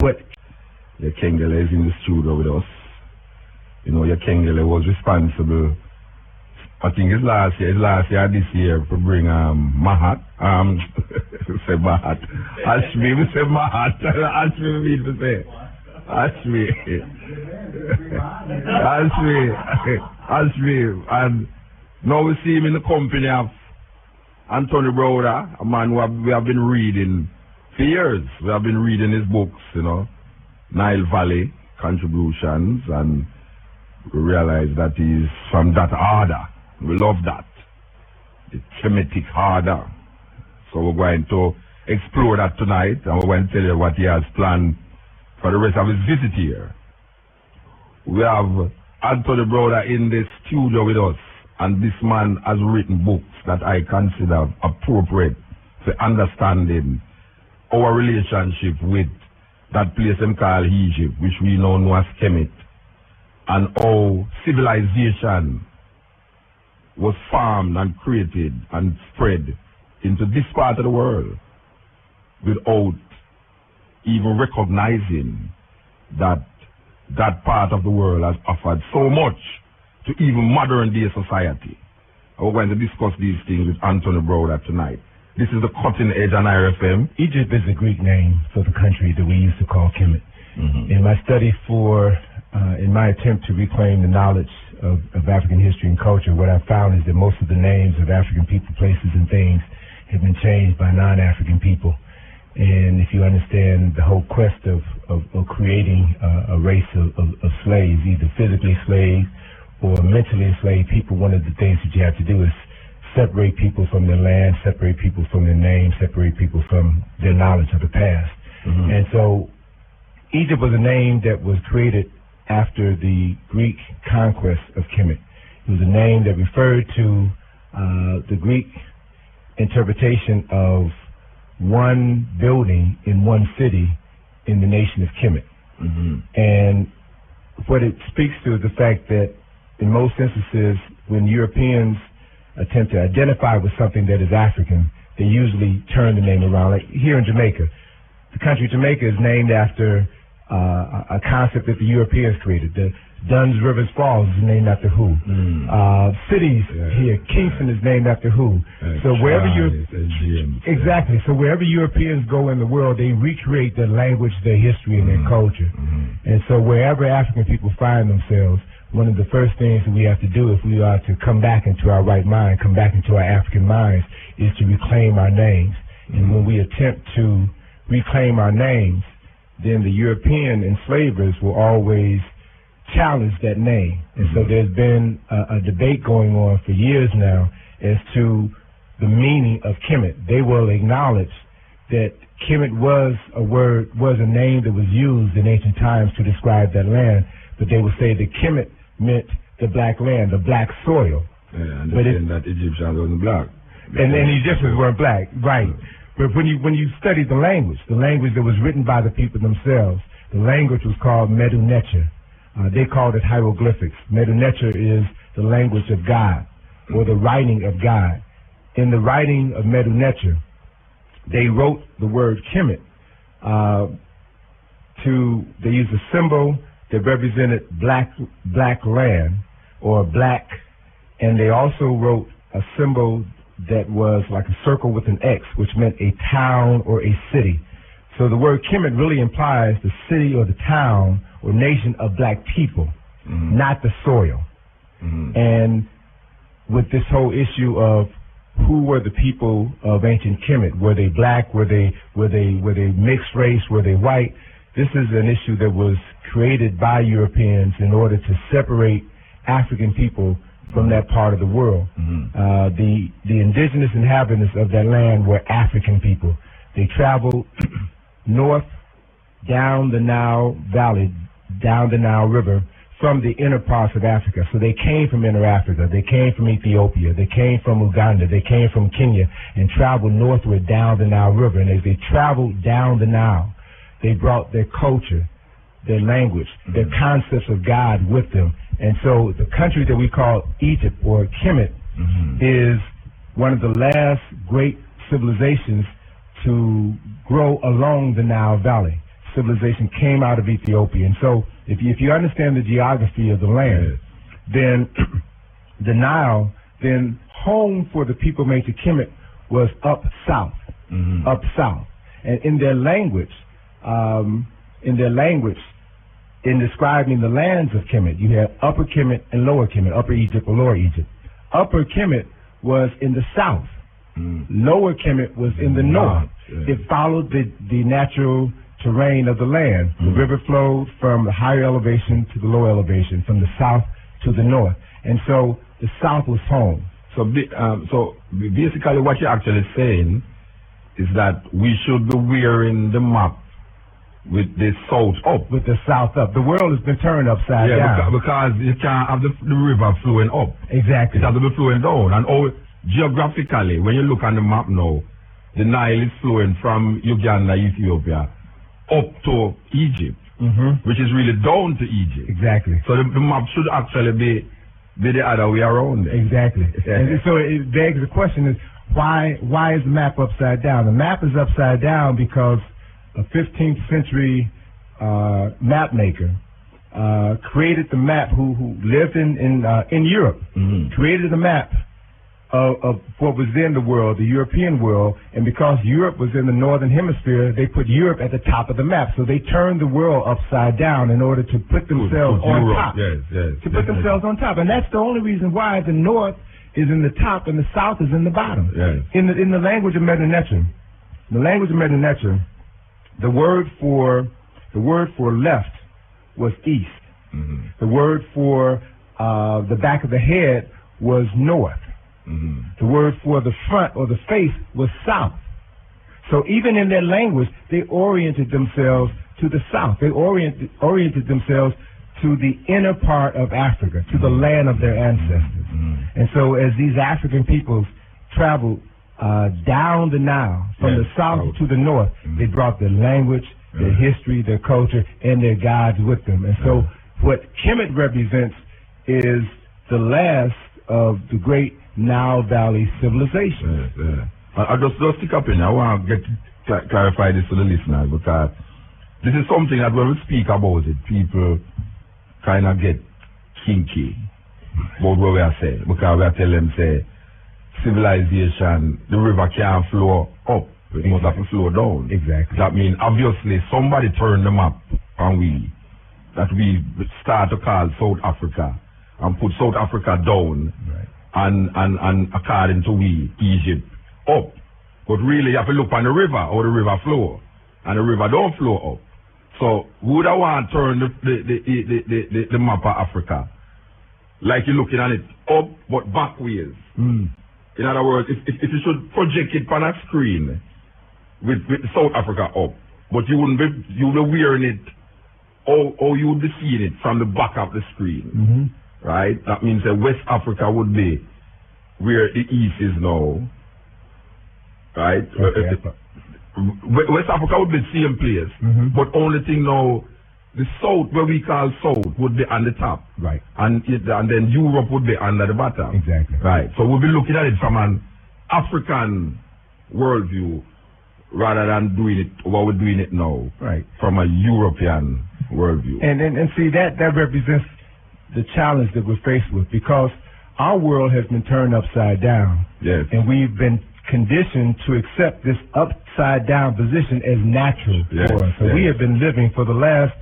What? Your Kengele is in the studio with us. You know, your Kengele was responsible, I think it's last year this year, to bring Mahat. Say Mahat. Ashmi, we say Mahat. Ashmi, we say. Ashmi. And now we see him in the company of Anthony Browder, a man we have been reading for years. We have been reading his books, you know, Nile Valley contributions, and we realize that he's from that order. We love that. The Kemetic order. So we're going to explore that tonight, and we're going to tell you what he has planned for the rest of his visit here. We have Anthony Browder in the studio with us, and this man has written books that I consider appropriate for understanding our relationship with that place them call Egypt, which we now know as Kemet, and how civilization was formed and created and spread into this part of the world without even recognizing that that part of the world has offered so much to even modern day society. And we're going to discuss these things with Anthony Browder tonight. This is the Cutting Edge on IRFM. Egypt is a Greek name for the country that we used to call Kemet. In my study in my attempt to reclaim the knowledge of African history and culture, what I found is that most of the names of African people, places, and things have been changed by non-African people. And if you understand the whole quest of creating a race of slaves, either physically slaves or mentally enslaved people, one of the things that you have to do is separate people from their land, separate people from their name, separate people from their knowledge of the past. And so Egypt was a name that was created after the Greek conquest of Kemet. It was a name that referred to the Greek interpretation of one building in one city in the nation of Kemet. And what it speaks to is the fact that in most instances, when Europeans attempt to identify with something that is African, they usually turn the name around. Like here in Jamaica, the country of Jamaica is named after a concept that the Europeans created. The Duns Rivers Falls is named after who? Cities here, Kingston is named after who? So wherever exactly. So wherever Europeans go in the world, they recreate their language, their history, and their culture. And so wherever African people find themselves, one of the first things that we have to do if we are to come back into our right mind, come back into our African minds, is to reclaim our names. And when we attempt to reclaim our names, then the European enslavers will always challenge that name. And so there's been a debate going on for years now as to the meaning of Kemet. They will acknowledge that Kemet was a name that was used in ancient times to describe that land, but they will say that Kemet meant the black land, the black soil. And that Egyptians wasn't black. And Egyptians weren't black, right. But when you study the language that was written by the people themselves, the language was called Medu Neter. They called it hieroglyphics. Medu Neter is the language of God, or the writing of God. In the writing of Medu Neter, they wrote the word Kemet. They used a symbol that represented black land, or black, and they also wrote a symbol that was like a circle with an X, which meant a town or a city. So the word Kemet really implies the city or the town or nation of black people, not the soil. And with this whole issue of who were the people of ancient Kemet, were they black, were they mixed race, were they white? This is an issue that was created by Europeans in order to separate African people from that part of the world. The indigenous inhabitants of that land were African people. They traveled north down the Nile Valley, down the Nile River, from the inner parts of Africa. So they came from inner Africa, they came from Ethiopia, they came from Uganda, they came from Kenya, and traveled northward down the Nile River. And as they traveled down the Nile, they brought their culture, their language, their concepts of God with them. And so the country that we call Egypt, or Kemet, is one of the last great civilizations to grow along the Nile Valley. civilization came out of Ethiopia. And so if you understand the geography of the land, then the Nile, then home for the people of ancient Kemet was up south, up south. And in their language, in describing the lands of Kemet, you have Upper Kemet and Lower Kemet, Upper Egypt or Lower Egypt. Upper Kemet was in the south. Lower Kemet was in the north. It followed the natural terrain of the land. The river flowed from the higher elevation to the lower elevation, from the south to the north. And so the south was home. So basically what you're actually saying is that we should be wearing the map with the south up. With the south up. The world has been turned upside down. Yeah, because you can't have the river flowing up. Exactly. It has to be flowing down. And geographically, when you look on the map now, the Nile is flowing from Uganda, Ethiopia, up to Egypt, which is really down to Egypt. Exactly. So the map should actually be the other way around. Exactly. And so it begs the question is, why is the map upside down? The map is upside down because a 15th century map maker created the map who lived in Europe, created a map of what was then the world, the European world, and because Europe was in the northern hemisphere, they put Europe at the top of the map. So they turned the world upside down in order to put themselves on top. To put themselves on top. And that's the only reason why the north is in the top and the south is in the bottom. In the language of Meta-Neter, the word for left was east. The word for the back of the head was north. The word for the front or the face was south. So even in their language, they oriented themselves to the south. They oriented themselves to the inner part of Africa, to the land of their ancestors. And so as these African peoples traveled down the Nile, from the south to the north, they brought their language, their history, their culture, and their gods with them. And so what Kemet represents is the last of the great Nile Valley civilization. I'll just stick up in. I want to clarify this to the listeners, because this is something that when we speak about it, people kind of get kinky about what we are saying, because we are telling them, say, civilization, the river can't flow up, it must have to flow down. Exactly. That means obviously somebody turned them up, and we start to call South Africa and put South Africa down. And according to Egypt, up. But really, you have to look on the river, how the river flow. And the river don't flow up. So, would I want to turn the map of Africa, like you're looking at it, up, but backwards? In other words, if you should project it on a screen with South Africa up, but you would be wearing it, or you would be seeing it from the back of the screen. Right? That means that West Africa would be where the East is now. Right? West Africa would be the same place. But only thing now, the South, where we call South, would be on the top. Right. And then Europe would be under the bottom. Exactly. Right. So we'll be looking at it from an African worldview rather than doing it what we're doing it now. Right. From a European worldview. And see, that represents the challenge that we're faced with, because our world has been turned upside down. And we've been conditioned to accept this upside down position as natural for us. So we have been living for the last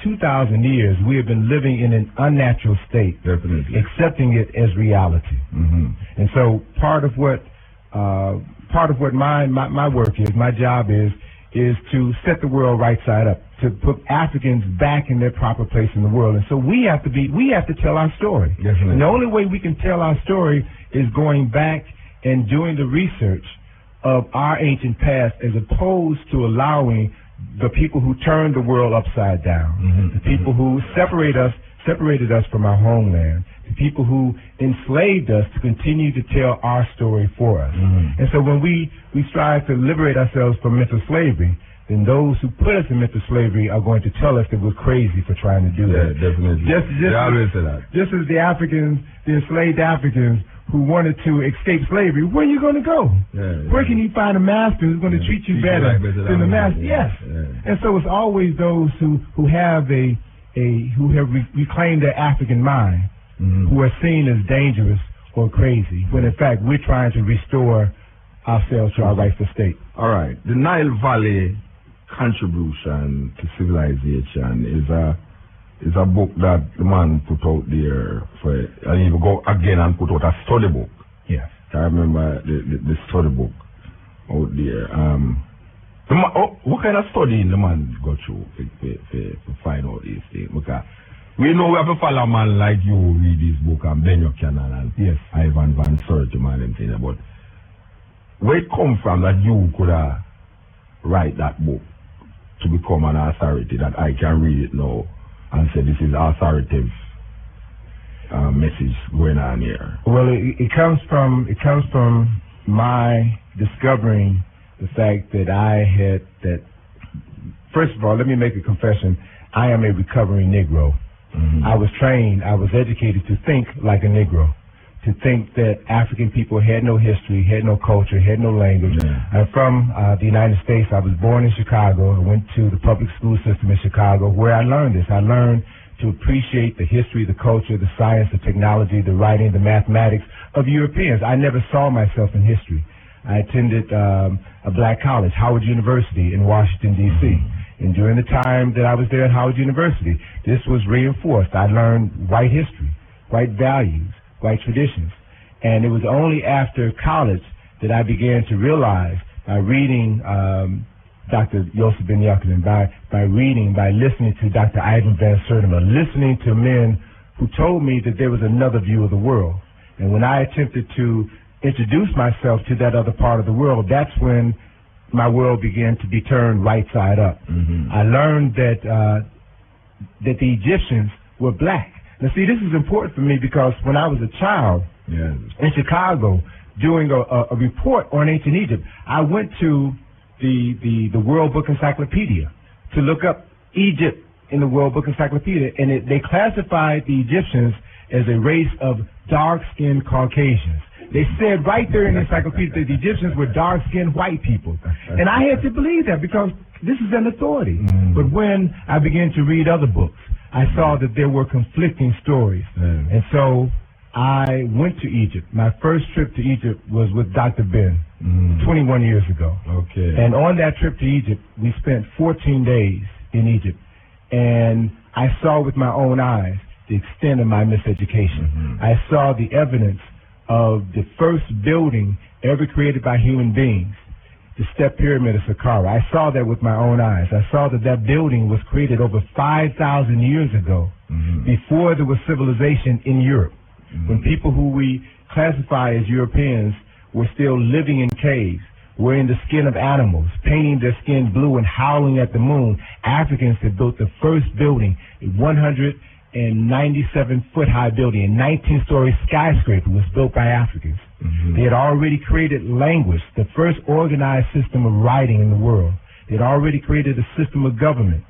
2,000 years, we have been living in an unnatural state, accepting it as reality. And so part of what my work is, my job is to set the world right side up, to put Africans back in their proper place in the world. And so we have to tell our story. And the only way we can tell our story is going back and doing the research of our ancient past, as opposed to allowing the people who turned the world upside down, the people who separated us from our homeland, the people who enslaved us, to continue to tell our story for us. And so when we strive to liberate ourselves from mental slavery, then those who put us into slavery are going to tell us that we're crazy for trying to do that. Yeah, definitely. They always say that. Just as the enslaved Africans who wanted to escape slavery, where are you going to go? Where can you find a master who's going to treat you better than the master? Yes. And so it's always those who have reclaimed their African mind, who are seen as dangerous or crazy, when in fact we're trying to restore ourselves to our rightful state. All right. The Nile Valley Contribution to Civilization is a book that the man put out there and he will go again and put out a study book. Yes. I remember the study book out there. What kind of studying the man go through to find out these things? Because we know we have to follow a man like you read this book and Ben Buchanan and Ivan Van Sertima and things, but where it come from that you could write that book to become an authority that I can read it now and say this is authoritative message going on here? Well, it comes from my discovering the fact that first of all, let me make a confession. I am a recovering Negro. I was educated to think like a Negro, to think that African people had no history, had no culture, had no language. I'm from the United States. I was born in Chicago. I went to the public school system in Chicago where I learned this. I learned to appreciate the history, the culture, the science, the technology, the writing, the mathematics of Europeans. I never saw myself in history. I attended a black college, Howard University in Washington, D.C. And during the time that I was there at Howard University, this was reinforced. I learned white history, white values, white traditions. And it was only after college that I began to realize, by reading Dr. Yosef Ben Yakin, by listening to Dr. Ivan Van Sertima, listening to men who told me that there was another view of the world. And when I attempted to introduce myself to that other part of the world, that's when my world began to be turned right side up. I learned that the Egyptians were black. Now, see, this is important for me because when I was a child in Chicago doing a report on ancient Egypt, I went to the World Book Encyclopedia to look up Egypt in the World Book Encyclopedia, and they classified the Egyptians as a race of dark-skinned Caucasians. They said right there in the encyclopedia that the Egyptians were dark-skinned white people. And I had to believe that because this is an authority. But when I began to read other books, I saw that there were conflicting stories. And so I went to Egypt. My first trip to Egypt was with Dr. Ben 21 years ago. And on that trip to Egypt, we spent 14 days in Egypt. And I saw with my own eyes the extent of my miseducation. I saw the evidence of the first building ever created by human beings, the Step Pyramid of Saqqara. I saw that with my own eyes. I saw that building was created over 5,000 years ago, before there was civilization in Europe, when people who we classify as Europeans were still living in caves, wearing the skin of animals, painting their skin blue and howling at the moon. Africans had built the first building, a 197-foot high building, a 19-story skyscraper was built by Africans. They had already created language, the first organized system of writing in the world. They had already created a system of government,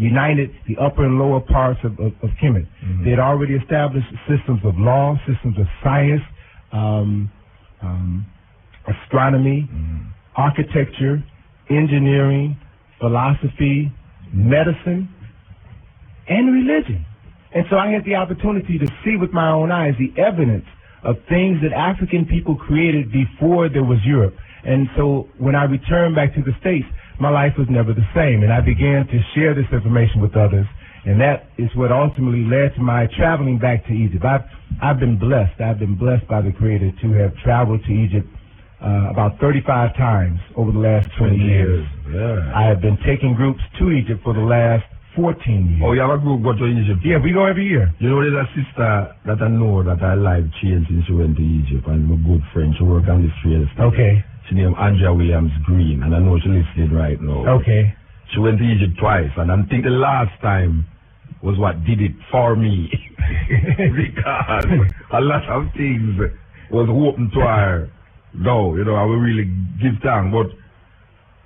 united the upper and lower parts of Kemet. They had already established systems of law, systems of science, astronomy, architecture, engineering, philosophy, medicine, and religion. And so I had the opportunity to see with my own eyes the evidence of things that African people created before there was Europe. And so when I returned back to the States, my life was never the same. And I began to share this information with others. And that is what ultimately led to my traveling back to Egypt. I've been blessed. I've been blessed by the Creator to have traveled to Egypt about 35 times over the last 20 years. I have been taking groups to Egypt for the last 14 years. Oh, you have a group go to Egypt? Yeah, we go every year. You know, there's a sister that I know that her life changed since she went to Egypt, and I'm a good friend. She works on the street. Okay. She named Andrea Williams Green, and I know she's listening right now. Okay. She went to Egypt twice, and I think the last time was what did it for me. Because a lot of things was open to her. No, you know, I will really give thanks. But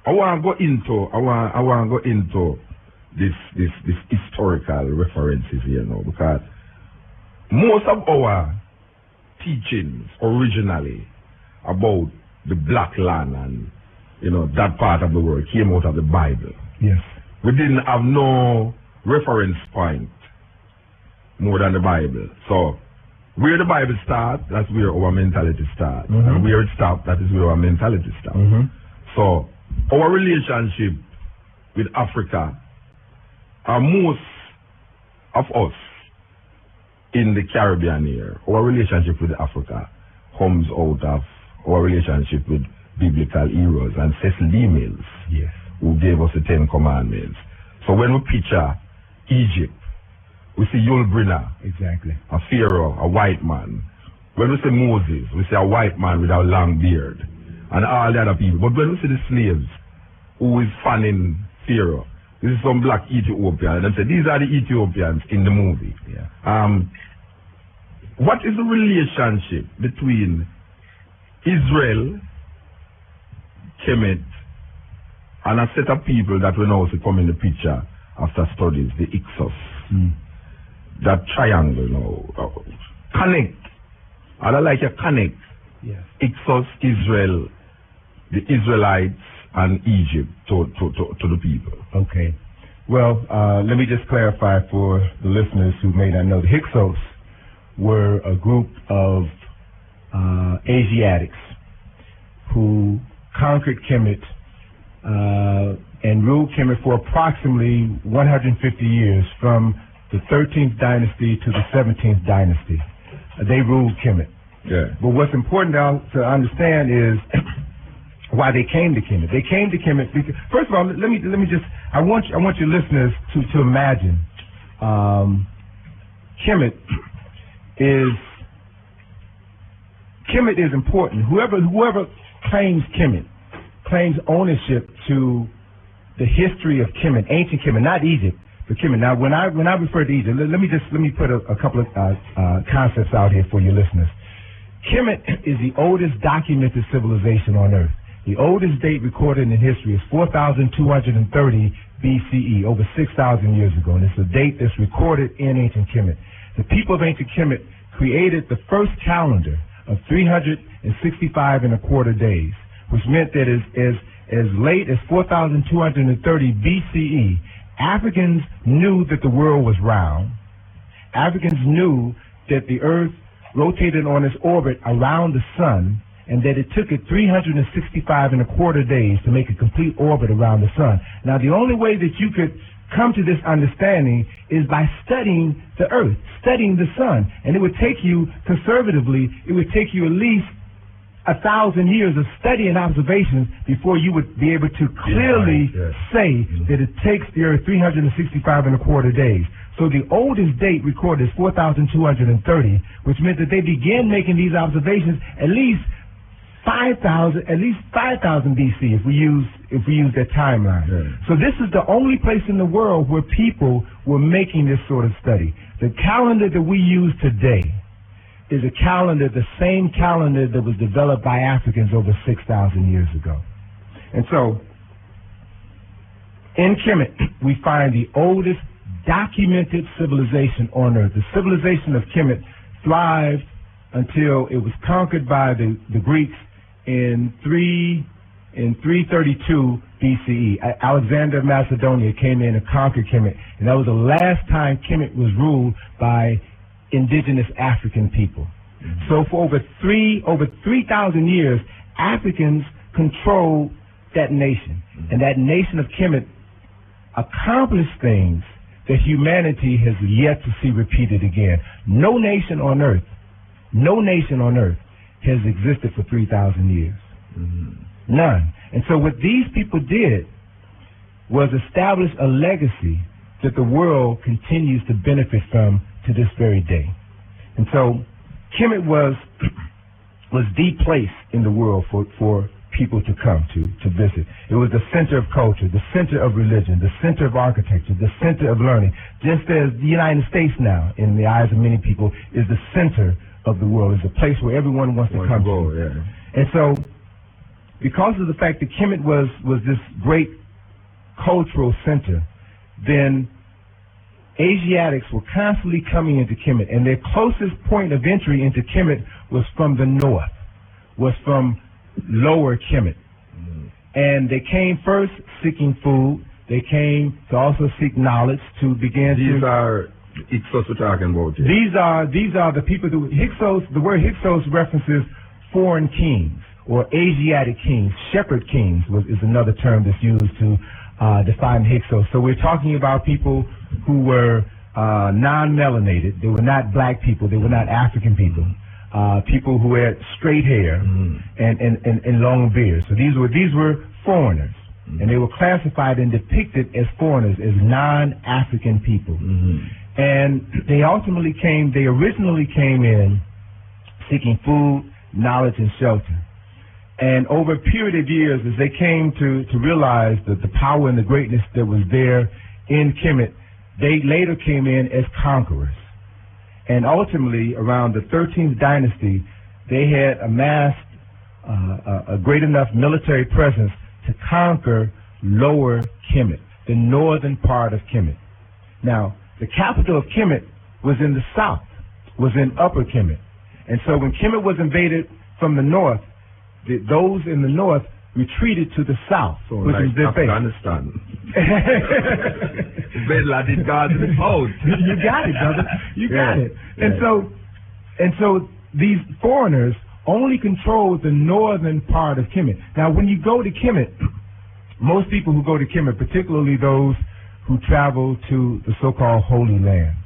I want to go into this historical references here now, because most of our teachings originally about the black land and that part of the world came out of the Bible. Yes. We didn't have no reference point more than the Bible. So where the Bible starts, that's where our mentality starts. And where it stops, that is where our mentality stops. So our relationship with Africa, most of us in the Caribbean here, our relationship with Africa comes out of our relationship with biblical heroes and Cecil D. Mills, who gave us the 10 Commandments. So when we picture Egypt, we see Yul Brynner, a pharaoh, a white man. When we say Moses, we see a white man with a long beard, and all the other people. But when we see the slaves, who is fanning Pharaoh, this is some black Ethiopian, and they say these are the Ethiopians in the movie. What is the relationship between Israel, Kemet, and a set of people that we now see come in the picture after studies, the Ixos? That triangle now. Connect. I like a connect. Ixos, Israel, the Israelites, and Egypt to the people. Okay. Well, let me just clarify for the listeners who may not know. The Hyksos were a group of Asiatics who conquered Kemet and ruled Kemet for approximately 150 years, from the 13th dynasty to the 17th dynasty. They ruled Kemet. But what's important to understand is why they came to Kemet. They came to Kemet because, first of all, let me just, I want your listeners to imagine Kemet is important. Whoever claims Kemet claims ownership to the history of Kemet, ancient Kemet, not Egypt, but Kemet. Now, when I refer to Egypt, let me put a couple of concepts out here for your listeners. Kemet is the oldest documented civilization on Earth. The oldest date recorded in history is 4,230 BCE, over 6,000 years ago, and it's a date that's recorded in ancient Kemet. The people of ancient Kemet created the first calendar of 365 and a quarter days, which meant that as late as 4,230 BCE, Africans knew that the world was round. Africans knew that the Earth rotated on its orbit around the sun, and that it took it 365 and a quarter days to make a complete orbit around the sun. Now, the only way that you could come to this understanding is by studying the Earth, studying the sun. And it would take you, conservatively, it would take you at least 1,000 years of study and observations before you would be able to clearly say that it takes the Earth 365 and a quarter days. So the oldest date recorded is 4,230, which meant that they began making these observations at least 5,000 BC if we use that timeline. So this is the only place in the world where people were making this sort of study. The calendar that we use today is a calendar, the same calendar that was developed by Africans over 6,000 years ago. And so in Kemet, we find the oldest documented civilization on Earth. The civilization of Kemet thrived until it was conquered by the Greeks in 332 BCE. Alexander of Macedonia came in and conquered Kemet, and that was the last time Kemet was ruled by indigenous African people. So for over 3,000 years, Africans controlled that nation, and that nation of Kemet accomplished things that humanity has yet to see repeated again. No nation on Earth has existed for 3,000 years. None. And so what these people did was establish a legacy that the world continues to benefit from to this very day. And so Kemet was the place in the world for people to come to visit. It was the center of culture, the center of religion, the center of architecture, the center of learning, just as the United States now, in the eyes of many people, is the center of the world, is a place where everyone wants to come to. And so because of the fact that Kemet was this great cultural center, then Asiatics were constantly coming into Kemet, and their closest point of entry into Kemet was from the north, was from Lower Kemet. And they came first seeking food. They came to also seek knowledge, to begin These are Hyksos we're talking about here. These are the people who Hyksos. The word Hyksos references foreign kings or Asiatic kings. Shepherd kings is another term that's used to define Hyksos. So we're talking about people who were non-melanated. They were not black people. They were not African people. People who had straight hair and long beards. So these were foreigners, and they were classified and depicted as foreigners, as non-African people. And they originally came in seeking food, knowledge, and shelter. And over a period of years, as they came to realize that the power and the greatness that was there in Kemet, they later came in as conquerors. And ultimately, around the 13th dynasty, they had amassed a great enough military presence to conquer Lower Kemet, the northern part of Kemet. Now, the capital of Kemet was in the south, was in Upper Kemet. And so when Kemet was invaded from the north, those in the north retreated to the south, so which like is their base. Afghanistan. You got it, brother. You got it. And so these foreigners only controlled the northern part of Kemet. Now, when you go to Kemet, most people who go to Kemet, particularly those who travel to the so-called Holy Land,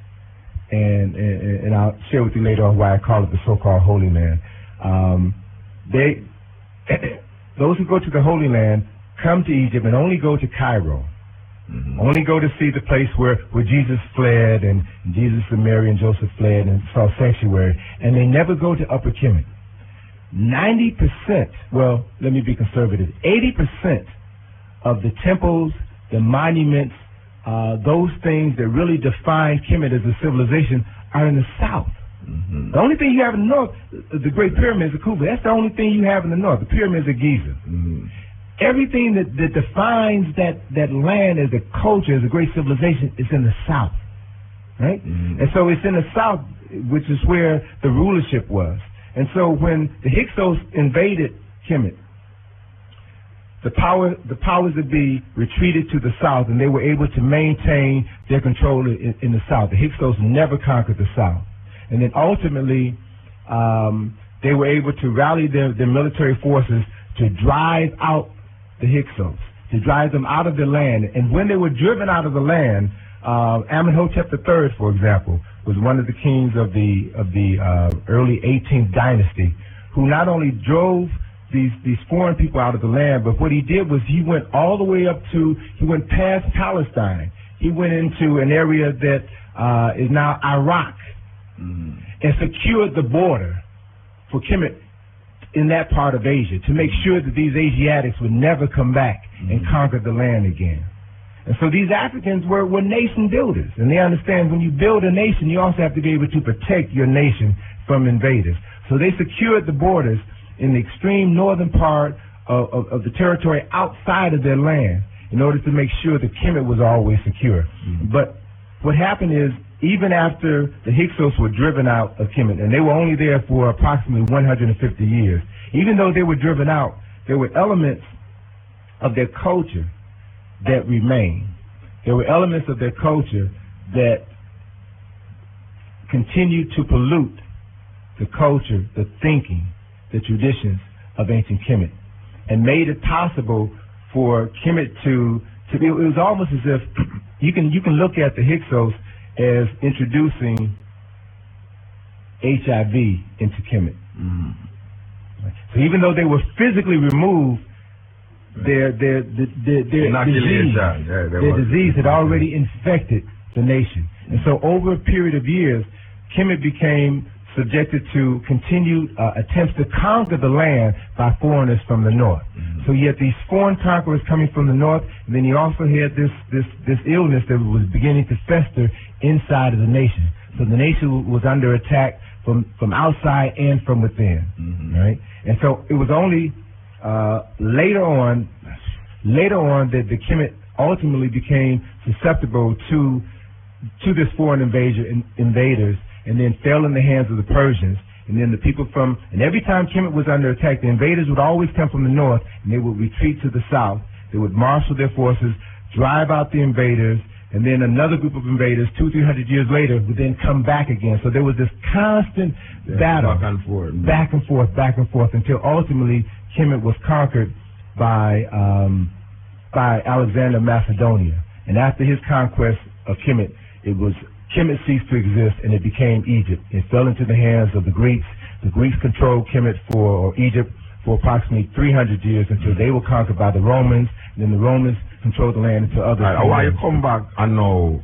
and I'll share with you later on why I call it the so-called Holy Land. Those who go to the Holy Land come to Egypt and only go to Cairo. Only go to see the place where Jesus fled, and Jesus and Mary and Joseph fled and saw sanctuary, and they never go to Upper Kemet. 90%, well, let me be conservative, 80% of the temples, the monuments, those things that really define Kemet as a civilization are in the south. The only thing you have in the north, the Great Pyramids of Kuba, that's the only thing you have in the north, the Pyramids of Giza. Everything that defines that land as a culture, as a great civilization, is in the south, right? And so it's in the south, which is where the rulership was. And so when the Hyksos invaded Kemet, the powers that be retreated to the south, and they were able to maintain their control in the south. The Hyksos never conquered the south. And then ultimately, they were able to rally their military forces to drive out the Hyksos, to drive them out of the land. And when they were driven out of the land, Amenhotep III, for example, was one of the kings of the early 18th dynasty, who not only drove these foreign people out of the land, but what he did was he went all the way he went past Palestine. He went into an area that is now Iraq, and secured the border for Kemet in that part of Asia to make sure that these Asiatics would never come back and conquer the land again. And so these Africans were nation builders, and they understand when you build a nation, you also have to be able to protect your nation from invaders. So they secured the borders in the extreme northern part of the territory outside of their land in order to make sure that Kemet was always secure. But what happened is, even after the Hyksos were driven out of Kemet, and they were only there for approximately 150 years, even though they were driven out, there were elements of their culture that remained. There were elements of their culture that continued to pollute the culture, the thinking, the traditions of ancient Kemet, and made it possible for Kemet to be. It was almost as if you can look at the Hyksos as introducing HIV into Kemet. So even though they were physically removed, their disease had already infected the nation. And so over a period of years, Kemet became subjected to continued attempts to conquer the land by foreigners from the north. So you had these foreign conquerors coming from the north, and then you also had this illness that was beginning to fester inside of the nation. So the nation was under attack from outside and from within, right? And so it was only Later on, the Kemet ultimately became susceptible to this foreign invaders, and then fell in the hands of the Persians. And then the people and every time Kemet was under attack, the invaders would always come from the north, and they would retreat to the south. They would marshal their forces, drive out the invaders, and then another group of invaders 200-300 years later would then come back again. So there was this constant battle, back and forth, until ultimately Kemet was conquered by Alexander of Macedonia. And after his conquest of Kemet, Kemet ceased to exist, and it became Egypt. It fell into the hands of the Greeks. The Greeks controlled Egypt for approximately 300 years until they were conquered by the Romans. And then the Romans controlled the land until others. Why you come back and now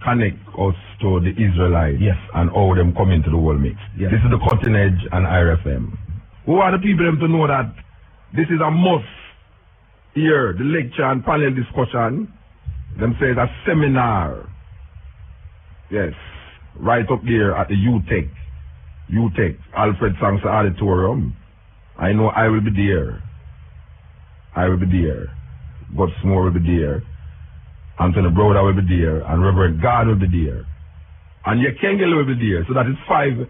connect us to the Israelites, yes, and how them come into the world mix? Yes. This is the Cutting Edge and IRFM. We want the people them to know that this is a must here. The lecture and panel discussion, them say it's a seminar. Yes, right up there at the UTech, Alfred Sanksa Auditorium. I know I will be there. God Smore will be there. Anthony Browder will be there. And Reverend God will be there. And Yekengele will be there. So that is five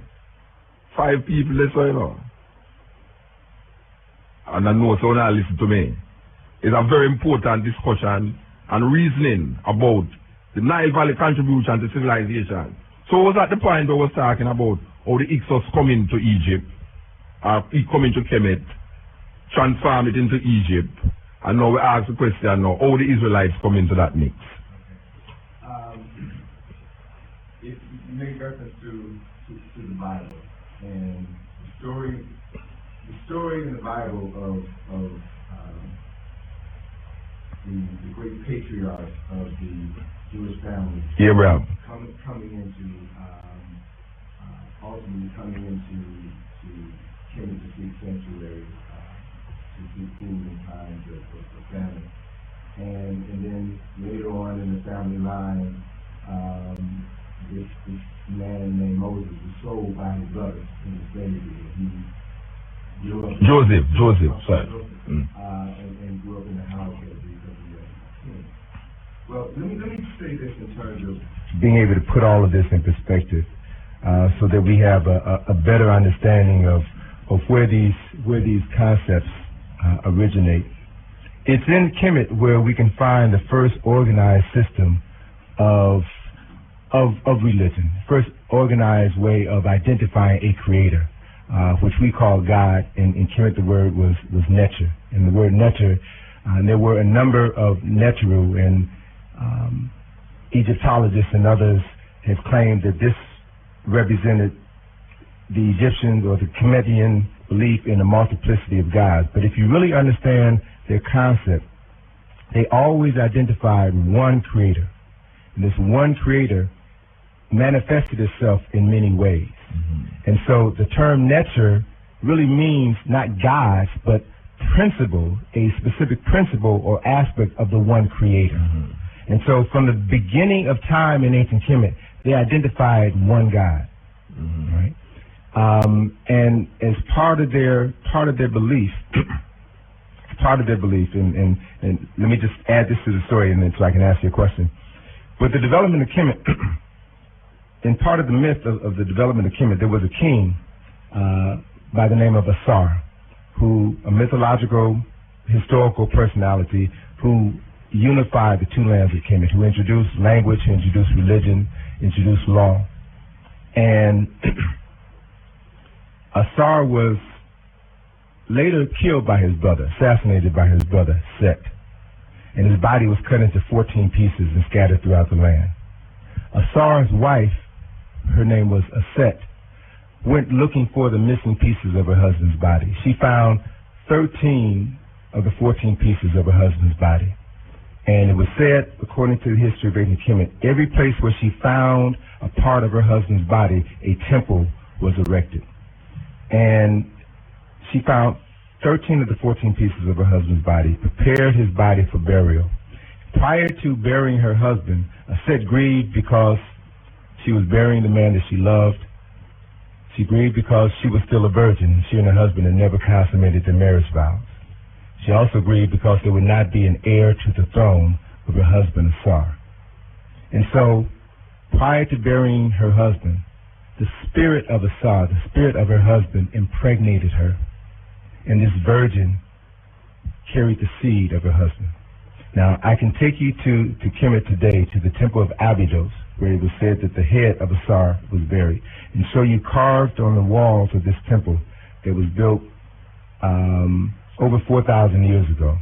people, that's all you know. And I know so now listen to me. It's a very important discussion and reasoning about the Nile Valley contribution to civilization. So was at the point where we was talking about how the Ixos come into Egypt, come into Kemet, transform it into Egypt, and now we ask the question now, how the Israelites come into that mix? If you make reference to the Bible, and the story in the Bible of the great patriarch of the Jewish family, Abraham, ultimately coming into Kemet to seek sanctuary, to seek food in times of famine, and then later on in the family line, this man named Moses was sold by his brothers in slavery. He grew up Joseph, sorry. And grew up in the house of the king. Well, let me say this in terms of being able to put all of this in perspective, so that we have a better understanding of where these concepts originate. It's in Kemet where we can find the first organized system of religion, first organized way of identifying a creator, which we call God. In Kemet, the word was Neter, and the word Neter, there were a number of Neteru, and Egyptologists and others have claimed that this represented the Egyptian or the Kemetian belief in a multiplicity of gods. But if you really understand their concept, they always identified one creator. And this one creator manifested itself in many ways. Mm-hmm. And so the term Neter really means not gods, but principle, a specific principle or aspect of the one creator. Mm-hmm. And so from the beginning of time in ancient Kemet, they identified one God, mm-hmm. right? And as part of their belief, and let me just add this to the story, and then so I can ask you a question. With the development of Kemet, in part of the myth of the development of Kemet, there was a king by the name of Asar, a mythological, historical personality who unified the two lands of Kemet, who introduced language, who introduced religion, introduced law. And Asar was later killed by his brother, assassinated by his brother, Set. And his body was cut into 14 pieces and scattered throughout the land. Asar's wife, her name was Aset, went looking for the missing pieces of her husband's body. She found 13 of the 14 pieces of her husband's body. And it was said, according to the history of ancient Kemet, every place where she found a part of her husband's body, a temple was erected. And she found 13 of the 14 pieces of her husband's body, prepared his body for burial. Prior to burying her husband, Aset grieved because she was burying the man that she loved. She grieved because she was still a virgin. She and her husband had never consummated their marriage vows. She also grieved because there would not be an heir to the throne of her husband Asar. And so, prior to burying her husband, the spirit of Asar, the spirit of her husband, impregnated her. And this virgin carried the seed of her husband. Now, I can take you to Kemet today, to the temple of Abydos, where it was said that the head of Asar was buried, and show you carved on the walls of this temple that was built over 4,000 years ago,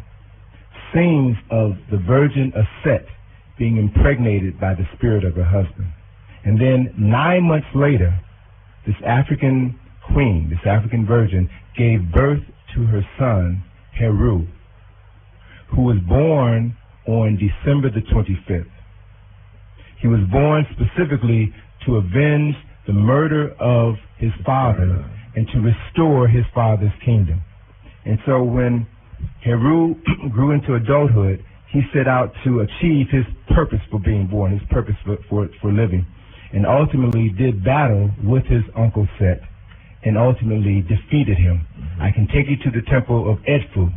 scenes of the virgin Aset being impregnated by the spirit of her husband. And then 9 months later, this African queen, this African virgin, gave birth to her son, Heru, who was born on December the 25th. He was born specifically to avenge the murder of his father and to restore his father's kingdom. And so when Heru grew into adulthood, he set out to achieve his purpose for being born, his purpose for living, and ultimately did battle with his uncle Set and ultimately defeated him. I can take you to the temple of Edfu,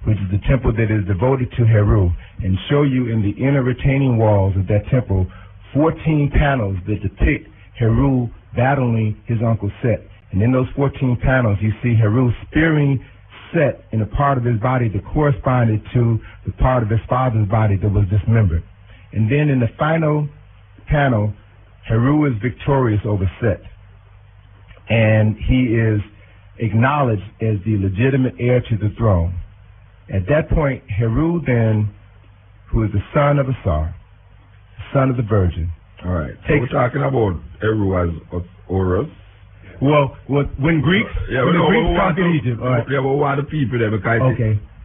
which is the temple that is devoted to Heru, and show you in the inner retaining walls of that temple 14 panels that depict Heru battling his uncle Set. And in those 14 panels, you see Heru spearing Set in a part of his body that corresponded to the part of his father's body that was dismembered. And then in the final panel, Heru is victorious over Set, and he is acknowledged as the legitimate heir to the throne. At that point, Heru then, who is the son of Asar, son of the virgin. All right. So we're talking about Heru as Horus. Well, when Greeks, conquered Egypt. All right. Yeah, but why the people there? Because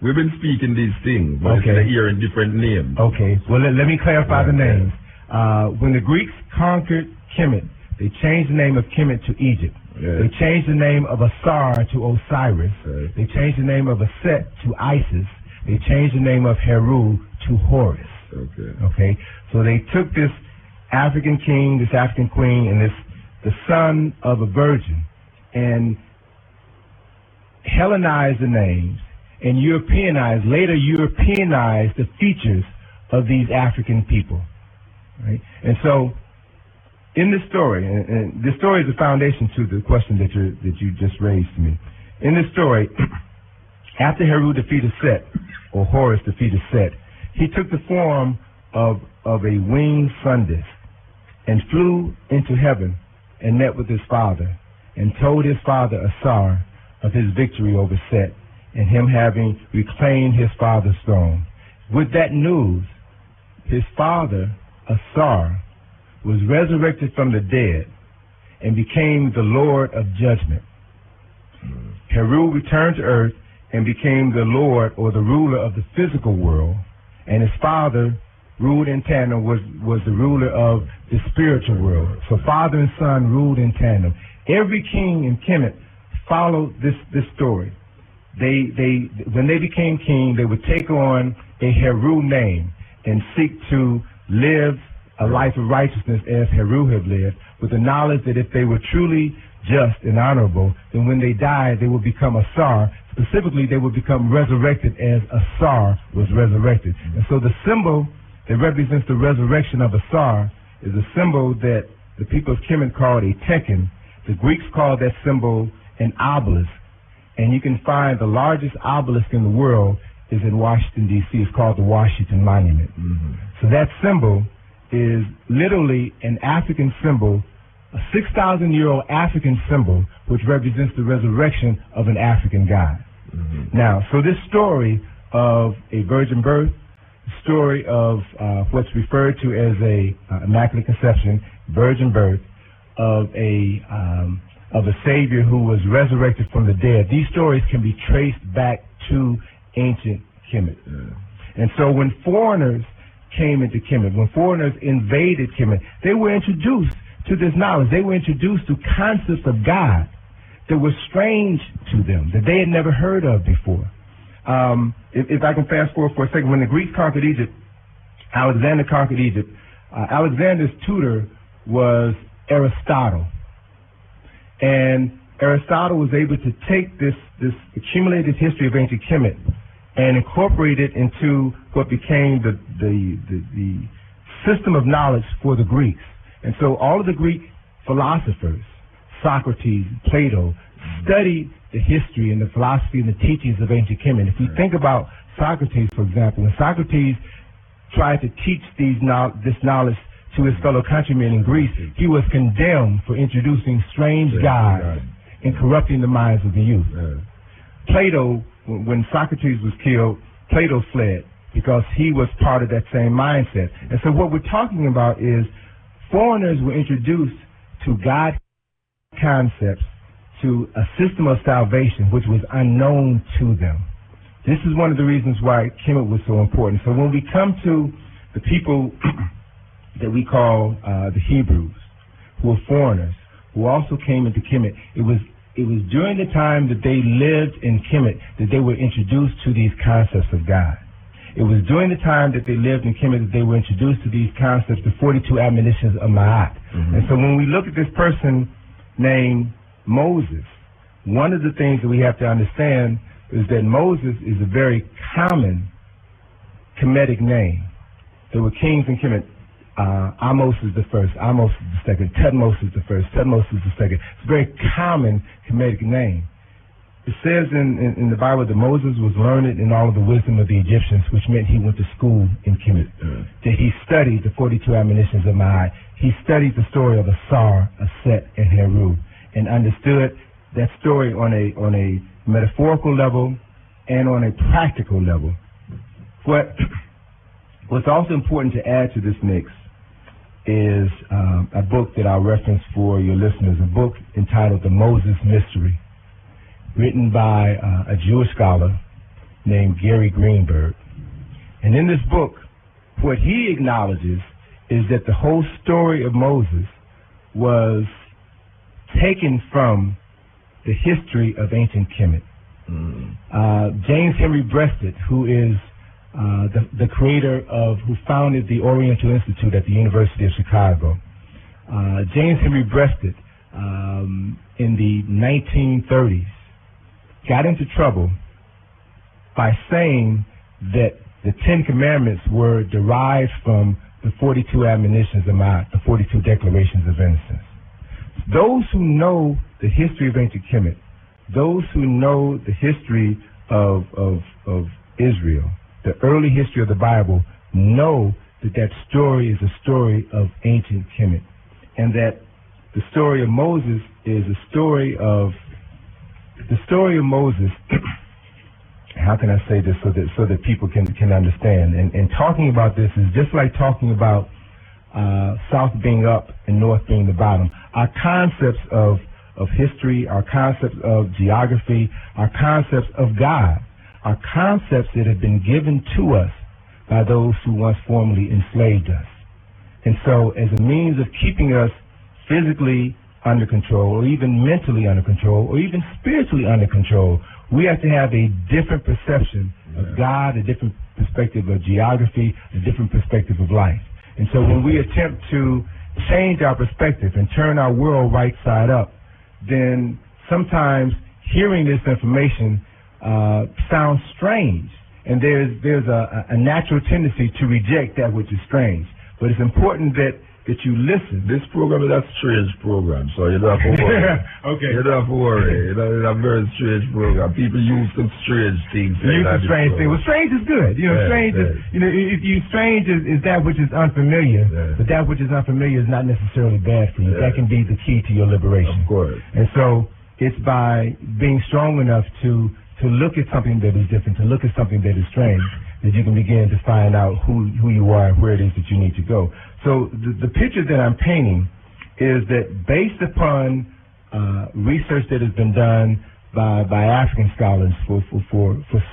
we've been speaking these things, but they're hearing different names. Okay. Well, let me clarify the names. When the Greeks conquered Kemet, they changed the name of Kemet to Egypt. They changed the name of Asar to Osiris. They changed the name of Aset to Isis. They changed the name of Heru to Horus. Okay. So they took this African king, this African queen, and the son of a virgin, and Hellenized the names and later Europeanized the features of these African people. Right? And so, in this story, and this story is the foundation to the question that you just raised to me. In this story, after Heru defeated Set, or Horus defeated Set, he took the form of a winged sun disk and flew into heaven and met with his father and told his father Asar of his victory over Set and him having reclaimed his father's throne. With that news, his father Asar was resurrected from the dead and became the Lord of judgment. Heru returned to earth and became the Lord or the ruler of the physical world, and his father ruled in tandem, was the ruler of the spiritual world. So father and son ruled in tandem. Every king in Kemet followed this story. When they became king, they would take on a Heru name and seek to live a life of righteousness as Heru had lived, with the knowledge that if they were truly just and honorable, then when they died, they would become Asar. Specifically, they would become resurrected as Asar was resurrected. And so the symbol that represents the resurrection of Asar is a symbol that the people of Kemet called a tekken. The Greeks called that symbol an obelisk. And you can find the largest obelisk in the world is in Washington, D.C. It's called the Washington Monument. So that symbol is literally an African symbol, a 6,000-year-old African symbol, which represents the resurrection of an African god. Now, so this story of a virgin birth, story of what's referred to as a immaculate conception, virgin birth, of a Savior who was resurrected from the dead. These stories can be traced back to ancient Kemet. And so when foreigners came into Kemet, when foreigners invaded Kemet, they were introduced to this knowledge. They were introduced to concepts of God that were strange to them, that they had never heard of before. If I can fast forward for a second, when the Greeks conquered Egypt, Alexander conquered Egypt. Alexander's tutor was Aristotle. And Aristotle was able to take this accumulated history of ancient Kemet and incorporated into what became the system of knowledge for the Greeks. And so all of the Greek philosophers, Socrates, Plato, studied the history and the philosophy and the teachings of ancient Kemet. If we think about Socrates, for example, when Socrates tried to teach this knowledge to his fellow countrymen in Greece, he was condemned for introducing strange gods and corrupting the minds of the youth. Plato, when Socrates was killed, Plato fled because he was part of that same mindset. And so what we're talking about is foreigners were introduced to God concepts, to a system of salvation which was unknown to them. This is one of the reasons why Kemet was so important. So when we come to the people that we call the Hebrews, who were foreigners, who also came into Kemet, it was during the time that they lived in Kemet that they were introduced to these concepts of God. It was during the time that they lived in Kemet that they were introduced to these concepts, the 42 admonitions of Ma'at. And so when we look at this person named Moses, one of the things that we have to understand is that Moses is a very common Kemetic name. There were kings in Kemet. Amos is the first, Amos is the second, Tutmos is the first, Tutmos is the second. It's a very common Kemetic name. It says in the Bible that Moses was learned in all of the wisdom of the Egyptians, which meant he went to school in Kemet. That he studied the 42 admonitions of Ma'at. He studied the story of Asar, Aset, and Heru, and understood that story on a metaphorical level and on a practical level. What's also important to add to this mix is a book that I'll reference for your listeners, a book entitled The Moses Mystery, written by a Jewish scholar named Gary Greenberg. And in this book, what he acknowledges is that the whole story of Moses was taken from the history of ancient Kemet. James Henry Breasted, who is the creator who founded the Oriental Institute at the University of Chicago. James Henry Breasted, in the 1930s, got into trouble by saying that the 10 Commandments were derived from the 42 admonitions of Ma'at, the 42 declarations of innocence. Those who know the history of ancient Kemet, those who know the history of Israel, the early history of the Bible, know that story is a story of ancient Kemet, and that the story of Moses is a story of Moses. How can I say this so that people can understand? And talking about this is just like talking about south being up and north being the bottom. Our concepts of history, our concepts of geography, our concepts of God, are concepts that have been given to us by those who once formerly enslaved us. And so as a means of keeping us physically under control, or even mentally under control, or even spiritually under control, we have to have a different perception of God, a different perspective of geography, a different perspective of life. And so when we attempt to change our perspective and turn our world right side up, then sometimes hearing this information sounds strange, and there's a natural tendency to reject that which is strange. But it's important that you listen. This program is a strange program, so you don't have to worry. Okay. You don't have to worry. It's a very strange program. People use some strange things. Strange things. Well, strange is good. Strange is, strange is that which is unfamiliar, but that which is unfamiliar is not necessarily bad for you. That can be the key to your liberation. Of course. And so it's by being strong enough to look at something that is different, to look at something that is strange, that you can begin to find out who you are and where it is that you need to go. So the picture that I'm painting is that based upon research that has been done by African scholars for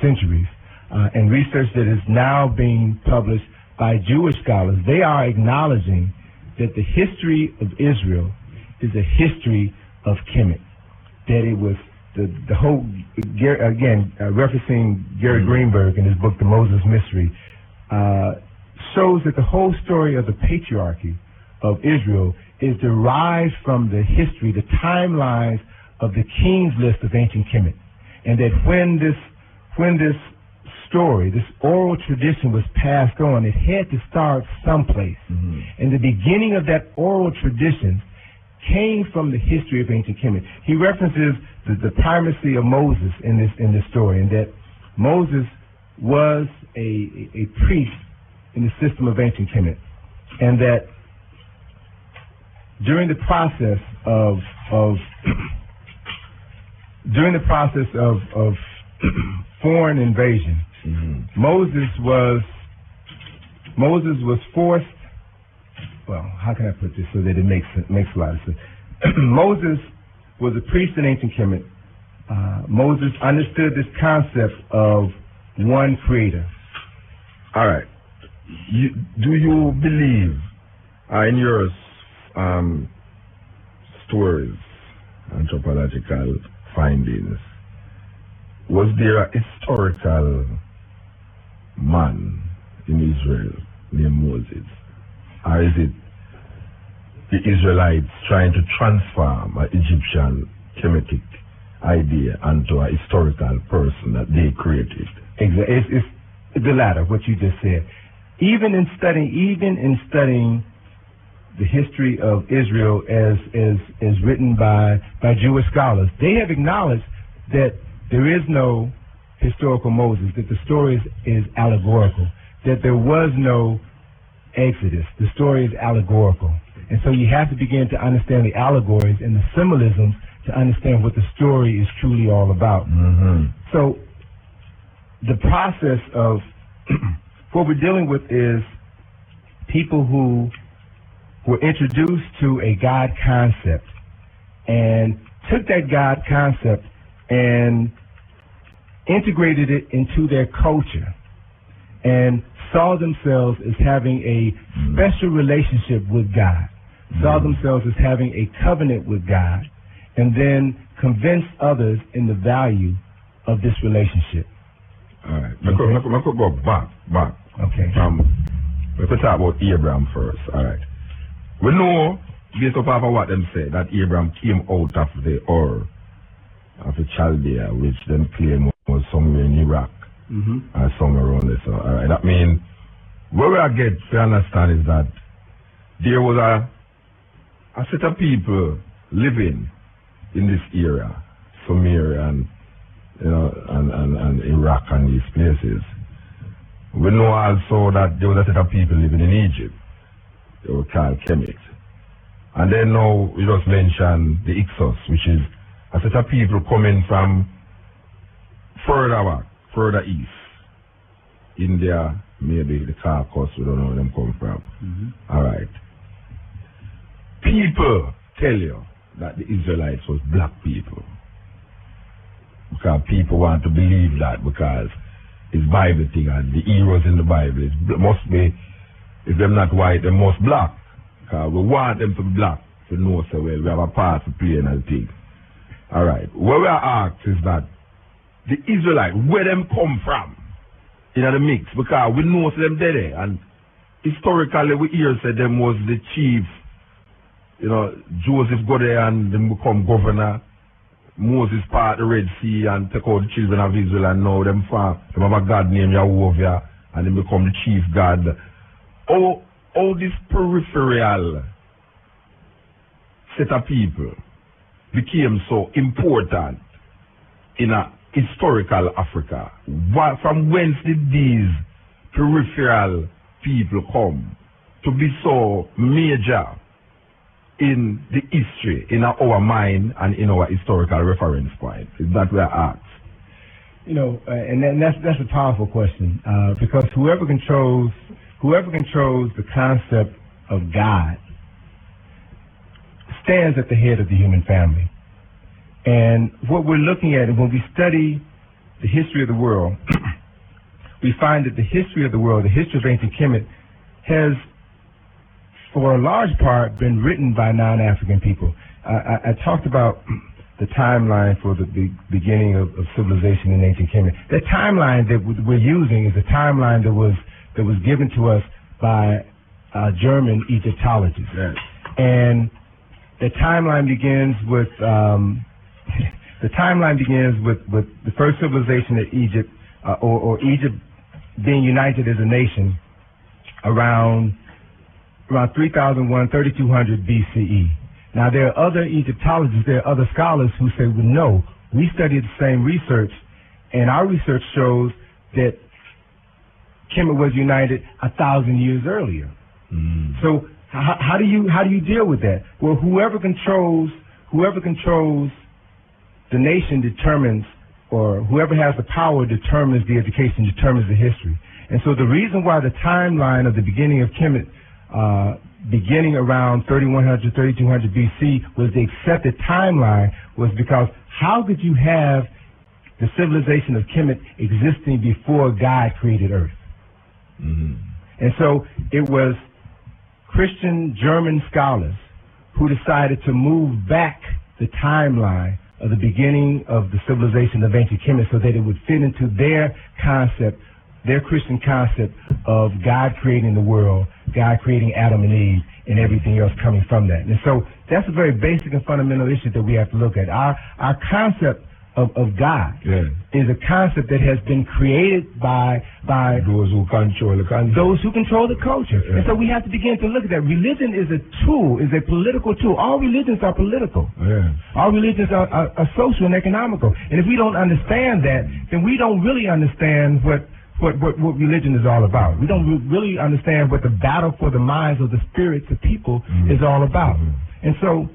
centuries, and research that is now being published by Jewish scholars, they are acknowledging that the history of Israel is a history of Kemet, that it was the whole, again, referencing Gary Greenberg in his book, The Moses Mystery, shows that the whole story of the patriarchy of Israel is derived from the history, the timelines of the king's list of ancient Kemet. And that when this story, this oral tradition was passed on, it had to start someplace. And the beginning of that oral tradition came from the history of ancient Kemet. He references the primacy of Moses in this story, and that Moses was a priest in the system of ancient Kemet, and that during the process of foreign invasion, Moses was forced. Well, how can I put this so that it makes a lot of sense? Moses was a priest in ancient Kemet. Moses understood this concept of one creator. All right. Do you believe in your stories, anthropological findings, was there a historical man in Israel named Moses? Or is it the Israelites trying to transform an Egyptian Kemetic idea onto a historical person that they created? Exactly. It's the latter, what you just said. Even in studying the history of Israel as written by Jewish scholars, they have acknowledged that there is no historical Moses, that the story is allegorical, that there was no Exodus. The story is allegorical. And so you have to begin to understand the allegories and the symbolisms to understand what the story is truly all about. So the process of what we're dealing with is people who were introduced to a God concept and took that God concept and integrated it into their culture and saw themselves as having a special relationship with God, saw themselves as having a covenant with God, and then convinced others in the value of this relationship. All right. I could go back. Okay. We could talk about Abraham first. All right. We know, based upon what them say, that Abraham came out of the Ur of the Chaldea, which them claim was somewhere in Iraq, or somewhere around there. So, all right. That means, what we get to understand is that there was a set of people living in this area, Sumeria and and Iraq and these places. We know also that there was a set of people living in Egypt. They were called Kemites. And then now we just mentioned the Ixos, which is a set of people coming from further back, further east. India, maybe the Caucasus, we don't know where them come from. All right. People tell you that the Israelites was black people. Because people want to believe that because it's Bible thing and the heroes in the Bible must be, if they're not white, they must black. Because we want them to be black to know so well. We have a part to play and thing. Alright. What we are asked is that the Israelites, where them come from in the mix, because we know them there and historically we hear say them was the chief, Joseph go there and then become governor. Moses part the Red Sea and take out the children of Israel and now them have a God named Yahweh and then become the chief God. All this peripheral set of people became so important in a historical Africa. From whence did these peripheral people come to be so major in the history, in our mind and in our historical reference point? Is that we are asked? And that's a powerful question, because whoever controls the concept of God stands at the head of the human family. And what we're looking at, when we study the history of the world, we find that the history of the world, the history of ancient Kemet, has for a large part been written by non-African people. I talked about the timeline for the beginning of civilization in ancient Kemet. The timeline that we're using is a timeline that was given to us by German Egyptologists. Yes. And the timeline begins with the first civilization that Egypt or Egypt being united as a nation around 3001, 3200 BCE. Now, there are other Egyptologists, there are other scholars who say, well, no, we studied the same research, and our research shows that Kemet was united 1,000 years earlier. So how do you deal with that? Well, whoever controls the nation determines, or whoever has the power determines the education, determines the history. And so the reason why the timeline of the beginning of Kemet, beginning around 3100, 3200 BC, was the accepted timeline was because how could you have the civilization of Kemet existing before God created Earth? And so it was Christian German scholars who decided to move back the timeline of the beginning of the civilization of ancient Kemet so that it would fit into their concept, their Christian concept of God creating the world, God creating Adam and Eve, and everything else coming from that. And so that's a very basic and fundamental issue that we have to look at. Our concept of God is a concept that has been created by those who control the culture. Those who control the culture. And so we have to begin to look at that. Religion is a tool, is a political tool. All religions are political. All religions are social and economical. And if we don't understand that, then we don't really understand what religion is all about. We don't really understand what the battle for the minds of the spirits of people is all about. And so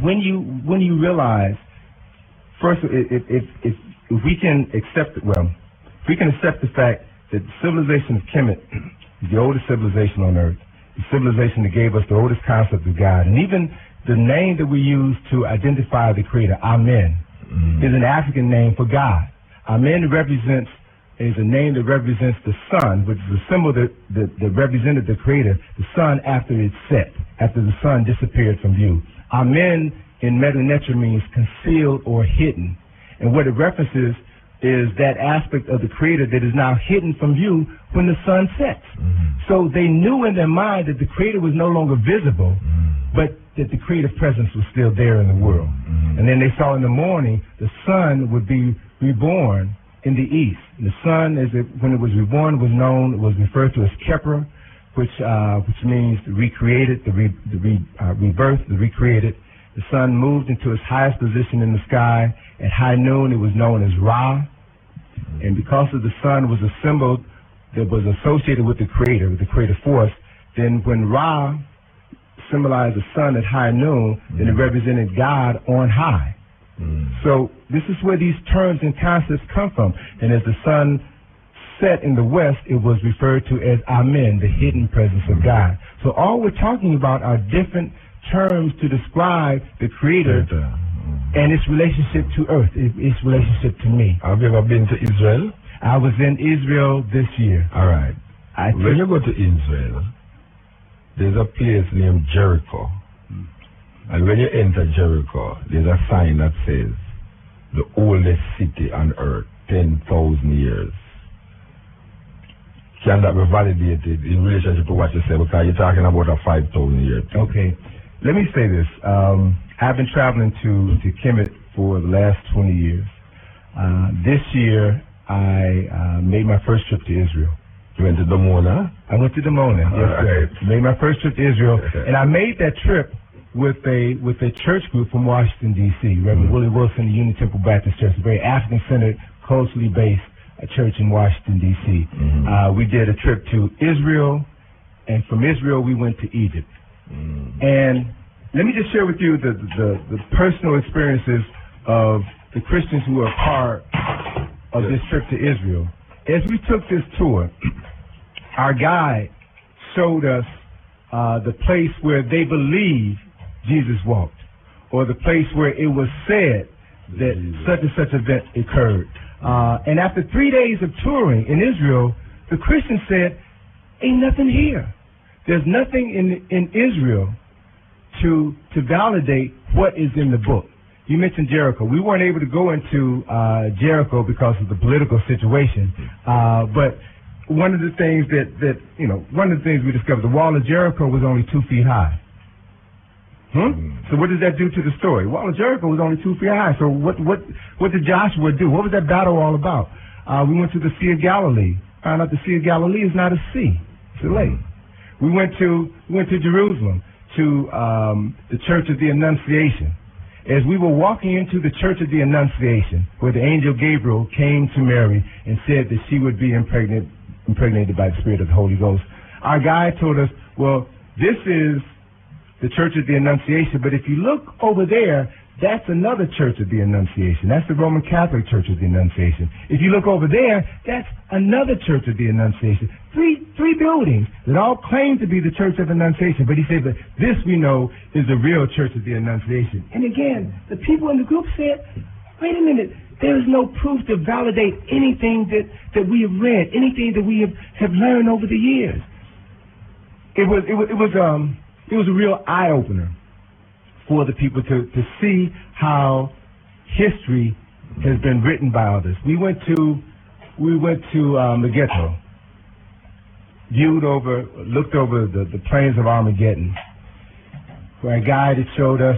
when you realize, first, if we can accept it, if we can accept the fact that the civilization of Kemet is the oldest civilization on Earth, the civilization that gave us the oldest concept of God, and even the name that we use to identify the Creator, Amen, is an African name for God. Amen is a name that represents the sun, which is a symbol that represented the Creator, the sun after it set, after the sun disappeared from view. Amen in Medu-Neter means concealed or hidden. And what it references is that aspect of the Creator that is now hidden from view when the sun sets. So they knew in their mind that the Creator was no longer visible, but that the creative presence was still there in the world. And then they saw in the morning the sun would be reborn in the east. And the sun, when it was reborn, was referred to as Kepra, which means the recreated, the rebirth, the recreated. The sun moved into its highest position in the sky. At high noon, it was known as Ra. And because of the sun was a symbol that was associated with the Creator, with the creative force, then when Ra symbolized the sun at high noon, then it represented God on high. So this is where these terms and concepts come from. And as the sun set in the west, it was referred to as Amen, the hidden presence of God. So all we're talking about are different terms to describe the Creator and its relationship to Earth, its relationship to me. Have you ever been to Israel? I was in Israel this year. All right. When you go to Israel, there's a place named Jericho. And when you enter Jericho, there's a sign that says, the oldest city on earth, 10,000 years. Can that be validated in relationship to what you said? Because you're talking about a 5,000 year period. Okay. Let me say this. I've been traveling to Kemet for the last 20 years. This year, I made my first trip to Israel. You went to Dimona? I went to Dimona, yes, sir. Made my first trip to Israel. And I made that trip with a church group from Washington, D.C., Reverend Willie Wilson, the Union Temple Baptist Church, a very African-centered, culturally based church in Washington, D.C. We did a trip to Israel, and from Israel, we went to Egypt. And let me just share with you the personal experiences of the Christians who were a part of this trip to Israel. As we took this tour, our guide showed us the place where they believe Jesus walked, or the place where it was said that such and such event occurred. And after 3 days of touring in Israel, the Christians said, ain't nothing here. There's nothing in Israel to validate what is in the book. You mentioned Jericho. We weren't able to go into Jericho because of the political situation. But one of the things one of the things we discovered, the wall of Jericho was only 2 feet high. So what does that do to the story? Wall of Jericho was only 2 feet high. So what did Joshua do? What was that battle all about? We went to the Sea of Galilee. Found out the Sea of Galilee is not a sea; it's a lake. We went to Jerusalem, to the Church of the Annunciation. As we were walking into the Church of the Annunciation, where the angel Gabriel came to Mary and said that she would be impregnated by the Spirit of the Holy Ghost, our guide told us, well, this is the Church of the Annunciation, but if you look over there, that's another Church of the Annunciation. That's the Roman Catholic Church of the Annunciation. If you look over there, that's another Church of the Annunciation. Three buildings that all claim to be the Church of Annunciation. But he said that this we know is the real Church of the Annunciation. And again, the people in the group said, wait a minute, there is no proof to validate anything that we have read, anything that we have learned over the years. It was a real eye-opener for the people to see how history has been written by others. We went to Megiddo, looked over the plains of Armageddon, where a guide that showed us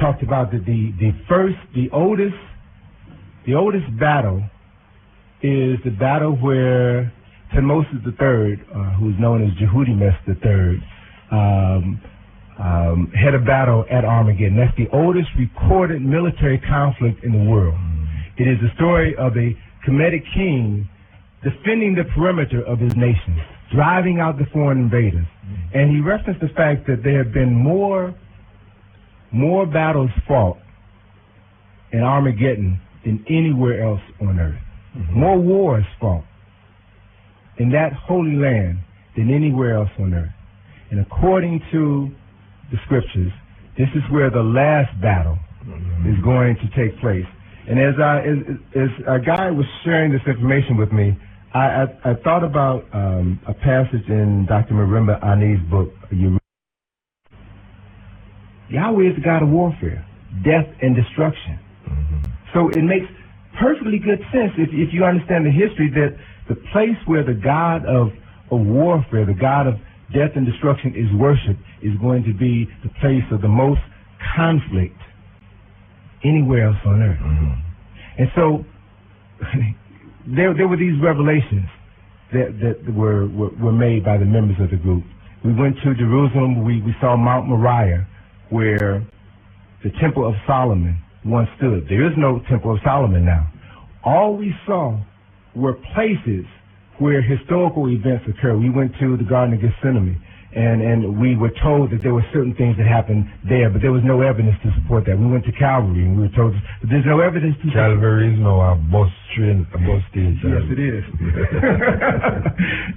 talked about the oldest battle is the battle where Thutmose III, who's known as Jehudimus III, had a battle at Armageddon. That's the oldest recorded military conflict in the world. It is the story of a Kemetic king defending the perimeter of his nation, driving out the foreign invaders. And he referenced the fact that there have been more battles fought in Armageddon than anywhere else on earth. More wars fought in that holy land than anywhere else on earth. And according to the scriptures, this is where the last battle is going to take place. And as a guy was sharing this information with me, I thought about a passage in Dr. Marimba Ani's book, Yahweh is the God of warfare, death and destruction. So it makes perfectly good sense if you understand the history that the place where the God of warfare, the God of death and destruction is worshipped, is going to be the place of the most conflict anywhere else on earth. And so there were these revelations that were made by the members of the group. We went to Jerusalem. We saw Mount Moriah, where the Temple of Solomon once stood. There is no Temple of Solomon now. All we saw were places where historical events occur. We went to the Garden of Gethsemane, and we were told that there were certain things that happened there, but there was no evidence to support that. We went to Calvary, and we were told that there's no evidence to support. Calvary is now a bus station. Yes, it is.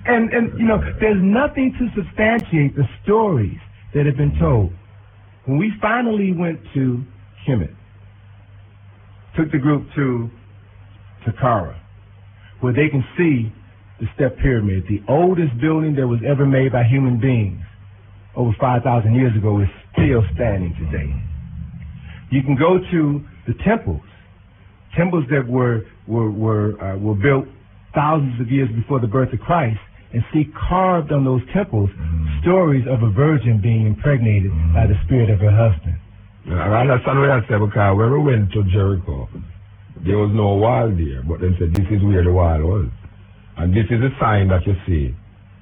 and you know, there's nothing to substantiate the stories that have been told. When we finally went to Kemet, took the group to Saqqara, where they can see the Step Pyramid, the oldest building that was ever made by human beings over 5,000 years ago, is still standing today. You can go to the temples that were built thousands of years before the birth of Christ, and see carved on those temples stories of a virgin being impregnated by the spirit of her husband. I understand what I said, because when we went to Jericho, there was no wall there, but then said this is where the wall was. And this is a sign that you see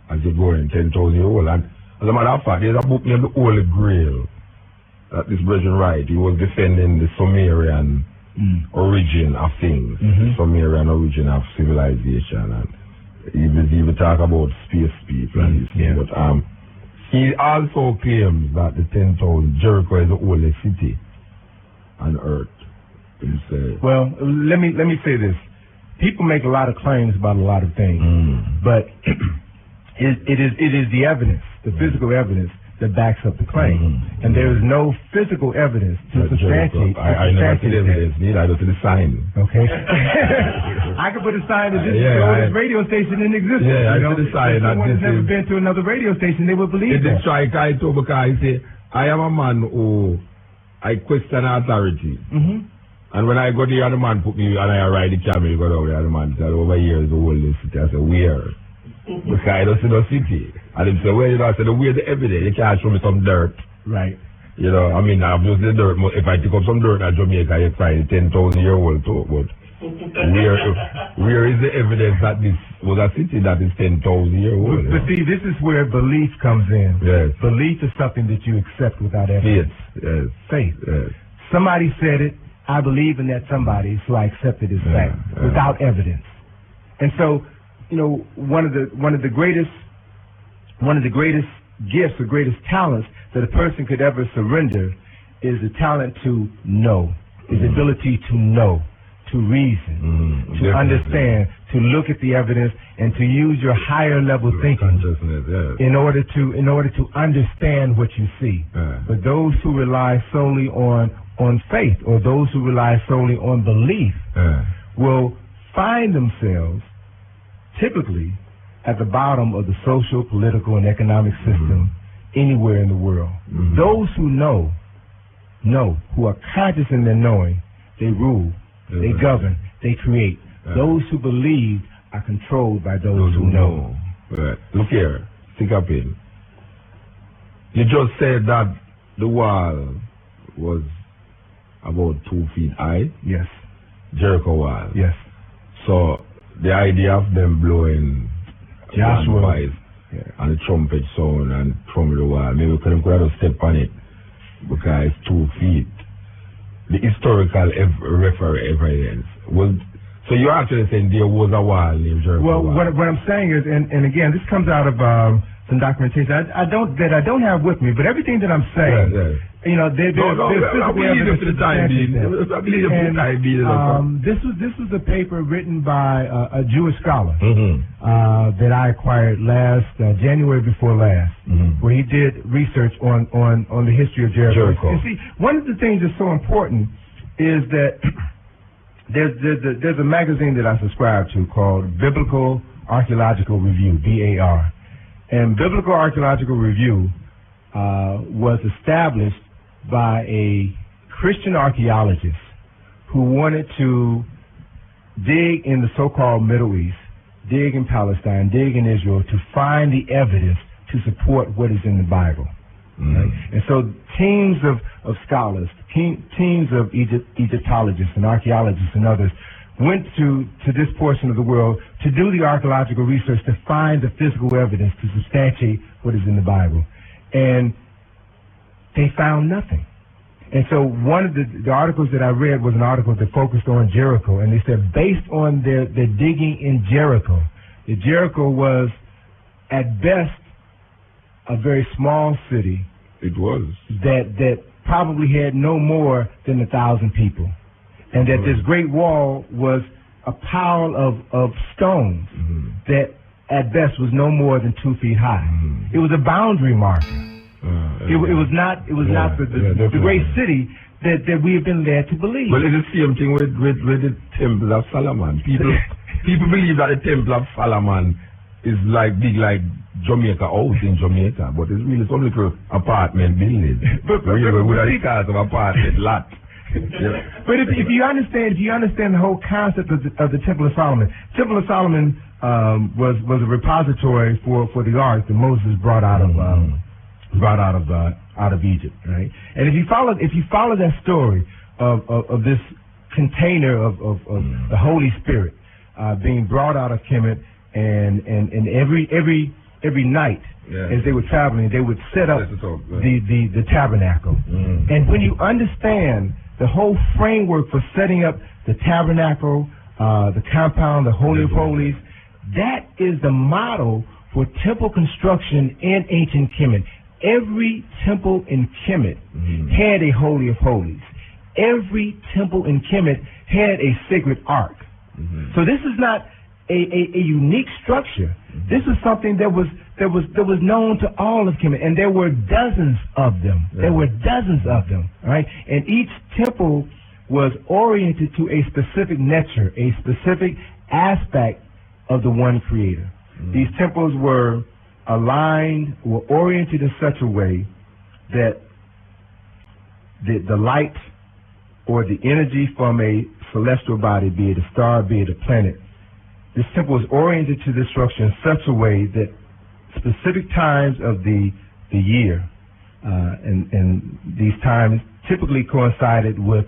as you go in 10,000 years old. And as a matter of fact, there's a book named The Holy Grail that this brethren write. He was defending the Sumerian origin of things, the Sumerian origin of civilization. And he will talk about space people and this thing. But he also claims that the 10,000 Jericho is the oldest city on earth. Well, let me say this. People make a lot of claims about a lot of things, but it is the evidence, the physical evidence, that backs up the claim. And there is no physical evidence to substantiate. I never see the evidence, neither. I go to the sign. Okay. I could put a sign that this is the oldest radio station in existence. Yeah, I see the sign. If someone has never been to another radio station, they would believe that. It is strike I too, because I say, I am a man who I question authority. And when I go there, the man put me, and I ride the camera, go down there, the man said, over here is the oldest city. I said, where? Because I don't see no city. And he said, well, you know, I said, where's the evidence? You can't show me some dirt. Right. You know, I mean, obviously the dirt, if I pick up some dirt at Jamaica, you find 10,000 years old too. But Where is the evidence that this was a city that is 10,000 years old? But see, this is where belief comes in. Yes. Belief is something that you accept without evidence. Yes. Faith. Yes. Somebody said it. I believe in that somebody, so I accept it as fact without evidence. And so, you know, one of the greatest gifts or greatest talents that a person could ever surrender is the talent to know, is the ability to know, to reason, to understand, to look at the evidence, and to use your higher level thinking in order to understand what you see. But those who rely solely on faith, or those who rely solely on belief, will find themselves typically at the bottom of the social, political, and economic system anywhere in the world. Those who know, who are conscious in their knowing, they rule, they govern, they create. Those who believe are controlled by those who know. Look here, think up in. You just said that the wall was about 2 feet high. Yes. Jericho wall. Yes. So the idea of them blowing Joshua voice and the trumpet sound and trumpet the wall, maybe we could have step on it because it's 2 feet. The historical evidence was. So you're actually saying there was a wall named Jericho Well, wall. what I'm saying is, and again, this comes out of some documentation I don't have with me, but everything that I'm saying, you know, there's I believe it for the time being. I believe it for the time being. This was a paper written by a Jewish scholar that I acquired last January before last, where he did research on the history of Jericho. You see, one of the things that's so important is that there's a magazine that I subscribe to called Biblical Archaeological Review, BAR. And Biblical Archaeological Review was established by a Christian archaeologist who wanted to dig in the so-called Middle East, dig in Palestine, dig in Israel to find the evidence to support what is in the Bible. Right? And so teams of scholars, teams of Egyptologists and archaeologists and others went to this portion of the world to do the archaeological research to find the physical evidence to substantiate what is in the Bible. And they found nothing. And so one of the articles that I read was an article that focused on Jericho, and they said based on their digging in Jericho, that Jericho was at best a very small city. It was. That probably had no more than 1,000 people. And that this great wall was a pile of stones that at best was no more than 2 feet high. It was a boundary marker. It was not the great city that we have been led to believe. Well, it's the same thing with the Temple of Solomon. People believe that the Temple of Solomon is like big like Jamaica house in Jamaica, but it's really some little apartment building. With a cars of apartment lot. But if you understand the whole concept of the Temple of Solomon, Temple of Solomon was a repository for the ark that Moses brought out of Egypt, right? And if you follow that story of this container of the Holy Spirit being brought out of Kemet, and every night as they were traveling, they would set up the tabernacle. And when you understand the whole framework for setting up the tabernacle, the compound, the Holy of Holies, that is the model for temple construction in ancient Kemet. Every temple in Kemet had a Holy of Holies. Every temple in Kemet had a sacred ark. So this is not a unique structure. This is something that was known to all of Kemet, and there were dozens of them. There were dozens of them, right? And each temple was oriented to a specific nature, a specific aspect of the one Creator. These temples were aligned, were oriented in such a way that the light or the energy from a celestial body, be it a star, be it a planet, this temple was oriented to this structure in such a way that specific times of the year, and these times typically coincided with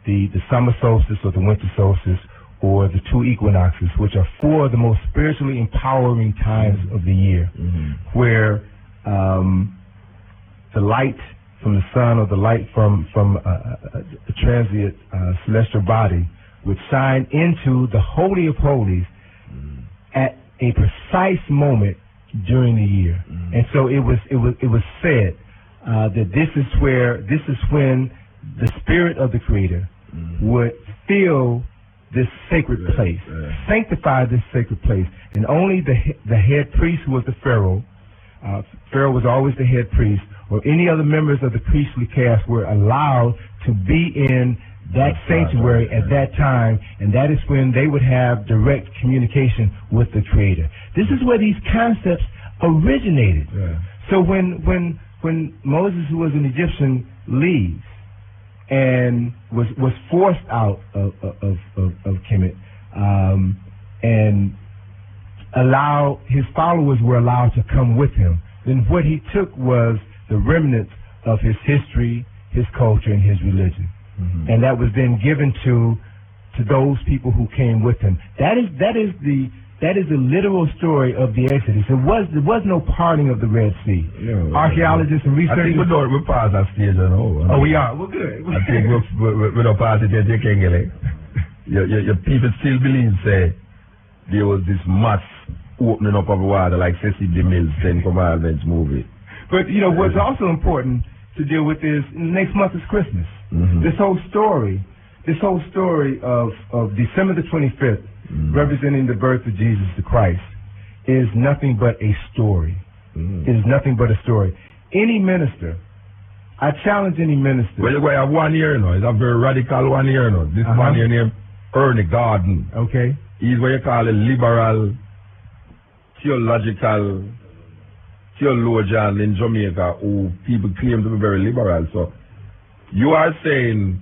the summer solstice or the winter solstice, or the 2 equinoxes, which are 4 of the most spiritually empowering times of the year, where the light from the sun or the light from a transient celestial body would shine into the Holy of Holies at a precise moment during the year. And so it was said that this is when the spirit of the Creator would fill this sacred place, sanctify this sacred place, and only the head priest, who was the Pharaoh, Pharaoh was always the head priest, or any other members of the priestly caste were allowed to be in that sanctuary at that time, and that is when they would have direct communication with the Creator. This is where these concepts originated. So when Moses, who was an Egyptian, leaves and was forced out of Kemet, and his followers were allowed to come with him, then what he took was the remnants of his history, his culture, and his religion. And that was then given to those people who came with him. That is the literal story of the Exodus. There was no parting of the Red Sea. Archaeologists and researchers. I think we pass that stage now. Oh, we are. Well, good. I think we don't pass it yet. Your people still believe, say, there was this mass opening up of water, like Cecil DeMille's 10 Commandments movie. But what's also important to deal with is next month is Christmas. This whole story of December the 25th, representing the birth of Jesus the Christ, is nothing but a story. It is nothing but a story. Any minister, I challenge any minister. Well, you have 1 year now. It's a very radical 1 year now. This 1 year named Ernie Garden. Okay. He's what you call a liberal, theological theologian in Jamaica who people claim to be very liberal. So you are saying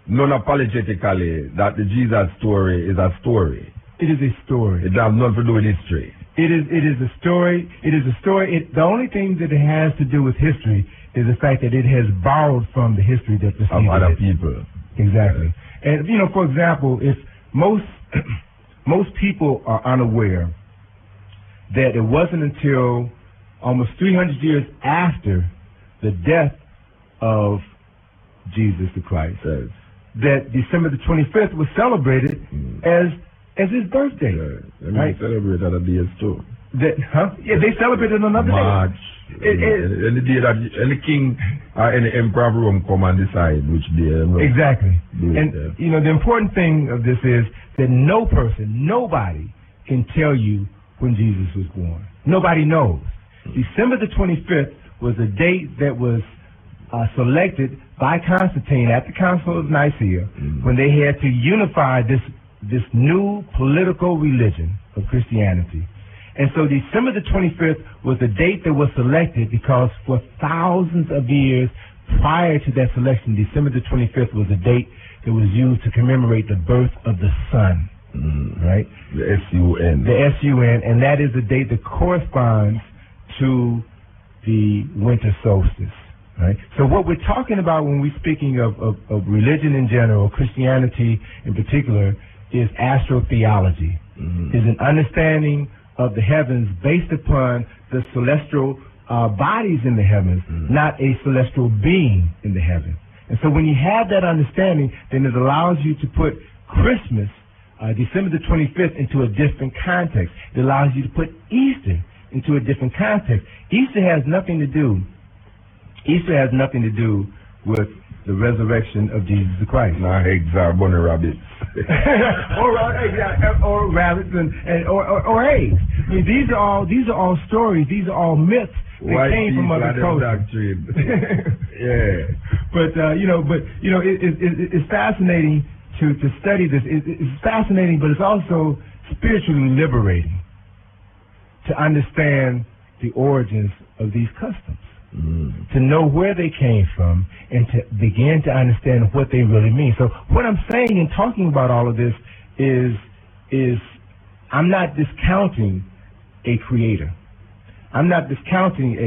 non-apologetically that the Jesus story is a story. It is a story. It has nothing to do with history. It is a story. It is a story. The only thing that it has to do with history is the fact that it has borrowed from the history that preceded of other it. people. Exactly. And for example, if most people are unaware that it wasn't until almost 300 years after the death of Jesus the Christ that December the 25th was celebrated as his birthday. Right? Celebrate other days too. Yeah, they celebrated another March. day. And the day that any king or any emperor of Rome come and decide which day. Exactly. The important thing of this is that nobody can tell you when Jesus was born. Nobody knows. December the 25th was a date that was selected by Constantine at the Council of Nicaea when they had to unify this new political religion of Christianity. And so December the 25th was the date that was selected because for thousands of years prior to that selection, December the 25th was a date that was used to commemorate the birth of the sun. Right? The S-U-N. The S-U-N, and that is the date that corresponds to the winter solstice. Right? So what we're talking about when we're speaking of religion in general, Christianity in particular, is astrotheology. Is an understanding of the heavens based upon the celestial bodies in the heavens, not a celestial being in the heavens. And so when you have that understanding, then it allows you to put Christmas, December the 25th, into a different context. It allows you to put Easter into a different context. Easter has nothing to do with the resurrection of Jesus Christ. Nah, eggs are bunny rabbits. or rabbits or eggs. I mean, these are all stories. These are all myths that came from other cultures. Yeah. But it's fascinating to study this. It's fascinating, but it's also spiritually liberating to understand the origins of these customs. To know where they came from and to begin to understand what they really mean. So what I'm saying in talking about all of this is I'm not discounting a creator. I'm not discounting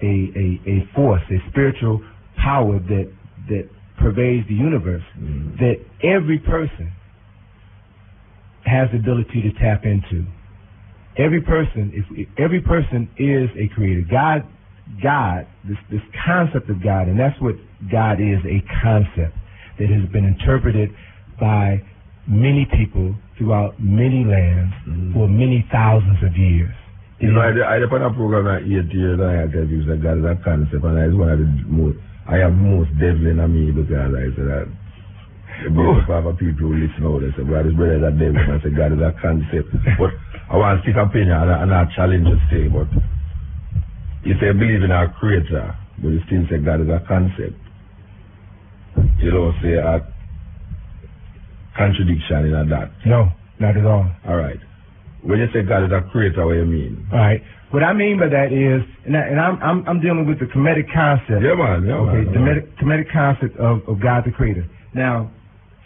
a force, a spiritual power that pervades the universe, that every person has the ability to tap into. Every person is a creator. God, this concept of God, and that's what God is, a concept that has been interpreted by many people throughout many lands for many thousands of years. You know, I did a program at 8 years and I tell you that God is a concept, and it's one of the most, I have most devil in me because I said that. The people who listen out, they say, God is better than devil, and I say God is a concept. But I want to stick opinion and I challenge to say, but you say believe in our creator, but you still say God is a concept. You don't say a contradiction in that. No, not at all. All right. When you say God is a creator, what do you mean? All right. What I mean by that is, and I'm dealing with the Kemetic concept. Yeah, man. Yeah, okay, man. The Kemetic concept of God the Creator. Now,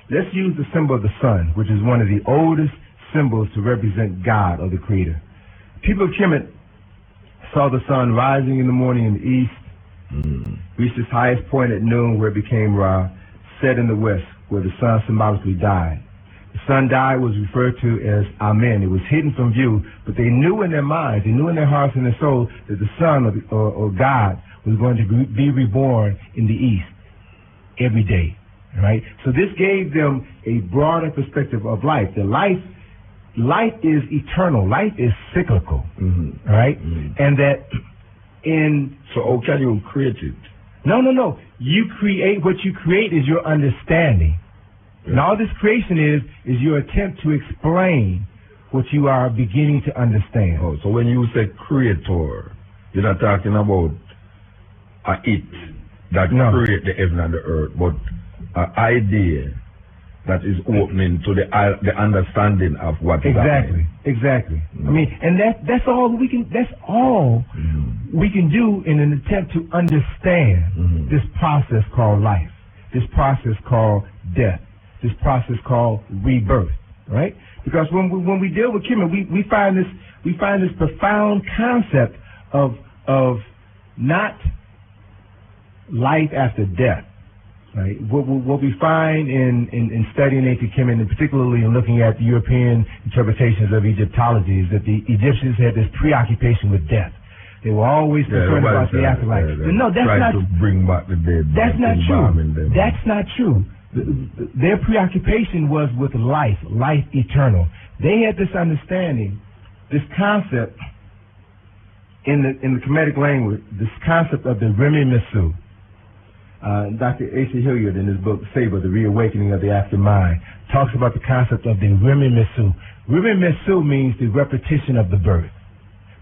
let's use the symbol of the sun, which is one of the oldest symbols to represent God or the Creator. People of Kemet saw the sun rising in the morning in the east, reached its highest point at noon where it became Ra, set in the west where the sun symbolically died. The sun died was referred to as Amen. It was hidden from view, but they knew in their minds, they knew in their hearts and their souls that the sun or God was going to be reborn in the east every day. Right? So this gave them a broader perspective of life. The life is eternal. Life is cyclical. Right? And that so how can you create it? No. You create, what you create is your understanding. Yeah. And all this creation is your attempt to explain what you are beginning to understand. Oh, so when you say creator, you're not talking about it that create the heaven and the earth, but an idea that is opening to the understanding of what is happening. Exactly. I mean, and that's all we can. That's all we can do in an attempt to understand this process called life, this process called death, this process called rebirth. Right? Because when we deal with Kemet, we find this profound concept of not life after death. Right. What we find in studying ancient Kemet, and particularly in looking at the European interpretations of Egyptology, is that the Egyptians had this preoccupation with death. They were always concerned about the afterlife. No, that's not. To bring back the dead. That's not true. That's not true. Their preoccupation was with life eternal. They had this understanding, this concept in the Kemetic language, this concept of the Remi Mesu. Dr. A.C. Hilliard, in his book, Saber, The Reawakening of the Aftermind, talks about the concept of the Remi Mesu. Remi Mesu means the repetition of the birth.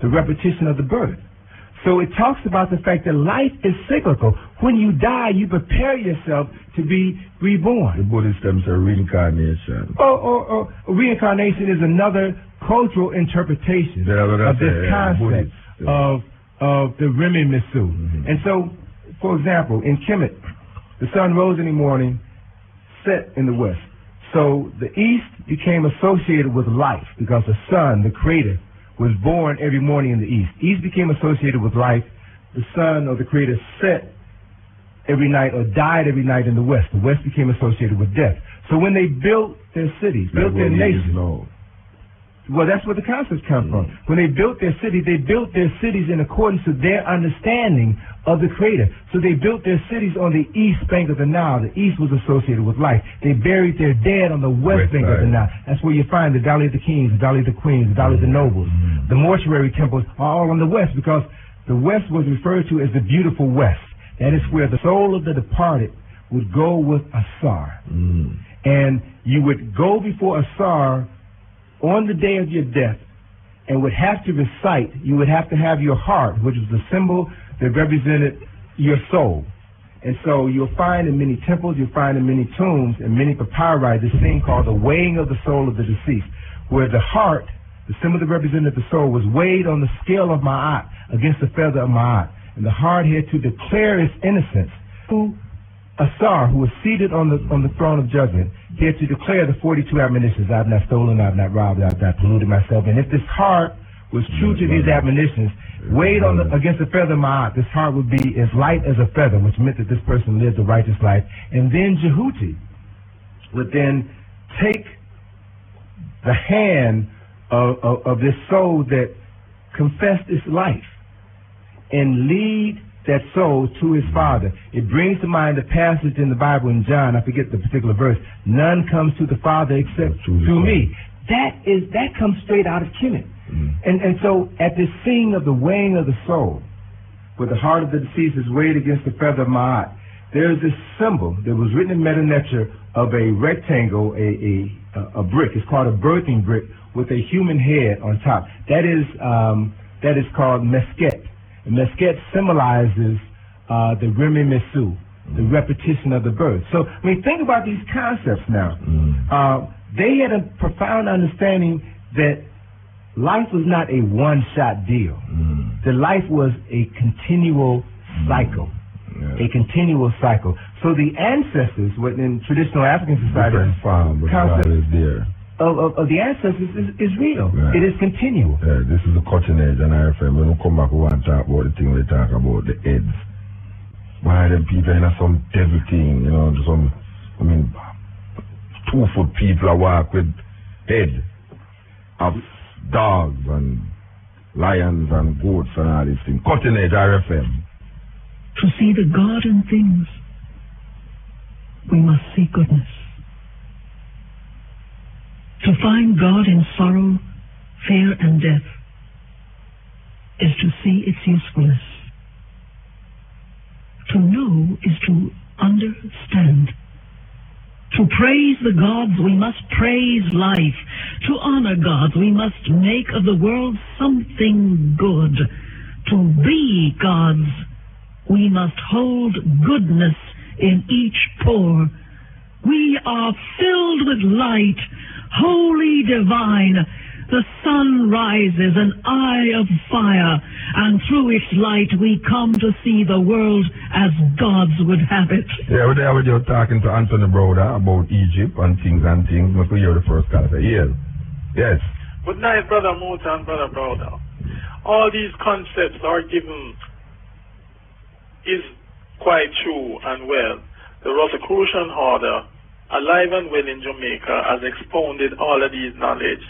The repetition of the birth. So it talks about the fact that life is cyclical. When you die, you prepare yourself to be reborn. The Buddhist term is reincarnation. Reincarnation is another cultural interpretation of this concept of the Remi Mesu. And so, for example, in Kemet, the sun rose in the morning, set in the west. So the east became associated with life because the sun, the creator, was born every morning in the east. East became associated with life. The sun or the creator set every night or died every night in the west. The west became associated with death. So when they built their cities, built their nation, well, that's where the concepts come from. When they built their cities in accordance to their understanding of the Creator. So they built their cities on the east bank of the Nile. The east was associated with life. They buried their dead on the west bank of the Nile. That's where you find the Valley of the Kings, the Valley of the Queens, the Valley of the Nobles. The mortuary temples are all on the west because the west was referred to as the beautiful west. That is where the soul of the departed would go with Asar. And you would go before Asar on the day of your death and would have to recite, you would have to have your heart, which is the symbol that represented your soul. And so you'll find in many temples, you'll find in many tombs, and many papyri, this thing called the weighing of the soul of the deceased, where the heart, the symbol that represented the soul, was weighed on the scale of Ma'at against the feather of Ma'at. And the heart had to declare its innocence to Asar, who was seated on the throne of judgment. He had to declare the 42 admonitions. I have not stolen, I have not robbed, I have not polluted myself. And if this heart was true to these admonitions, weighed on against the feather of Ma'at, this heart would be as light as a feather, which meant that this person lived a righteous life. And then Jehuti would then take the hand of this soul that confessed its life and lead that soul to his Father. It brings to mind the passage in the Bible in John, I forget the particular verse, none comes to the Father except through me. That comes straight out of Kemet. And so at this scene of the weighing of the soul, where the heart of the deceased is weighed against the feather of Ma'at, there's this symbol that was written in Meta-Neter of a rectangle, a brick. It's called a birthing brick with a human head on top. That is called Mesket. And Mesket symbolizes the Remi Mesu, the repetition of the birth. So, I mean, think about these concepts now. They had a profound understanding that life was not a one-shot deal. That life was a continual cycle. A continual cycle. So the ancestors, what in traditional African society, concept of the ancestors is real. Yeah. It is continual. Yeah, this is the cutting edge, and I refer when we come back, we want to talk about the thing we talk about, the heads. Why them people in some devil thing, you know, some, I mean, 2-foot people that walk with head of dogs and lions and goats and all these things. Cutting edge, RFM. To see the God in things, we must see goodness. To find God in sorrow, fear, and death is to see its usefulness. To know is to understand. To praise the gods, we must praise life. To honor gods, we must make of the world something good. To be gods, we must hold goodness in each pore. We are filled with light, holy divine. The sun rises, an eye of fire, and through its light we come to see the world as gods would have it. Yeah, we're there talking to Anthony Browder about Egypt and things. Must we hear the first call? Yes. Good night, Brother Mota and Brother Browder. All these concepts are given is quite true and well. The Rosicrucian order, alive and well in Jamaica, has expounded all of these knowledge.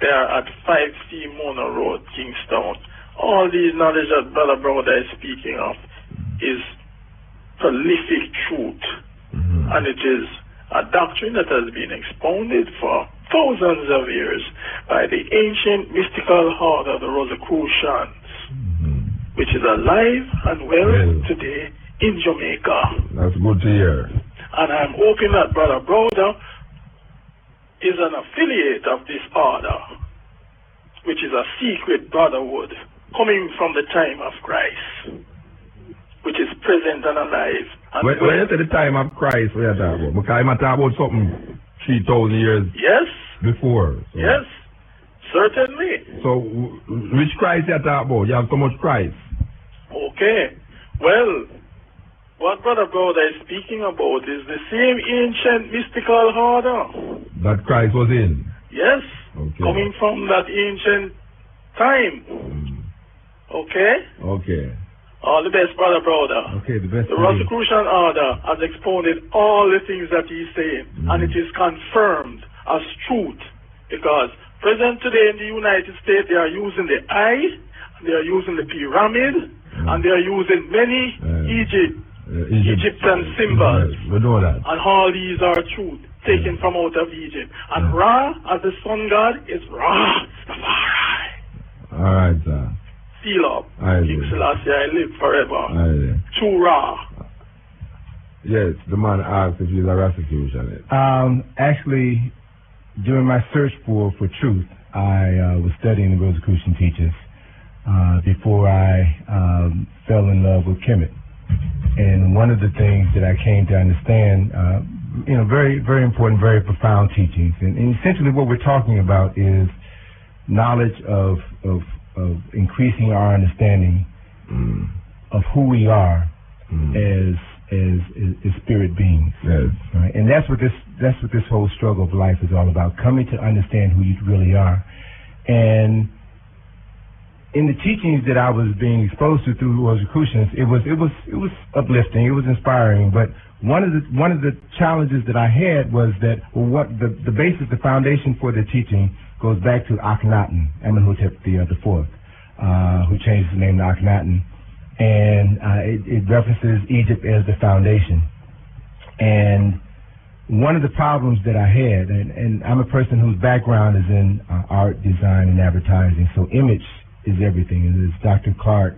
They are at 5C Mona Road, Kingstown. All these knowledge that Brother Browder is speaking of is prolific truth. And it is a doctrine that has been expounded for thousands of years by the ancient mystical order, the Rosicrucians, which is alive and well today in Jamaica. That's good to hear. And I'm hoping that Brother Browder is an affiliate of this order, which is a secret brotherhood coming from the time of Christ, which is present and alive. And when you say the time of Christ, what are you talking about? Because I'm talking about something 3,000 years before. So. Yes, certainly. So, which Christ you talking about? You have so much Christ. Okay. Well, what Brother Browder is speaking about is the same ancient mystical order that Christ was in. Yes. Okay. Coming from that ancient time. Okay? Okay. All the best, Brother Browder. Okay, the best. The Rosicrucian order has expounded all the things that he's saying, and it is confirmed as truth, because present today in the United States, they are using the eye, they are using the pyramid, and they are using many Egyptian symbols. We know that. And all these are truth, taken from out of Egypt. And Ra, as the sun god, is Ra. All right, sir. Seal up. King Selassie, I live forever. True Ra. Yes, the man asked if he's a Rosicrucian. Actually, during my search for truth, I was studying the Rosicrucian teachers before I fell in love with Kemet. And one of the things that I came to understand, very, very important, very profound teachings. And essentially what we're talking about is knowledge of increasing our understanding of who we are as spirit beings. Yes. Right? And that's what this whole struggle of life is all about, coming to understand who you really are. And in the teachings that I was being exposed to through Rosicrucians, it was uplifting, it was inspiring. But one of the challenges that I had was that what the basis, the foundation for the teaching goes back to Akhenaten, Amenhotep IV, who changed his name to Akhenaten, and it references Egypt as the foundation. And one of the problems that I had, and I'm a person whose background is in art, design, and advertising, so image is everything. And as Dr. Clark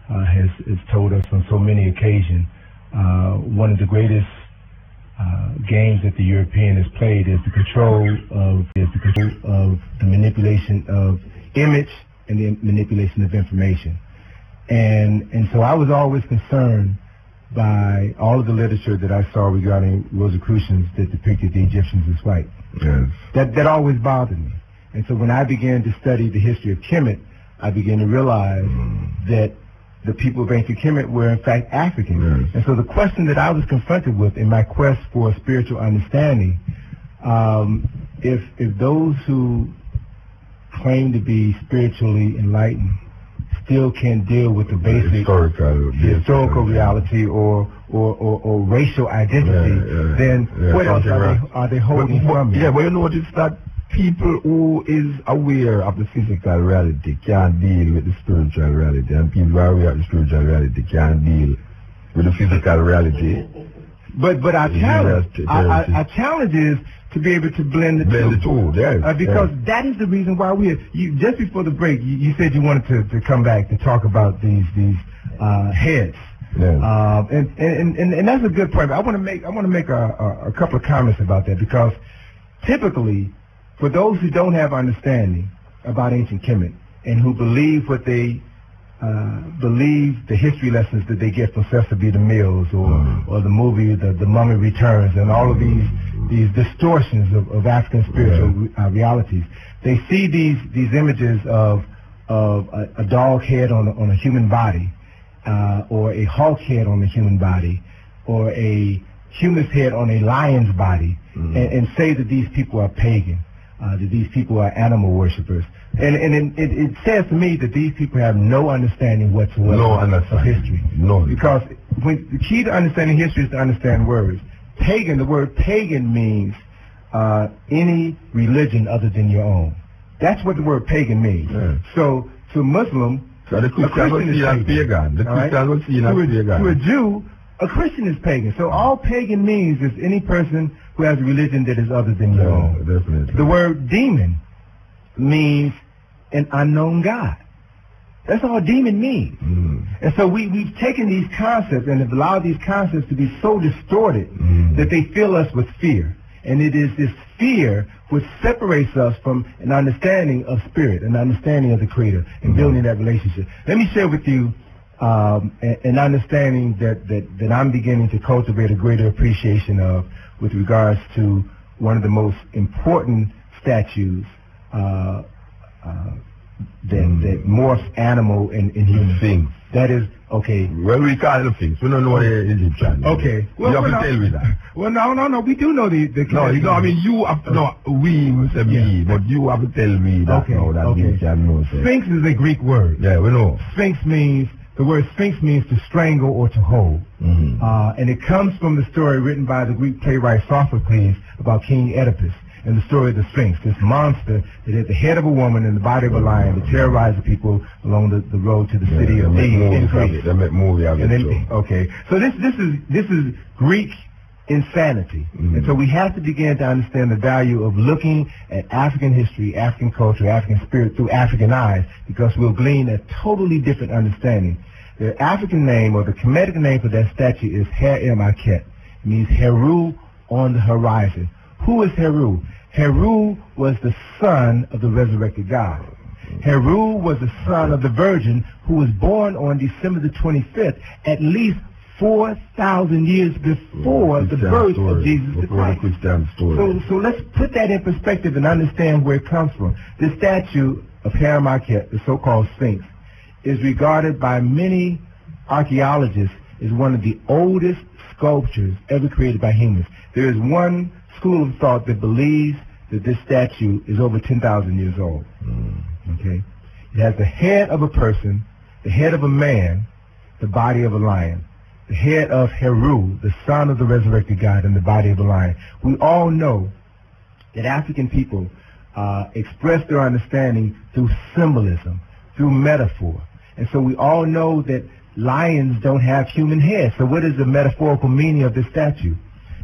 has told us on so many occasions, one of the greatest games that the European has played is the control of the manipulation of image and the manipulation of information. And so I was always concerned by all of the literature that I saw regarding Rosicrucians that depicted the Egyptians as white. Yes. That always bothered me. And so when I began to study the history of Kemet, I began to realize that the people of ancient Kemet were in fact African. Yes. And so the question that I was confronted with in my quest for spiritual understanding, if those who claim to be spiritually enlightened still can't deal with the basic historical reality or racial identity, then what else are they holding from me? Yeah, but you notice that people who is aware of the physical reality can't deal with the spiritual reality, and people who are aware of the spiritual reality can't deal with the physical reality. But our challenge is to be able to blend the two. Yes, because that is the reason why just before the break, you said you wanted to come back to talk about these heads. Yes. And that's a good point. I want to make a couple of comments about that, because typically, for those who don't have understanding about ancient Kemet and who believe what they believe the history lessons that they get from Cecil B. DeMille's or the movie The Mummy Returns and all of these distortions of African spiritual realities, they see these images of a dog head on a human body, or a hawk head on a human body, or a human's head on a lion's body, and say that these people are pagan. That these people are animal worshippers. And it says to me that these people have no understanding whatsoever of history. No. Because the key to understanding history is to understand words. Pagan, the word pagan means any religion other than your own. That's what the word pagan means. Yeah. So to a Muslim, so the Christian will see as pagan. The Christian will see as pagan. To a Jew, a Christian is pagan. So all pagan means is any person who has a religion that is other than your own. Definitely. The word demon means an unknown God. That's all demon means. And so we've taken these concepts and have allowed these concepts to be so distorted that they fill us with fear. And it is this fear which separates us from an understanding of spirit, an understanding of the Creator, and building that relationship. Let me share with you an understanding that I'm beginning to cultivate a greater appreciation of with regards to one of the most important statues that morphs animal and human. Sphinx. That is, okay. Well, we call it Sphinx. We don't know the Egyptian. Okay. Well, you have to tell me that. Well, no. We do know the no, I mean, you have to, no, we will say me, but you have to tell me that now that we can know. Sphinx is a Greek word. Yeah, we know. The word sphinx means to strangle or to hold. And it comes from the story written by the Greek playwright Sophocles about King Oedipus and the story of the Sphinx, this monster that had the head of a woman and the body of a lion to terrorize the people along the road to the city of Thebes. They make movie of it. Okay. So this is Greek insanity. And so we have to begin to understand the value of looking at African history, African culture, African spirit through African eyes, because we'll glean a totally different understanding. The African name, or the Kemetic name for that statue, is Her-Em-Aket. It means Heru on the horizon. Who is Heru? Heru was the son of the resurrected God. Heru was the son of the Virgin who was born on December the 25th, at least 4,000 years before the birth of Jesus the Christ. So let's put that in perspective and understand where it comes from. The statue of Her-Em-Aket, the so-called Sphinx, is regarded by many archaeologists as one of the oldest sculptures ever created by humans. There is one school of thought that believes that this statue is over 10,000 years old. Okay. It has the head of a person, the head of a man, the body of a lion. The head of Heru, the son of the resurrected God, and the body of a lion. We all know that African people express their understanding through symbolism, through metaphor. And so we all know that lions don't have human heads. So what is the metaphorical meaning of this statue?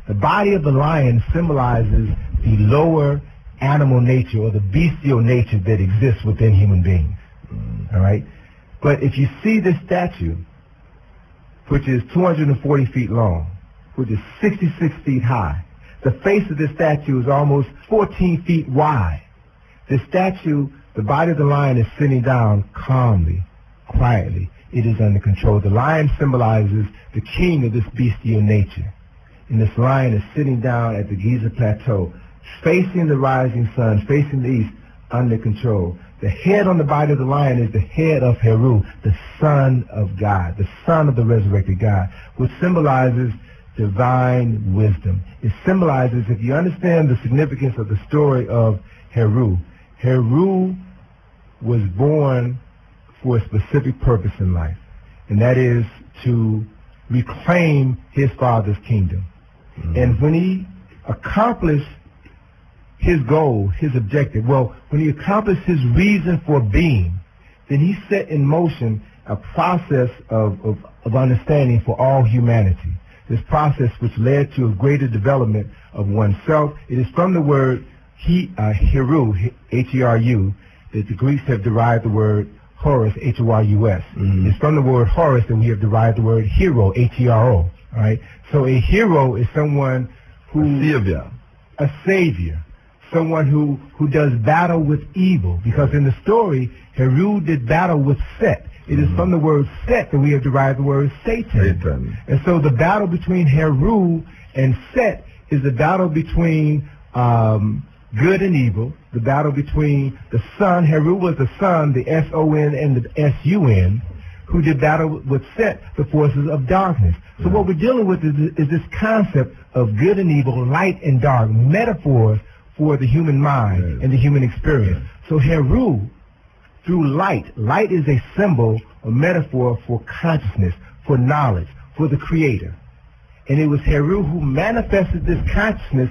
The body of the lion symbolizes the lower animal nature or the bestial nature that exists within human beings. All right? But if you see this statue, which is 240 feet long, which is 66 feet high, the face of this statue is almost 14 feet wide. The statue, the body of the lion is sitting down calmly, quietly. It is under control. The lion symbolizes the king of this bestial nature. And this lion is sitting down at the Giza Plateau, facing the rising sun, facing the east, under control. The head on the body of the lion is the head of Heru, the son of God, the son of the resurrected God, which symbolizes divine wisdom. It symbolizes, if you understand the significance of the story of Heru, Heru was born for a specific purpose in life, and that is to reclaim his father's kingdom. And when he accomplished his goal, his objective, when he accomplished his reason for being, then he set in motion a process of understanding for all humanity. This process which led to a greater development of oneself. It is from the word Heru, H-E-R-U, that the Greeks have derived the word Horus, H-O-R-U-S. It's from the word Horus that we have derived the word hero, H-E-R-O. All right? So a hero is someone who... A savior. Someone who does battle with evil. Because in the story, Heru did battle with Set. It is from the word Set that we have derived the word Satan. And so the battle between Heru and Set is the battle between good and evil, the battle between the sun. Heru was the sun, the S-O-N and the S-U-N, who did battle with Set, the forces of darkness. So what we're dealing with is this concept of good and evil, light and dark, metaphors for the human mind and the human experience. So Heru, through light is a symbol, a metaphor for consciousness, for knowledge, for the Creator. And it was Heru who manifested this consciousness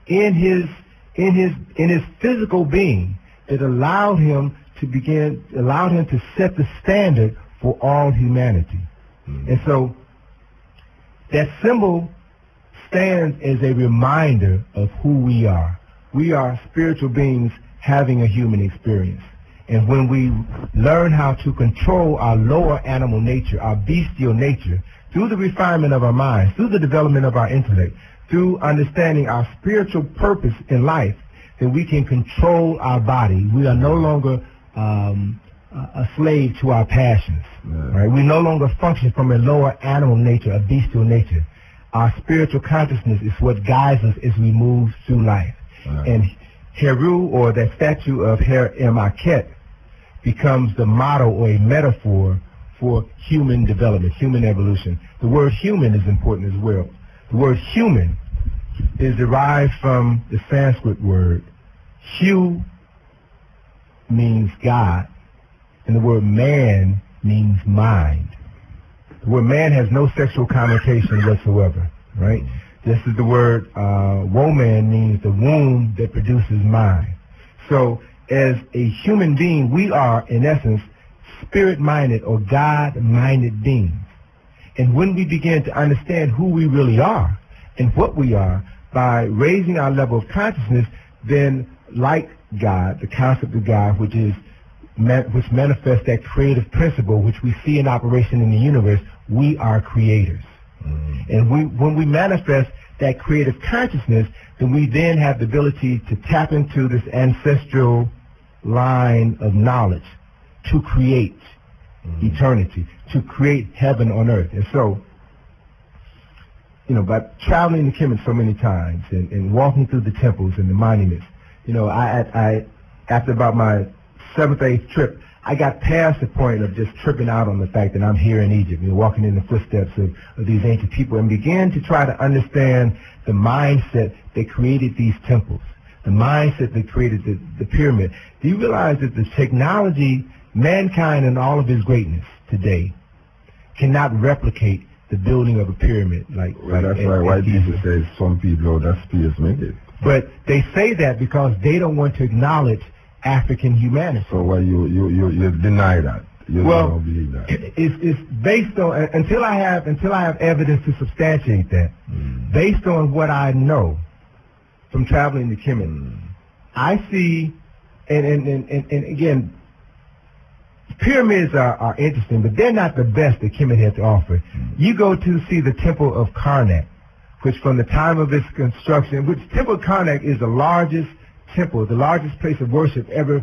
in his physical being that allowed him to set the standard for all humanity. And so that symbol stands as a reminder of who we are. We are spiritual beings having a human experience. And when we learn how to control our lower animal nature, our bestial nature, through the refinement of our minds, through the development of our intellect, through understanding our spiritual purpose in life, then we can control our body. We are no longer a slave to our passions. Right? We no longer function from a lower animal nature, a bestial nature. Our spiritual consciousness is what guides us as we move through life. And Heru, or that statue of Her-Em-Aket, becomes the model or a metaphor for human development, human evolution. The word human is important as well. The word human is derived from the Sanskrit word. Hu means God, and the word man means mind. The word man has no sexual connotation whatsoever, right? This is the word woman, means the womb that produces mind. So as a human being, we are, in essence, spirit-minded or God-minded beings. And when we begin to understand who we really are and what we are by raising our level of consciousness, then like God, the concept of God, which manifests that creative principle which we see in operation in the universe, we are creators. And when we manifest that creative consciousness, then we then have the ability to tap into this ancestral line of knowledge to create eternity, to create heaven on earth. And so, by traveling to Kemet so many times and walking through the temples and the monuments, I after about my 7th, 8th trip, I got past the point of just tripping out on the fact that I'm here in Egypt, walking in the footsteps of these ancient people, and began to try to understand the mindset that created these temples, the mindset that created the pyramid. Do you realize that the technology mankind in all of his greatness today cannot replicate the building of a pyramid that's why Jesus says some people out of space make it. But they say that because they don't want to acknowledge African humanity. So why you deny that? You don't believe that? It's based on until I have evidence to substantiate that. Based on what I know from traveling to Kemet, I see, and again, pyramids are interesting, but they're not the best that Kemet has to offer. You go to see the Temple of Karnak, which from the time of its construction, which Temple of Karnak is the largest temple, the largest place of worship ever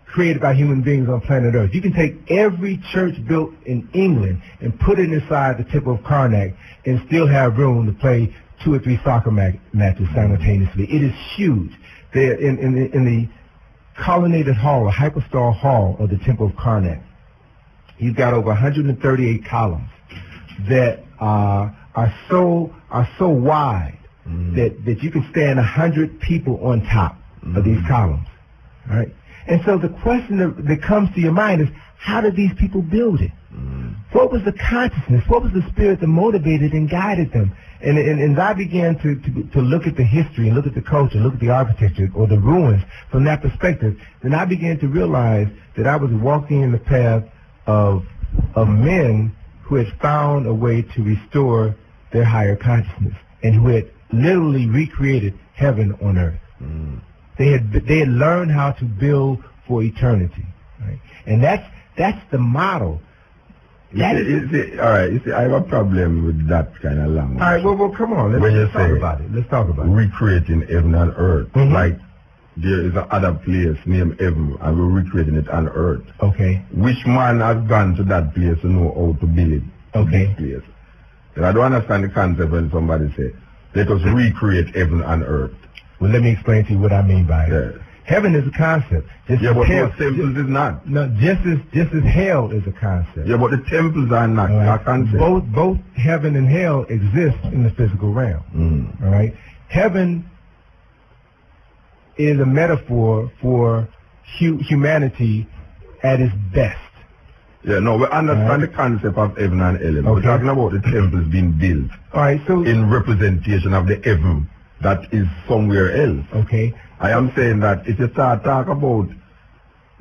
created by human beings on planet Earth. You can take every church built in England and put it inside the Temple of Karnak and still have room to play 2 or 3 soccer matches simultaneously. It is huge. There in the colonnaded hall, a hypostyle hall of the Temple of Karnak, you've got over 138 columns that are so wide that you can stand 100 people on top of these columns. All right. And so the question that comes to your mind is, how did these people build it? What was the consciousness? What was the spirit that motivated and guided them? And I began to look at the history and look at the culture, look at the architecture or the ruins from that perspective, then I began to realize that I was walking in the path of men who had found a way to restore their higher consciousness and who had literally recreated heaven on earth. They had learned how to build for eternity, right? And that's the model. All right, you see, I have a problem with that kind of language. All right, well, come on. Let's talk about it. Let's talk about it. Recreating heaven and earth. Like there is another place named heaven, and we're recreating it on earth. Okay. Which man has gone to that place to know how to build it? Okay. This place. And I don't understand the concept when somebody says, let us recreate heaven and earth. Well, let me explain to you what I mean by it. Yeah. Heaven is a concept. But those temples is not. No, just as hell is a concept. Yeah, but the temples are not a concept. Both heaven and hell exist in the physical realm. All right. Heaven is a metaphor for humanity at its best. Yeah, no, we understand the concept of heaven and hell. We're talking about the temples being built. All right, so in representation of the heaven that is somewhere else. Okay. I am saying that if you start talk about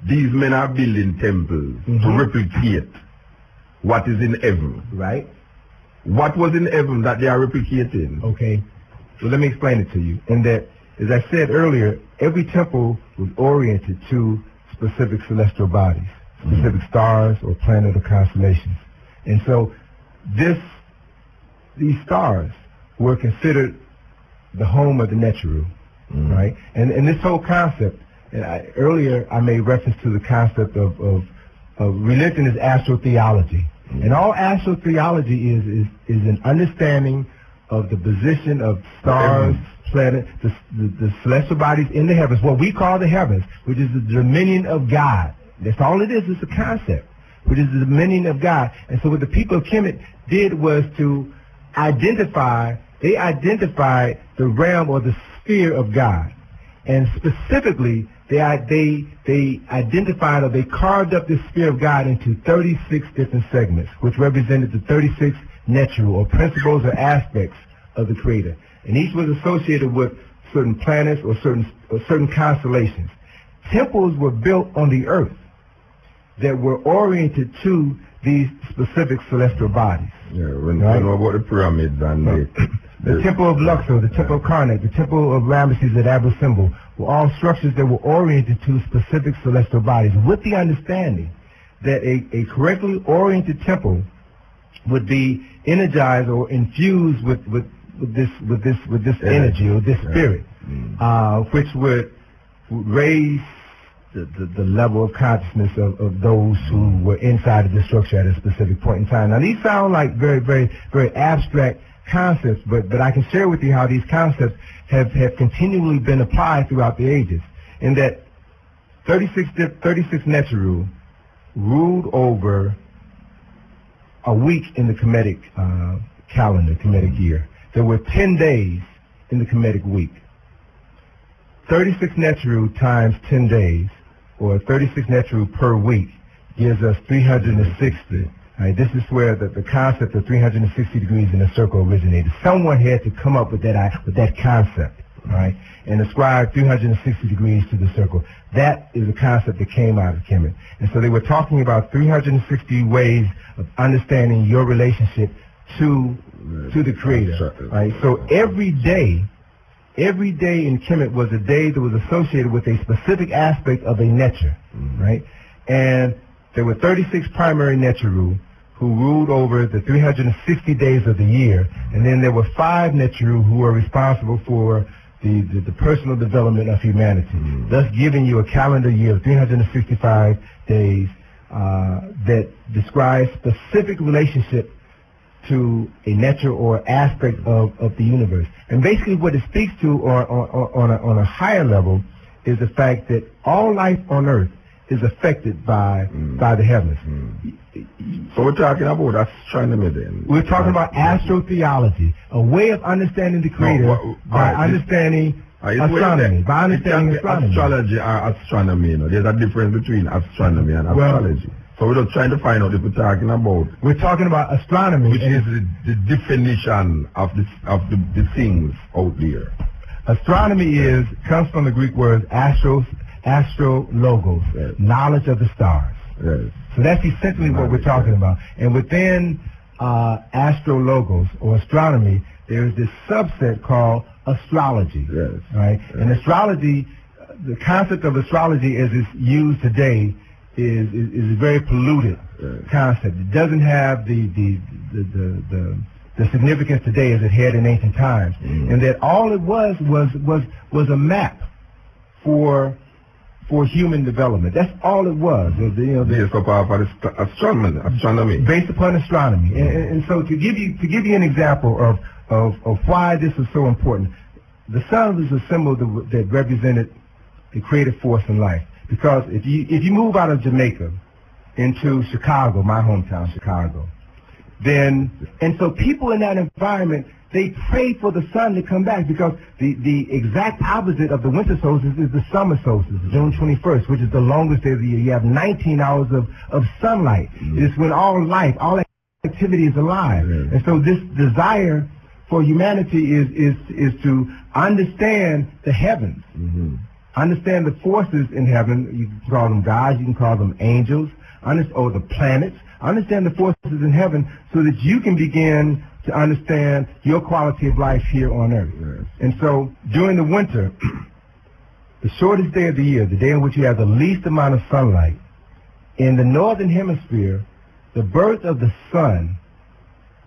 these men are building temples to replicate what is in heaven. Right. What was in heaven that they are replicating? Okay. So let me explain it to you. In that, as I said earlier, every temple was oriented to specific celestial bodies, specific stars or planet or constellations. And so these stars were considered the home of the Neteru. Right, and this whole concept, and earlier I made reference to the concept of religion as astrotheology, and all astrotheology is an understanding of the position of stars, planets, the celestial bodies in the heavens, what we call the heavens, which is the dominion of God. That's all it is. It's a concept, which is the dominion of God. And so what the people of Kemet did was to identify. They identified the realm or the sphere of God, and specifically they identified or they carved up this sphere of God into 36 different segments, which represented the 36 Neteru or principles or aspects of the Creator, and each was associated with certain planets or certain constellations. Temples were built on the earth that were oriented to these specific celestial bodies. Yeah, when you know about the pyramids and the Temple of Luxor, the Temple of Karnak, the Temple of Ramesses at Abu Simbel were all structures that were oriented to specific celestial bodies, with the understanding that a correctly oriented temple would be energized or infused with this energy or this spirit, which would raise the level of consciousness of those who were inside of the structure at a specific point in time. Now, these sound like very, very, very abstract concepts, but I can share with you how these concepts have continually been applied throughout the ages. In that 36 Neteru ruled over a week in the Kemetic calendar, Kemetic year. There were 10 days in the Kemetic week. 36 Neteru times 10 days or 36 Neteru per week gives us 360. All right, this is where the concept of 360 degrees in a circle originated. Someone had to come up with that concept, all right, and ascribe 360 degrees to the circle. That is a concept that came out of Kemet. And so they were talking about 360 ways of understanding your relationship to the Creator. Right? So every day in Kemet was a day that was associated with a specific aspect of a Neter, right? And there were 36 primary Neteru who ruled over the 360 days of the year, and then there were 5 Neteru who were responsible for the personal development of humanity, thus giving you a calendar year of 365 days that describes specific relationship to a nature or aspect of the universe. And basically what it speaks to on a higher level is the fact that all life on Earth is affected by the heavens. So we're talking about astronomy then? We're talking about astrotheology, a way of understanding the Creator by understanding astronomy. By understanding astronomy. Astrology or astronomy, you know, there's a difference between astronomy and astrology. So we're just trying to find out if we're talking about... We're talking about astronomy. Which is the definition of the things out there. Astronomy comes from the Greek word astrologos, yes. Knowledge of the stars. Yes. So that's essentially what we're talking about. And within astrologos or astronomy, there's this subset called astrology. Yes. Right? Yes. And astrology, the concept of astrology as it's used today is a very polluted concept. It doesn't have the significance today as it had in ancient times. And that all it was a map for human development. That's all it was. Based upon astronomy. Based upon astronomy. And so to give you an example of why this is so important, the sun is a symbol that represented the creative force in life. Because if you move out of Jamaica into Chicago, my hometown, Chicago, and so people in that environment, they pray for the sun to come back, because the exact opposite of the winter solstice is the summer solstice, June 21st, which is the longest day of the year. You have 19 hours of sunlight. It's when all life, all activity is alive. And so this desire for humanity is to understand the heavens. Understand the forces in heaven. You can call them gods, you can call them angels, or the planets. Understand the forces in heaven so that you can begin to understand your quality of life here on Earth. Yes. And so during the winter, the shortest day of the year, the day in which you have the least amount of sunlight, in the northern hemisphere, the birth of the sun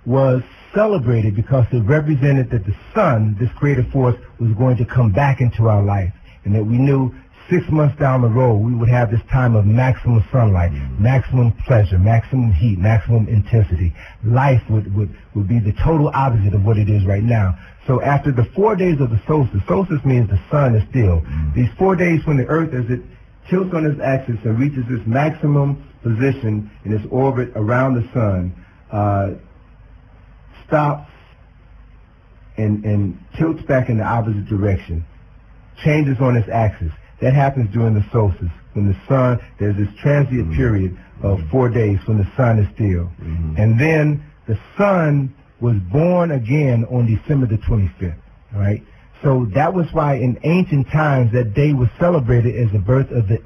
was celebrated because it represented that the sun, this creative force, was going to come back into our life. And that we knew 6 months down the road we would have this time of maximum sunlight, maximum pleasure, maximum heat, maximum intensity. Life would be the total opposite of what it is right now. So after the 4 days of the solstice means the sun is still. These 4 days when the earth, as it tilts on its axis and reaches its maximum position in its orbit around the sun, stops and tilts back in the opposite direction, changes on its axis. That happens during the solstice, when the sun, there's this transient period of 4 days when the sun is still. And then the sun was born again on December the 25th, right? So that was why in ancient times that day was celebrated as the birth of the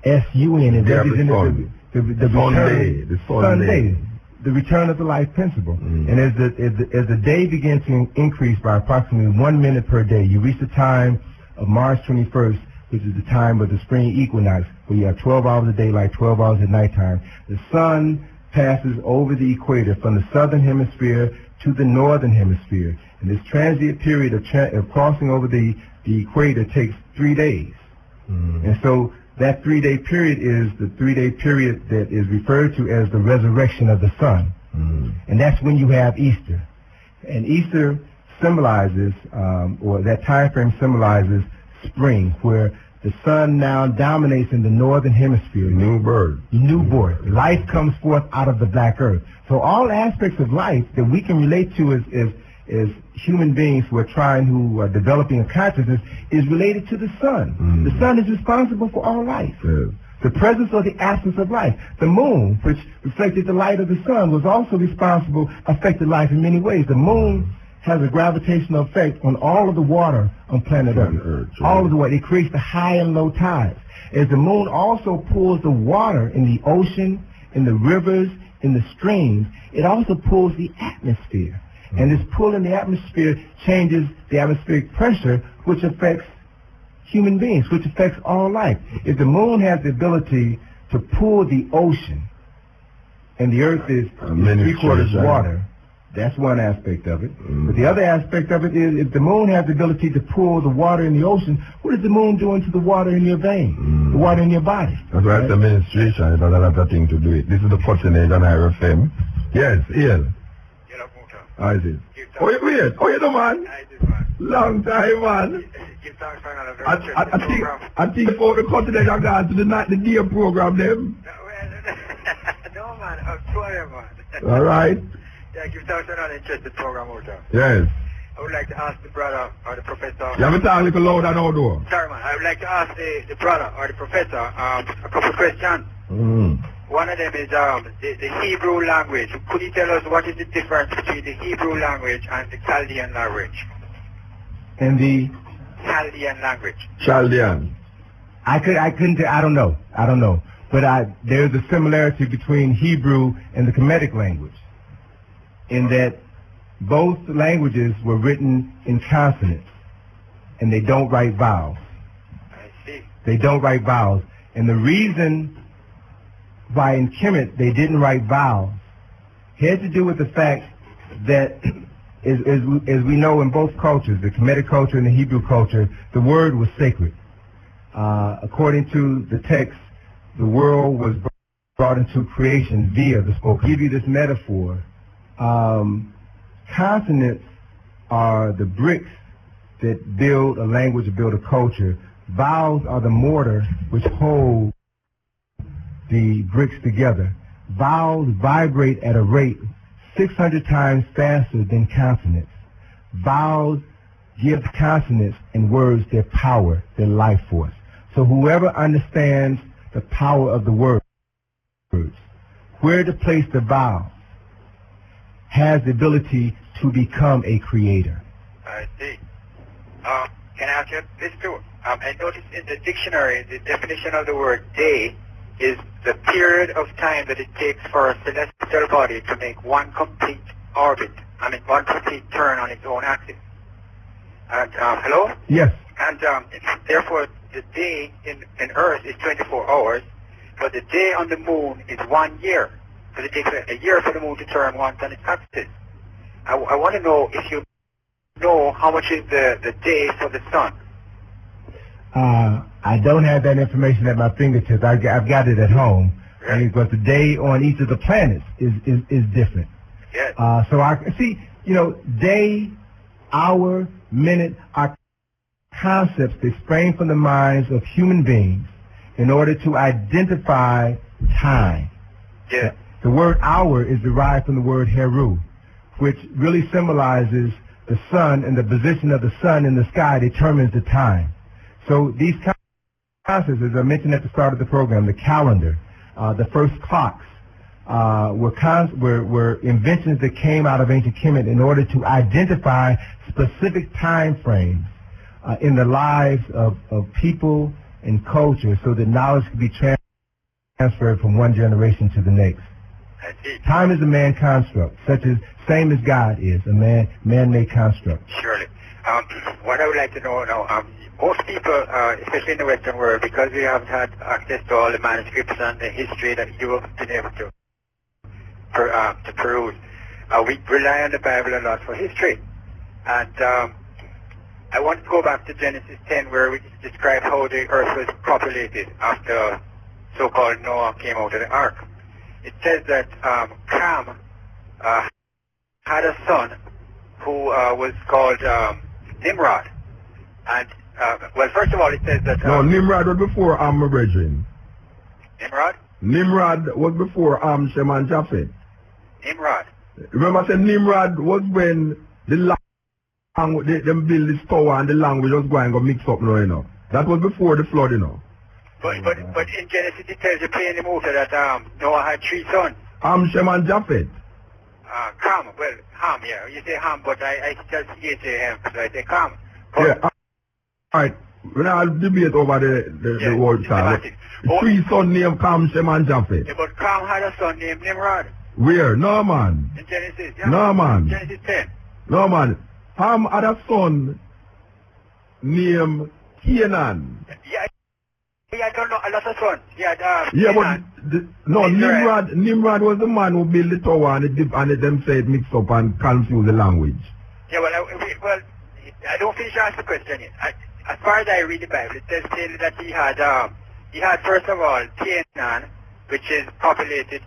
S-U-N. It represented the sun day, the return of the life principle. And as the day began to increase by approximately 1 minute per day, you reach the time of March 21st, which is the time of the spring equinox, where you have 12 hours of daylight, 12 hours at nighttime. The sun passes over the equator from the southern hemisphere to the northern hemisphere. And this transient period of crossing over the equator takes 3 days. And so that 3-day period is the 3-day period that is referred to as the resurrection of the sun. And that's when you have Easter. And Easter symbolizes, or that time frame symbolizes spring, where the sun now dominates in the northern hemisphere. New birth. New birth. Life comes forth out of the black earth. So all aspects of life that we can relate to as as human beings who are developing a consciousness is related to the sun. The sun is responsible for all life. The presence or the absence of life. The moon, which reflected the light of the sun, was also responsible, affected life in many ways. The moon has a gravitational effect on all of the water on planet Earth. All of the water. It creates the high and low tides. As the moon also pulls the water in the ocean, in the rivers, in the streams, it also pulls the atmosphere. And this pull in the atmosphere changes the atmospheric pressure, which affects human beings, which affects all life. If the moon has the ability to pull the ocean, and the Earth is 3/4 water, that's one aspect of it. But the other aspect of it is if the moon has the ability to pull the water in the ocean, what is the moon doing to the water in your vein, the water in your body? That's why it's administration. It has a lot of things to do it. This is the Cottonage on IRFM. Yes, Ian. I did. Oh, you weird. Oh, you know, man. I did, man. Long time, man. Give thanks for another very interesting program. I think for the Cottonage I got to the day program, them. No, man. I'm sorry, man. All right. Yeah, give thanks for another interesting program, Oonoo. Yes. I would like to ask the brother or the professor. You have to talk a little louder now, though. Sorry, man. I would like to ask the brother or the professor a couple of questions. One of them is the Hebrew language. Could you tell us what is the difference between the Hebrew language and the Chaldean language? And the Chaldean language. Chaldean. I don't know. But there's a similarity between Hebrew and the Kemetic language, in that both languages were written in consonants, and they don't write vowels. I see. They don't write vowels. And the reason why in Kemet they didn't write vowels had to do with the fact that, as we know in both cultures, the Kemetic culture and the Hebrew culture, the word was sacred. According to the text, the world was brought into creation via the spoken. I'll give you this metaphor. Consonants are the bricks that build a language, build a culture. Vowels are the mortar which hold the bricks together. Vowels vibrate at a rate 600 times faster than consonants. Vowels give consonants and words their power, their life force. So whoever understands the power of the words, where to place the vowels, has the ability to become a creator. I see. Can I ask you this too? I noticed in the dictionary the definition of the word day is the period of time that it takes for a celestial body to make one complete orbit, one complete turn on its own axis. And, hello? Yes. And therefore, the day in Earth is 24 hours, but the day on the moon is 1 year. So it takes a year for the moon to turn once on its axis. I want to know if you know how much is the day for the sun. I don't have that information at my fingertips. I've got it at home. Really? But the day on each of the planets is different. Yes. So I see, day, hour, minute are concepts that spring from the minds of human beings in order to identify time. Yes. The word hour is derived from the word heru, which really symbolizes the sun, and the position of the sun in the sky determines the time. So these concepts, as I mentioned at the start of the program, the calendar, the first clocks, were inventions that came out of ancient Kemet in order to identify specific time frames in the lives of people and culture, so that knowledge could be transferred from one generation to the next. Time is a man construct, same as God is, a man-made construct. Surely. What I would like to know now, most people, especially in the Western world, because we haven't had access to all the manuscripts and the history that you have been able to peruse, we rely on the Bible a lot for history. And I want to go back to Genesis 10, where we describe how the earth was populated after so-called Noah came out of the ark. It says that Ham had a son who was called Nimrod. And, well, first of all, it says that... no, Nimrod was before my brethren. Nimrod? Nimrod was before Shem and Japheth. Nimrod. Remember I said Nimrod was when the them build this tower and the language was going to mix up now, you know. That was before the flood, you know. But in Genesis it tells you plainly that Noah had 3 sons. Ham, Shem, and Japheth. Ham, well, Ham, yeah. You say Ham, but I just hear him, so I say Ham. But Yeah, alright. When I debate over the word, the 3 sons named Ham, Shem, and Japheth. Yeah, but Ham had a son named Nimrod. Where? No, man. In Genesis, yeah. No, man. Genesis 10. No, man. Ham had a son named Canaan. Yeah, I don't know, a lot of sons. Yeah, Yeah, Canaan. but Israel. Nimrod was the man who built the tower and them say it mixed up and confused the language. Yeah, well, I don't finish asking the question yet. As far as I read the Bible, it says clearly that he had first of all Canaan, which is populated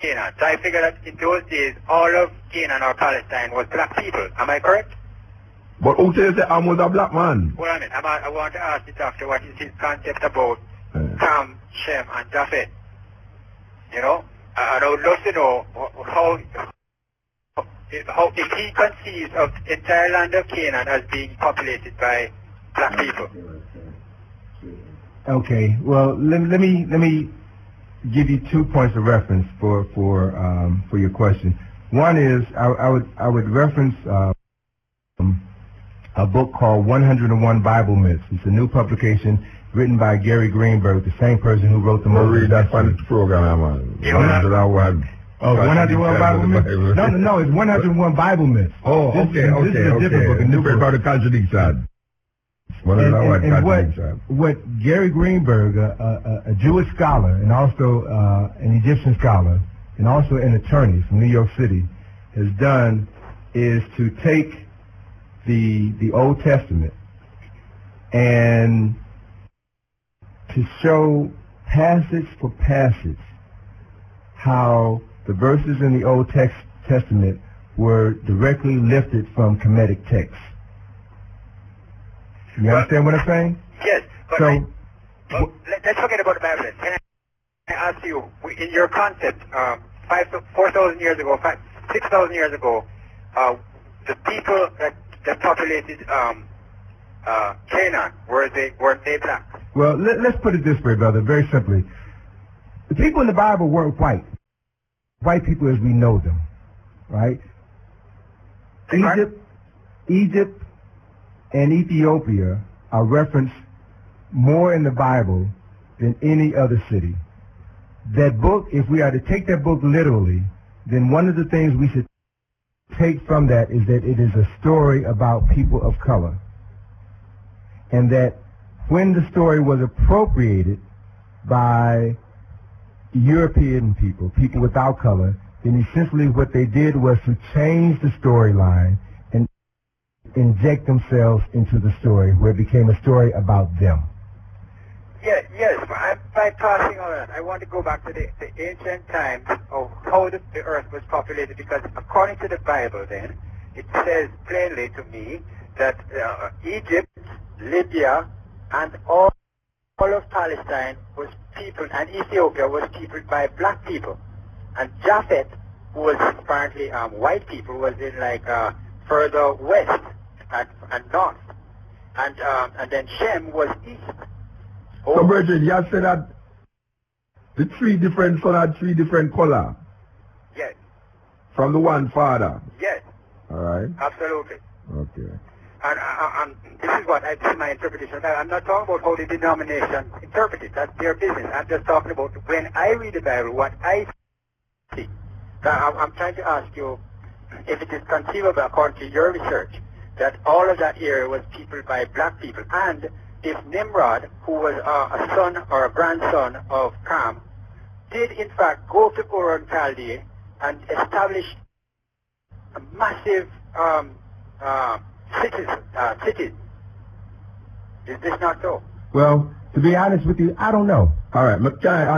Canaan. So I figure that in those days, all of Canaan or Palestine was black people. Am I correct? But who says that Ham was a black man? Well, I mean, I want to ask the doctor what is his concept about Ham, Shem, and Japheth. You know, and I would love to know how if he conceives of the entire land of Canaan as being populated by black people. Okay. Well, let me give you 2 points of reference for your question. One is I would reference a book called 101 Bible Myths. It's a new publication written by Gary Greenberg, the same person who wrote the read that fun program, man. Yeah, 101. Oh, 101 Bible Myths? No, it's 101 Bible Myths. Oh, okay. This is a different book, a new book. About the contradiction. What Gary Greenberg, a Jewish scholar and also an Egyptian scholar and also an attorney from New York City, has done is to take the Old Testament and to show passage for passage how the verses in the Old Testament were directly lifted from Kemetic texts. You understand what I'm saying? Yes, but So, let's forget about the Bible. Can I ask you, in your concept, 4,000 years ago, 6,000 years ago, the people that populated Canaan, weren't they black? well, let's put it this way, brother, very simply. The people in the Bible weren't white. White people as we know them, right? Egypt and Ethiopia are referenced more in the Bible than any other city. That book, if we are to take that book literally, then one of the things we should take from that is that it is a story about people of color. And that when the story was appropriated by European people without color, then essentially what they did was to change the storyline and inject themselves into the story, where it became a story about them. Yes, but by passing on that, I want to go back to the ancient times of how the earth was populated, because according to the Bible then, it says plainly to me that Egypt, Libya, and all of Palestine was peopled, and Ethiopia was peopled by black people. And Japheth, who was apparently white people, was in like further west and north. And then Shem was east. So, Bridget, you have said that the 3 different sons had 3 different color Yes, from the one father. yes, All right. absolutely. Okay. And this is my interpretation. I'm not talking about how the denomination interpret it. That's their business. I'm just talking about when I read the Bible, what I see. So I'm trying to ask you if it is conceivable, according to your research, that all of that area was peopled by black people, and if Nimrod, who was a son or a grandson of Ham, did in fact go to Ur and Chaldea and establish a massive cities. Is this not so? Well, to be honest with you, I don't know. All right. I can't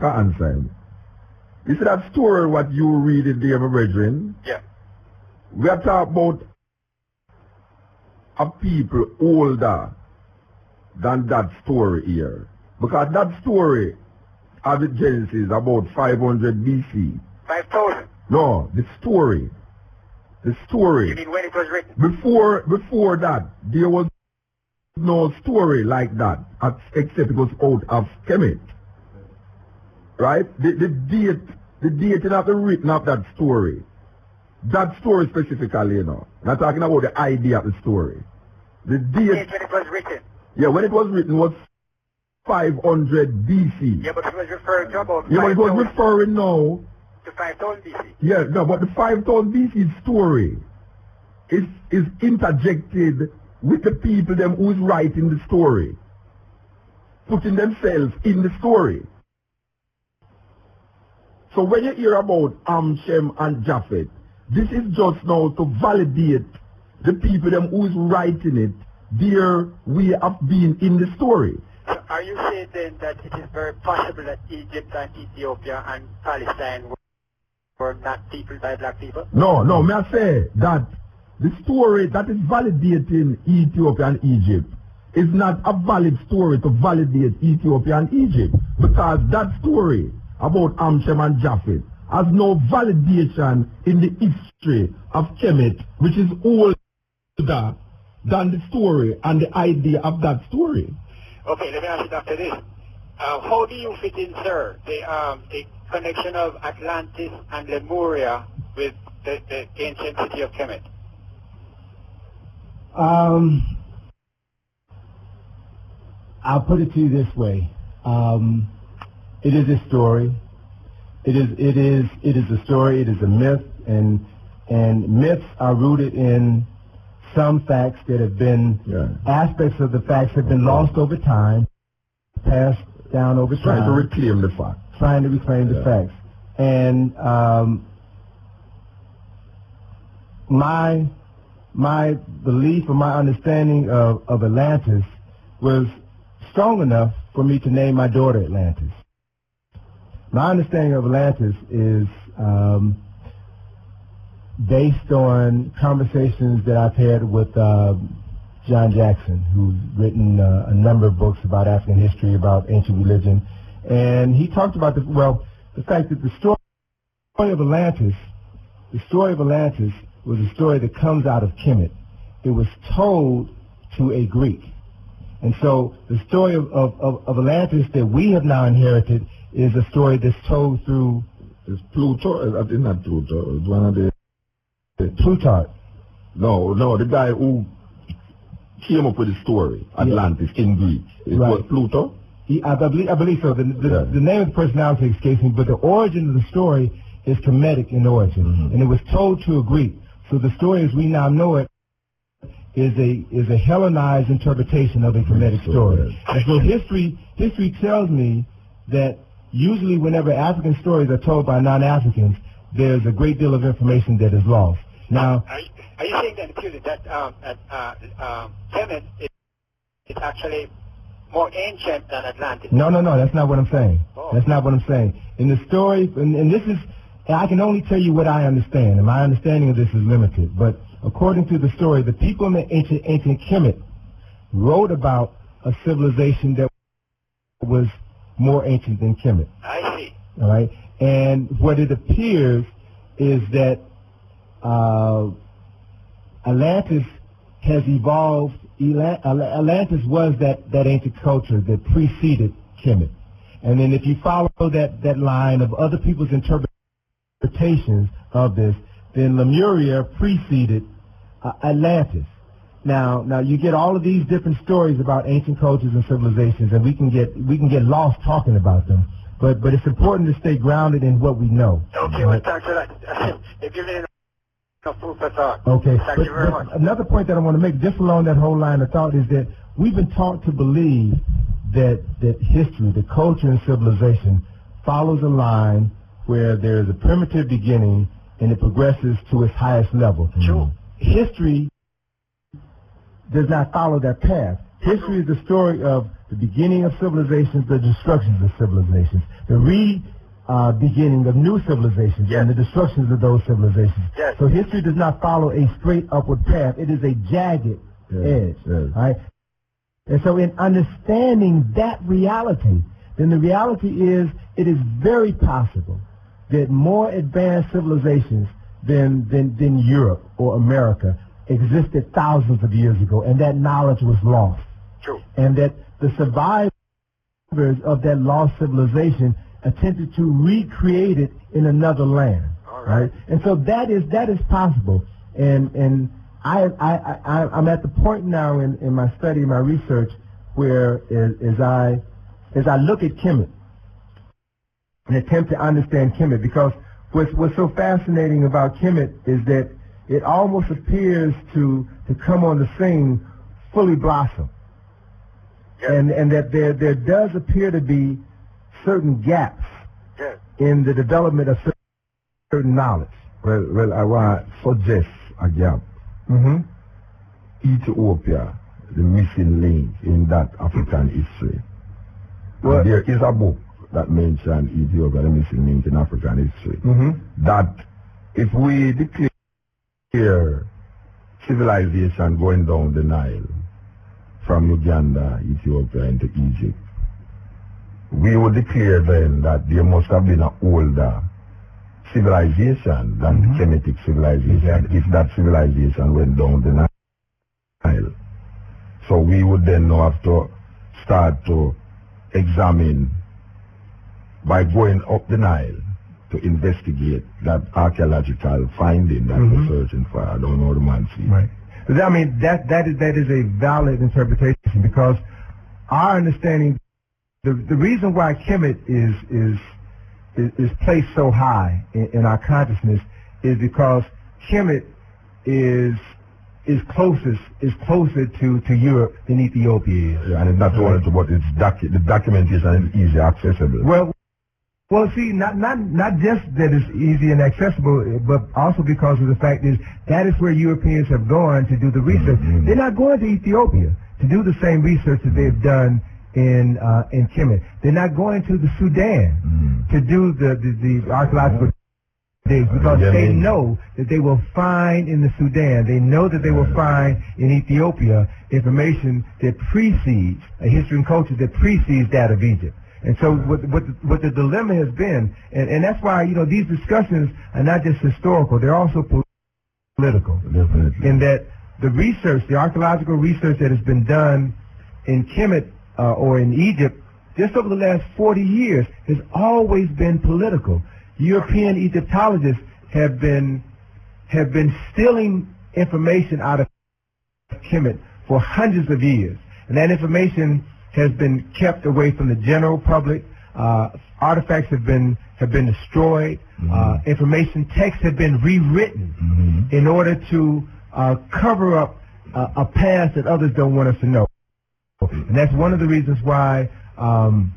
answer him. You see that story what you read in there, my brethren? Yeah. We are talking about a people older than that story here. Because that story of the Genesis about 500 BC. 5,000. No, the story. The story. You mean when it was written? Before that, there was no story like that, except it was out of Kemet. Right? The dating of the written of that story. That story specifically, you know. Not talking about the idea of the story. The date When it was written? Yeah, when it was written was 500 BC. Yeah, but it was referring to about Yeah, but it was referring now to 5000 BC. Yeah, no, but the 5000 BC story is interjected with the people them who's writing the story, putting themselves in the story. So when you hear about Shem and Japheth, this is just now to validate the people them who's writing it, their way of being in the story. So are you saying then that it is very possible that Egypt and Ethiopia and Palestine were not peopled by black people? No, may I say that the story that is validating Ethiopia and Egypt is not a valid story to validate Ethiopia and Egypt, because that story about Shem and Japheth has no validation in the history of Kemet, which is older than the story and the idea of that story. Okay, let me ask you after this. How do you fit in, sir, the connection of Atlantis and Lemuria with the ancient city of Kemet? I'll put it to you this way. It is a story. It is a story. It is a myth, and myths are rooted in some facts that have been aspects of the facts have been lost over time, passed down over time. Trying to reclaim the facts. Trying to reclaim the facts, and my belief or my understanding of Atlantis was strong enough for me to name my daughter Atlantis. My understanding of Atlantis is based on conversations that I've had with John Jackson, who's written a number of books about African history, about ancient religion, and he talked about the fact that the story of Atlantis was a story that comes out of Kemet. It was told to a Greek. And so the story of Atlantis that we have now inherited is a story that's told through... It's Pluto? I think not Pluto. It's one of the... Plutarch. No, the guy who came up with the story, Atlantis, in Greek. It was Pluto? I believe so. The name of the personality escapes me, but the origin of the story is Kemetic in origin. And it was told to a Greek. So the story as we now know it is a Hellenized interpretation of a Kemetic story. And so history tells me that usually whenever African stories are told by non-Africans, there's a great deal of information that is lost. Now, are you saying then, excuse me, that Kemet is actually more ancient than Atlantis? No, that's not what I'm saying. That's not what I'm saying. In the story, and this is, I can only tell you what I understand, and my understanding of this is limited, but according to the story, the people in the ancient Kemet wrote about a civilization that was more ancient than Kemet. I see. All right? And what it appears is that Atlantis has evolved. Atlantis was that ancient culture that preceded Kemet. And then if you follow that line of other people's interpretations of this, then Lemuria preceded Atlantis. Now you get all of these different stories about ancient cultures and civilizations, and we can get lost talking about them. But it's important to stay grounded in what we know. Okay, well, thanks for that. You've given enough food for thought. Okay. Thank you very much. Another point that I want to make, just along that whole line of thought, is that we've been taught to believe that history, the culture and civilization, follows a line where there is a primitive beginning and it progresses to its highest level. True. History does not follow that path. History is the story of the beginning of civilizations, the destructions of civilizations, the beginning of new civilizations, and the destructions of those civilizations. Yes. So history does not follow a straight upward path. It is a jagged edge. Yes. Right? And so in understanding that reality, then the reality is it is very possible that more advanced civilizations than Europe or America existed thousands of years ago, and that knowledge was lost. True. And that the survivors of that lost civilization attempted to recreate it in another land. All right. And so that is possible. And I'm at the point now in my study, my research, where as I look at Kemet and attempt to understand Kemet, because what's so fascinating about Kemet is that it almost appears to come on the scene fully blossom. Yes. And that there does appear to be certain gaps Yes. in the development of certain knowledge. Well, I want to suggest a gap. Mm-hmm. Ethiopia, the missing link in that African history. Well, And there is a book that mentions Ethiopia, the missing link in African history. Mm-hmm. That if we declare civilization going down the Nile from Uganda, Ethiopia into Egypt, we would declare then that there must have been an older civilization than the Kemetic civilization, if that civilization went down the Nile. So we would then now have to start to examine by going up the Nile to investigate that archaeological finding that we're searching for. I don't know the man see. Right. But I mean, that is a valid interpretation, because our understanding, the reason why Kemet is placed so high in our consciousness is because Kemet is closer to Europe than Ethiopia is. Yeah, and it's not only about its the documentation is easy accessible. Well, see, not just that it's easy and accessible, but also because of the fact is that is where Europeans have gone to do the research. They're not going to Ethiopia to do the same research that they've done in Kemet. They're not going to the Sudan to do the archaeological digs, because they know that they will find in the Sudan, they know that they will find in Ethiopia information that precedes a history and culture that precedes that of Egypt. And so what the dilemma has been, and that's why, these discussions are not just historical, they're also political. Definitely. In that the research, the archaeological research that has been done in Kemet or in Egypt just over the last 40 years has always been political. European Egyptologists have been stealing information out of Kemet for hundreds of years, and that information has been kept away from the general public. Artifacts have been destroyed. Information texts have been rewritten in order to cover up a past that others don't want us to know. And that's one of the reasons why in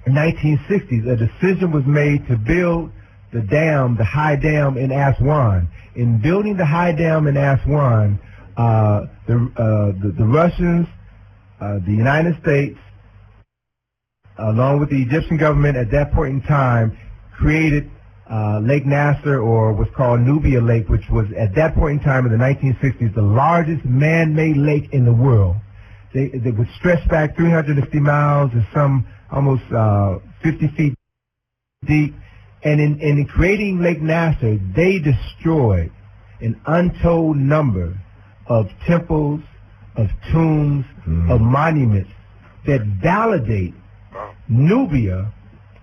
the 1960s a decision was made to build the high dam in Aswan. In building the high dam in Aswan, the Russians, the United States, along with the Egyptian government at that point in time, created Lake Nasser, or what's called Nubia Lake, which was at that point in time in the 1960s the largest man-made lake in the world. They would stretch back 350 miles and some almost 50 feet deep. And in creating Lake Nasser, they destroyed an untold number of temples, of tombs, of monuments that validate Nubia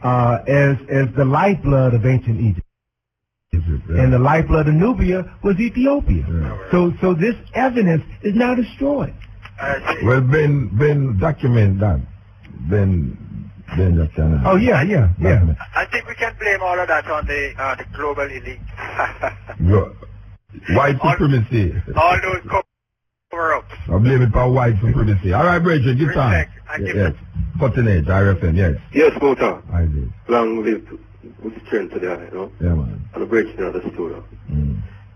as the lifeblood of ancient Egypt. And the lifeblood of Nubia was Ethiopia. So this evidence is now destroyed. Well, Ben document that. Ben Jackson. Oh yeah. I think we can blame all of that on the global elite. White supremacy. All those cover-ups. I blame it for white supremacy. All right, Bridget, give time. Yes. 48, RFM, yes. Yes, Motor. I did. Long live with strength today, Yeah, man. And a bridge in the studio.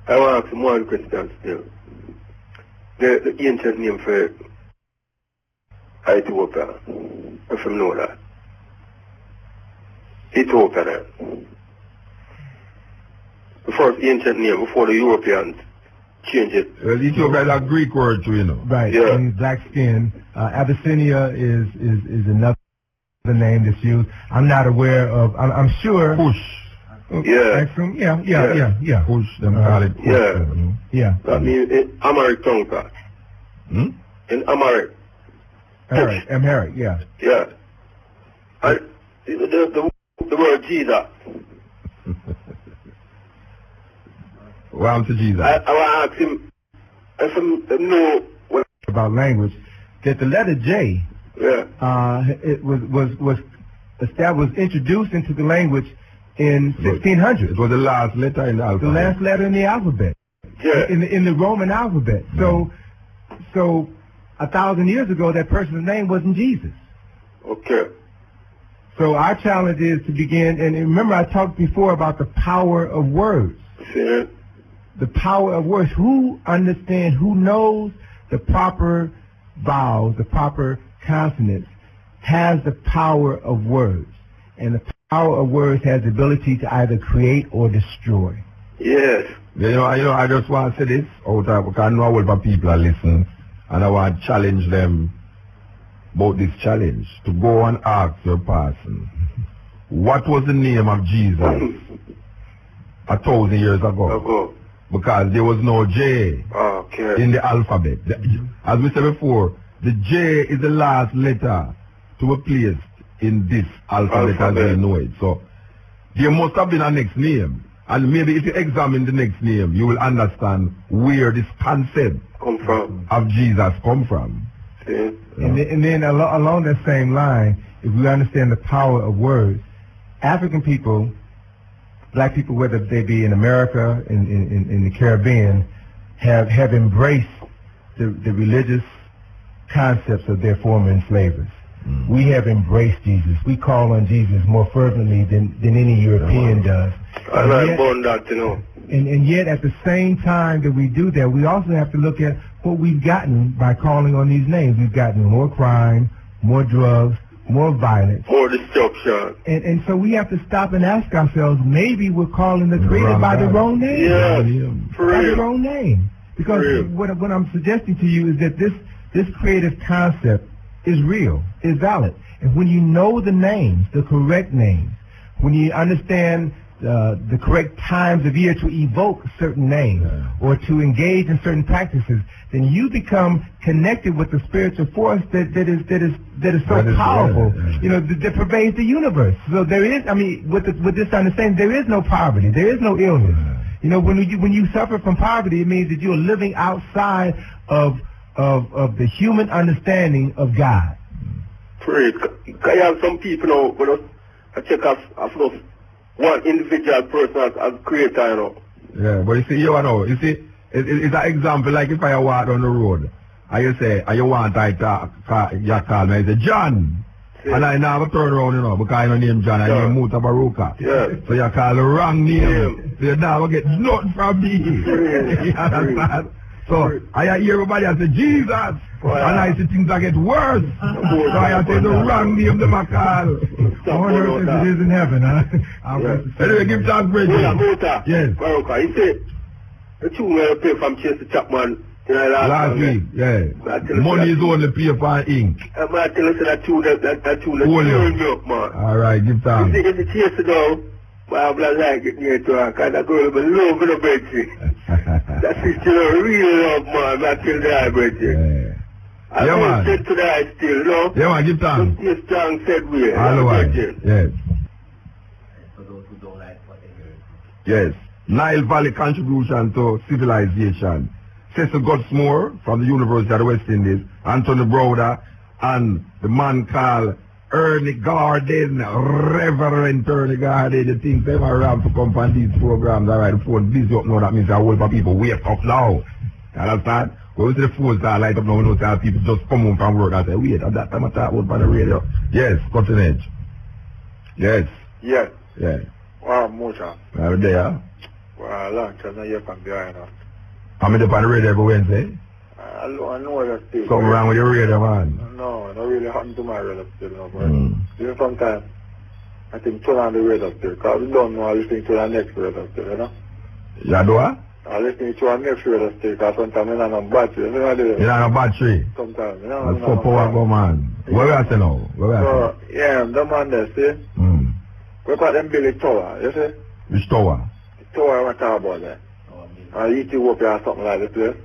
I want to ask one question still. The ancient name for Ethiopia, if you know that. Ethiopia there. The first ancient name before the Europeans changed it. Well, Ethiopia is a Greek word too, Right. Yeah. And black skin. Abyssinia is another name that's used. I'm not aware of. I'm sure. Push. Yeah. Axiom? Yeah. Push them, call it push. Yeah. Yeah. That means in Amharic tongue, sir. In Amharic. Amharic, yeah. Yeah. The word Jesus. Welcome to Jesus. I want to ask him if him know what About language, that the letter J, it was introduced into the language in 1600. It was the last letter in the alphabet. The last letter in the alphabet. Yeah. In the Roman alphabet. So 1,000 years ago, that person's name wasn't Jesus. Okay. So our challenge is to begin, and remember I talked before about the power of words. See? The power of words. Who understands, who knows the proper vowels, the proper consonants, has the power of words. And the power of words has the ability to either create or destroy. Yes. You know, I just want to say this out of, because I know a lot of people are listening, and I want to challenge them about this challenge, to go and ask your person, what was the name of Jesus 1,000 years ago? Because there was no J in the alphabet. As we said before, the J is the last letter to be placed in this alphabet as we know it. So there must have been a next name. And maybe if you examine the next name, you will understand where this concept of Jesus come from. See? And then along that same line, if we understand the power of words, African people, black people, whether they be in America, in the Caribbean, have embraced the religious concepts of their former enslavers. We have embraced Jesus. We call on Jesus more fervently than any European does. I like born that, you know. And yet at the same time that we do that, we also have to look at what we've gotten by calling on these names. We've gotten more crime, more drugs, more violence, more destruction. And so we have to stop and ask ourselves, maybe we're calling the Creator by the wrong name. Yes, by the wrong name. Because what I'm suggesting to you is that this creative concept is real, is valid. And when you know the names, the correct names, when you understand the correct times of year to evoke certain names or to engage in certain practices, then you become connected with the spiritual force that is so powerful, you know, that pervades the universe. So there is, I mean, with this understanding, there is no poverty, there is no illness. You know, when you suffer from poverty, it means that you are living outside of the human understanding of God. Praise. I have some people now, but I check off one individual person as creator, you know. Yeah, but you see, you see, it's an example like if I walk down the road, and you say, and you want I you call me, I say, John. Yeah. And I never turn around, you know, because I don't name John, I name Muta Baruka. Yeah. So you call the wrong name. So you never get nothing from me. You understand? So I hear everybody and say, Jesus. And I see things that get worse. So I say the wrong name to my call. On earth as it is in heaven, huh? Anyway, give thanks, Bridget. Yes. Baruka, you say, the tune where you play from Chester Chapman, you know, last week, yeah. Money is only paper and ink. I'm going to tell you that tune that's tearing me up, man. All right, give thanks. You see, if the Chester now, well, I'm not like it near to her, because that girl will love in the bedroom. That sister real love, man, not till the eye bedroom. I man. Said to the eye still, no? Yeah, man, give thanks. Yes, strong said we. Otherwise, yes. Yes. Nile Valley contribution to civilization. Cecil Godsmore from the University of the West Indies, Anthony Browder, and the man called Ernie Garden, Reverend Ernie Garden. The things they were around to come on these programs. All right, the phone busy up now. That means a whole lot of people wake up now. You understand? When we see the phone start light up now, we know that people just come home from work and say, wait, at that time I talk about on the radio. Yes, cutting edge. Yes. Yes. Yeah. Wow, Mocha. Are you there? Well, long time I hear from behind us. I'm in the on the radio every Wednesday. I know that still. Something wrong with your radio, man. No, not really happened to my radio still, no, but even sometimes I think turn on the radio still, because we don't know I'm listening to the next radio still, you know? You do what? I'm listening to our next radio still, because sometimes I'm on battery, you know? You're on a battery? Sometimes, you know? That's so powerful, man. Where we at now? Where we at? Yeah, the man there, see? We got them Billy Tower, you see? Which tower? The tower I'm talking about there. Ethiopia or something like that place.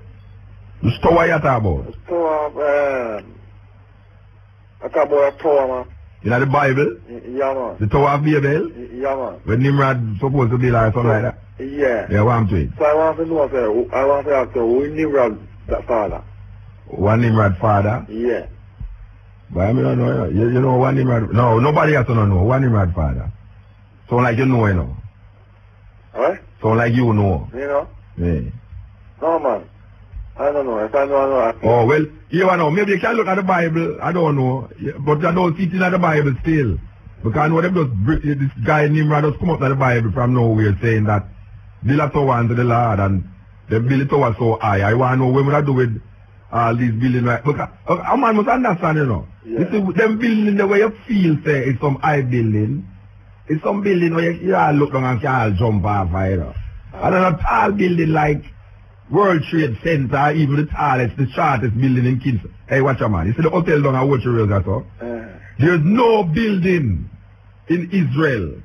Which tower you talking about? The tower of, I talk about a tower, man. You know the Bible? Yeah, man. The Tower of Babel? Yeah, man. When Nimrod supposed to be like something like that? Yeah. Yeah, what I'm to it? So I want to know, sir, I want to ask you, who Nimrod that father? One Nimrod father? Yeah. But I mean, I don't know. You know one Nimrod? No, nobody has to know. One Nimrod father. Sound like you know, you know. What? Sound like you know. You know? Yeah. No, man. I don't know. If I know, I know. Oh, well, you know, maybe you can look at the Bible. I don't know. But I don't see it in the Bible still. Because I know them this guy Nimrod just come up to the Bible from nowhere saying that build a tower unto the Lord and they build a tower so high. I want to know what I do with all these buildings. Right? Because a man must understand, you know. Yeah. You see, them building the way you feel, say, it's some high building. It's some building where you all look down and can't jump off, you know. And then a tall building like World Trade Center, even the tallest, the shortest building in Kingston. Hey, watch your man. You see the hotel down at Watch Rails, that's all? There's no building in Israel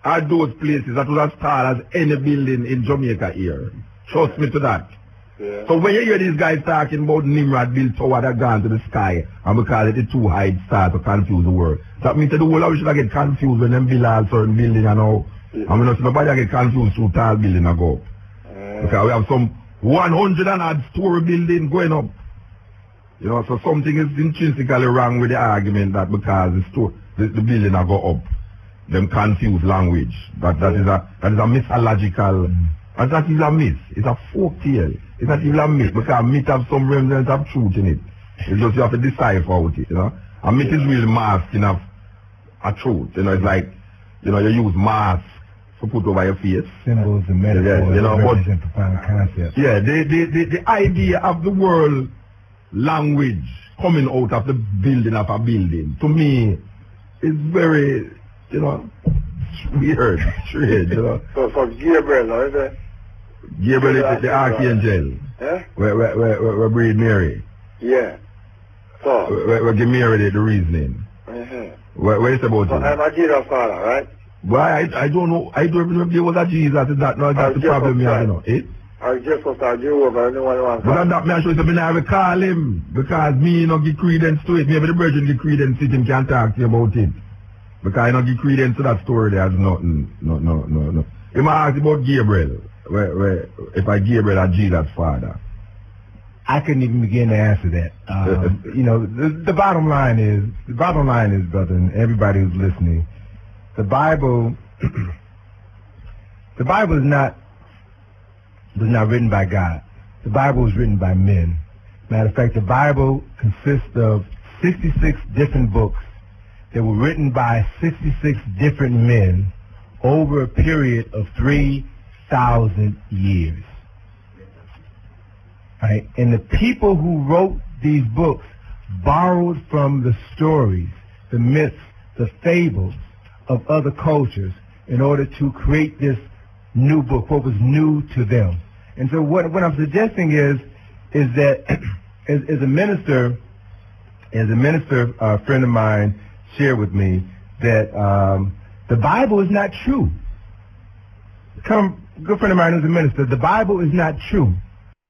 at those places that was as tall as any building in Jamaica here. Trust me to that. Yeah. So when you hear these guys talking about Nimrod built tower that gone to the sky and because it is too high, it starts to confuse the world. That means that the whole of should get confused when them build a certain building and all. Yeah. I mean, nobody get confused through tall building and go up. Because we have some 100 and odd story building going up. You know, so something is intrinsically wrong with the argument that because the building will go up, them confuse language. That is a mythological, and that is a myth. It's a folk tale. It's not even a myth because myth have some remnants of truth in it. It's just you have to decipher out it, you know. A myth is really masking of a truth. You know, it's like, you know, you use masks to put over your face. Symbols and metaphors, you know, represent profound concepts. Yeah, the idea of the world language coming out of the building of a building, to me, is very, you know, weird, strange, you know. So Gabriel, is it? Gabriel is the archangel. Yeah? Where breed Mary. Yeah. So? Where give Mary the reasoning. Where is about so it? I'm a Jesus father, right? Why, I don't know. I don't even know if there was a Jesus. Is that no? That's the problem you have, you know. Eh? I just was a Jehovah, anyone wants but that me sure something I recall him because me no give credence to it. Maybe the virgin give credence to it, him can talk to you about it. Because I don't give credence to that story there's nothing. No. You might ask about Gabriel. Where if I Gabriel are Jesus' father. I couldn't even begin to answer that. You know, the bottom line is, brother, and everybody who's listening, the Bible was not written by God. The Bible was written by men. Matter of fact, the Bible consists of 66 different books that were written by 66 different men over a period of 3,000 years. Right? And the people who wrote these books borrowed from the stories, the myths, the fables of other cultures in order to create this new book, what was new to them. And so what I'm suggesting is that as a minister, a friend of mine shared with me that the Bible is not true. Good friend of mine who's a minister, the Bible is not true.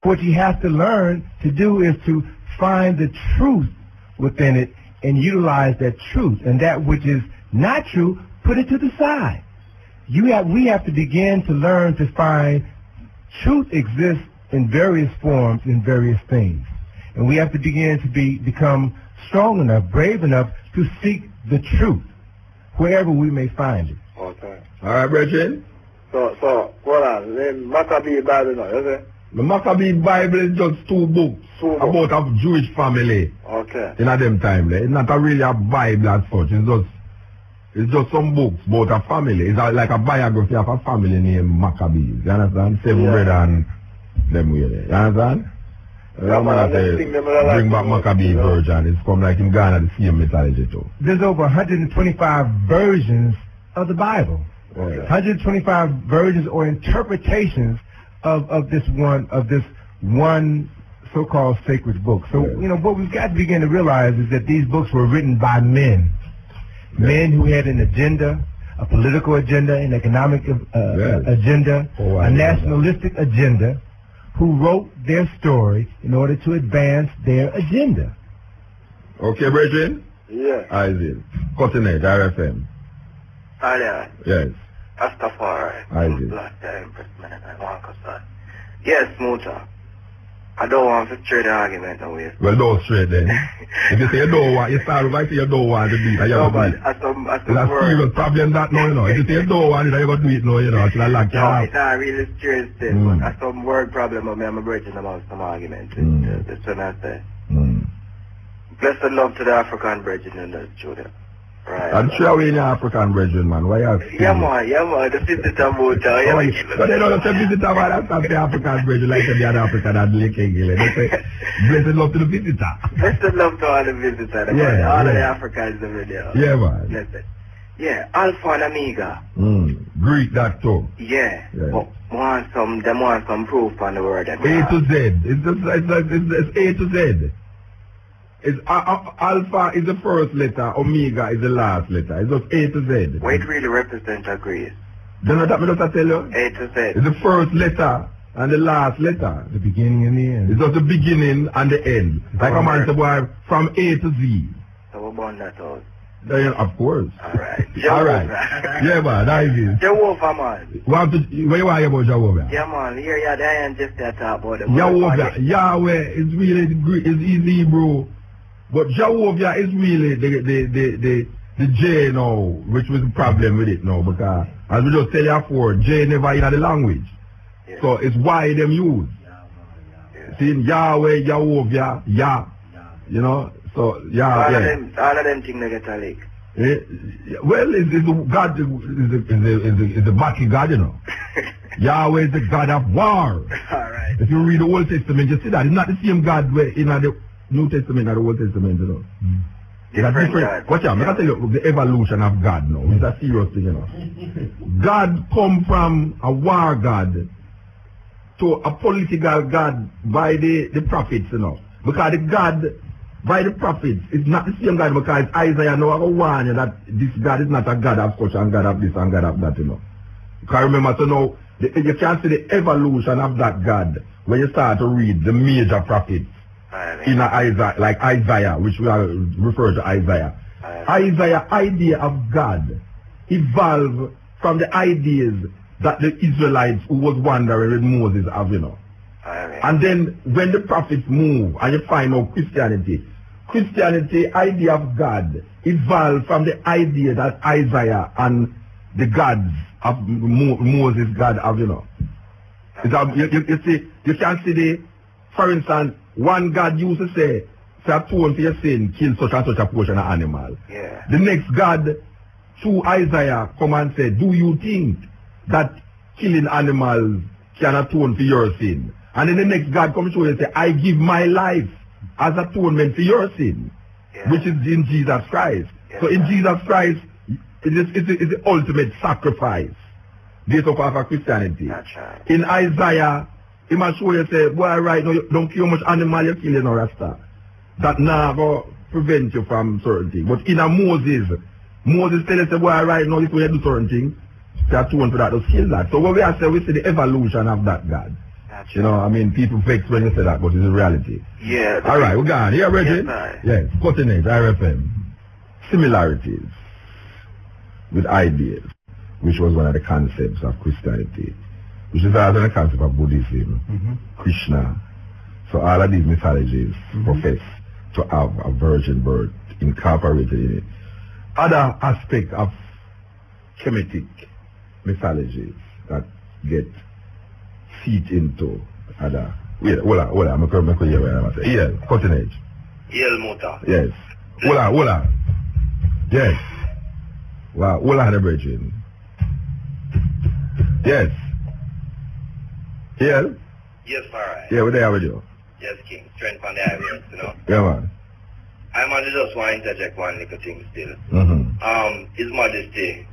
What you have to learn to do is to find the truth within it and utilize that truth. And that which is not true, put it to the side. We have to begin to learn to find truth exists in various forms, in various things. And we have to begin to become strong enough, brave enough to seek the truth wherever we may find it. Okay. All right, brethren. So, hold on. Then Maccabee Bible now, is it? The Maccabee Bible is just two books about a Jewish family. Okay. In a them time. It's not really a Bible as such. It's just some books about a family. It's like a biography of a family named Maccabees. You understand? Seven brother and them way there. You understand? Bring back Maccabee version. It's come like in Ghana, the same mythology too. There's over 125 versions of the Bible. Okay. 125 versions or interpretations of this one so-called sacred book. So, you know, what we've got to begin to realize is that these books were written by men. Men who had an agenda, a political agenda, an economic agenda, a nationalistic agenda, who wrote their story in order to advance their agenda. Okay, brethren? Yeah. Isaac. Cutting Edge, RFM. Alia. Yes. Rastafari. Isaac. Black Impressment and I want to say. Yes, Muta. I don't want to trade the argument away. Well, don't straight then. If you say you don't want, you start by saying you don't want to do it, you have to do it. As It's a serious problem that now, you know. If you say you don't want it, you got to do it now, you know. It's like no, it's not really serious thing, but that's some word problem of me. I'm breaking about some arguments. That's what I say. Blessed love to the African brethren in the studio. Right. I'm sure we're in the African brethren, man. Why are you yeah, man, the visitor motor. But they don't say visitor, man. That's not the African brethren like the other African and Lake England. They say, blessed love to the visitor. Blessed love to all the visitors. All of the Africans over there. Yeah, man. Blessed. Yeah, Alpha and Omega. Greek that too. Yeah. But they want some proof on the word. A to Z. It's A to Z. It's Alpha is the first letter, Omega is the last letter. It's just A to Z. What it really represents agrees. Do you know that me just tell you? A to Z. It's the first letter and the last letter. The beginning and the end. It's just the beginning and the end. Like a man say, boy, from A to Z. So we're born that out. Of course. Alright. Alright. Yeah, man, that is it. Jehovah, man. Where you are about Jehovah? Yeah, man. Here, yeah, they ain't just that talk about them. Jehovah, Yahweh is really Greek, is easy, bro. But Jehovah is really the J now, which was the problem with it now, because as we just tell you before, J never in the language. Yeah. So it's Y them use. Yeah. See, Yahweh, Jehovah, Yah. You know? So Yahweh. All of them things they get a lick. Well, it's God is the mighty God, you know. Yahweh is the God of war. Alright. If you read the Old Testament, you see that. It's not the same God where in the New Testament and the Old Testament, you know. Different. Watch out, I'm going to tell you the evolution of God now. It's a serious thing, you know. God come from a war God to a political God by the prophets, you know. Because the God by the prophets is not the same God, because Isaiah now I warn you that this God is not a God of such and God of this and God of that, you know. Because remember, so now, you can see the evolution of that God when you start to read the major prophets. In Isaiah, like Isaiah, which we are referred to Isaiah. Isaiah idea of God evolved from the ideas that the Israelites who was wandering with Moses have, you know. And then when the prophets move and you find out Christianity idea of God evolved from the idea that Isaiah and the gods of Moses God have, you know. You see, you can see the, for instance, one God used to say, atone for your sin, kill such and such a portion of animal. Yeah. The next God, through Isaiah, come and say, do you think that killing animals can atone for your sin? And then the next God comes to you and say, I give my life as atonement for your sin, which is in Jesus Christ. So in Jesus Christ, it's the ultimate sacrifice based upon our Christianity. That's right. In Isaiah, he must show you, say, boy, right now, you don't kill much animal you're killing or Rasta. That never prevent you from certain things. But in a Moses tell you, say, boy, right now, this way you do certain things, to atone for that, to kill that. So what we are saying, we see the evolution of that God. That's you know, I mean, people vex when you say that, but it's a reality. Yeah. All right, we're gone. Here, Reggie? Yes, Cutting Edge, RFM. Similarities with ideas, which was one of the concepts of Christianity, which is also the concept of Buddhism, Krishna. So all of these mythologies profess to have a virgin birth incorporated in it. Other aspects of Kemetic mythologies that get seat into other. Wait, hold on, I'm going to hear what I'm saying. Yeah, Cutting Edge. Yel Muta. Yes. Hold on. Yes. Wow, hold on, the virgin. Yes. Yeah? Yes, alright. Yeah, we're there with you. Yes, King. Strength on the audience, you know. Yeah, man. I'm going to just want to interject one little thing still. His Majesty,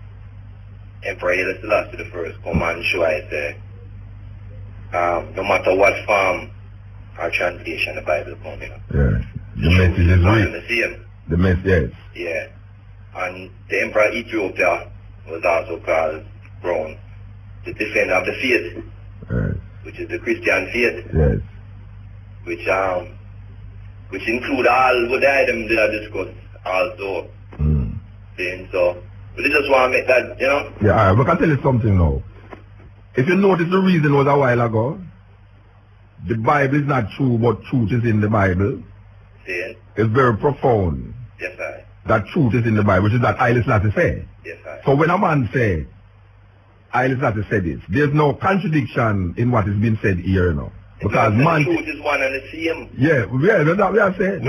Emperor Haile Selassie the First, come and show I say, no matter what form or translation the Bible comes, you know. Yeah. The message is real. The same. The message, yes. Yeah. And the Emperor Ethiopia, was also called Brown, the defender of the faith, which is the Christian faith, which include all what the items that I discussed also. So, but I just want to make that, you know? Yeah, all right, but I can tell you something now. If you notice, the reason was a while ago, the Bible is not true, but truth is in the Bible. See? It's very profound. Yes, sir. That truth is in the Bible, which is that Haile Selassie said. Yes, sir. So when a man say, Haile Selassie said this, there's no contradiction in what is being said here, you know. Because man, the truth is one and the same. Yeah, that's what we are saying.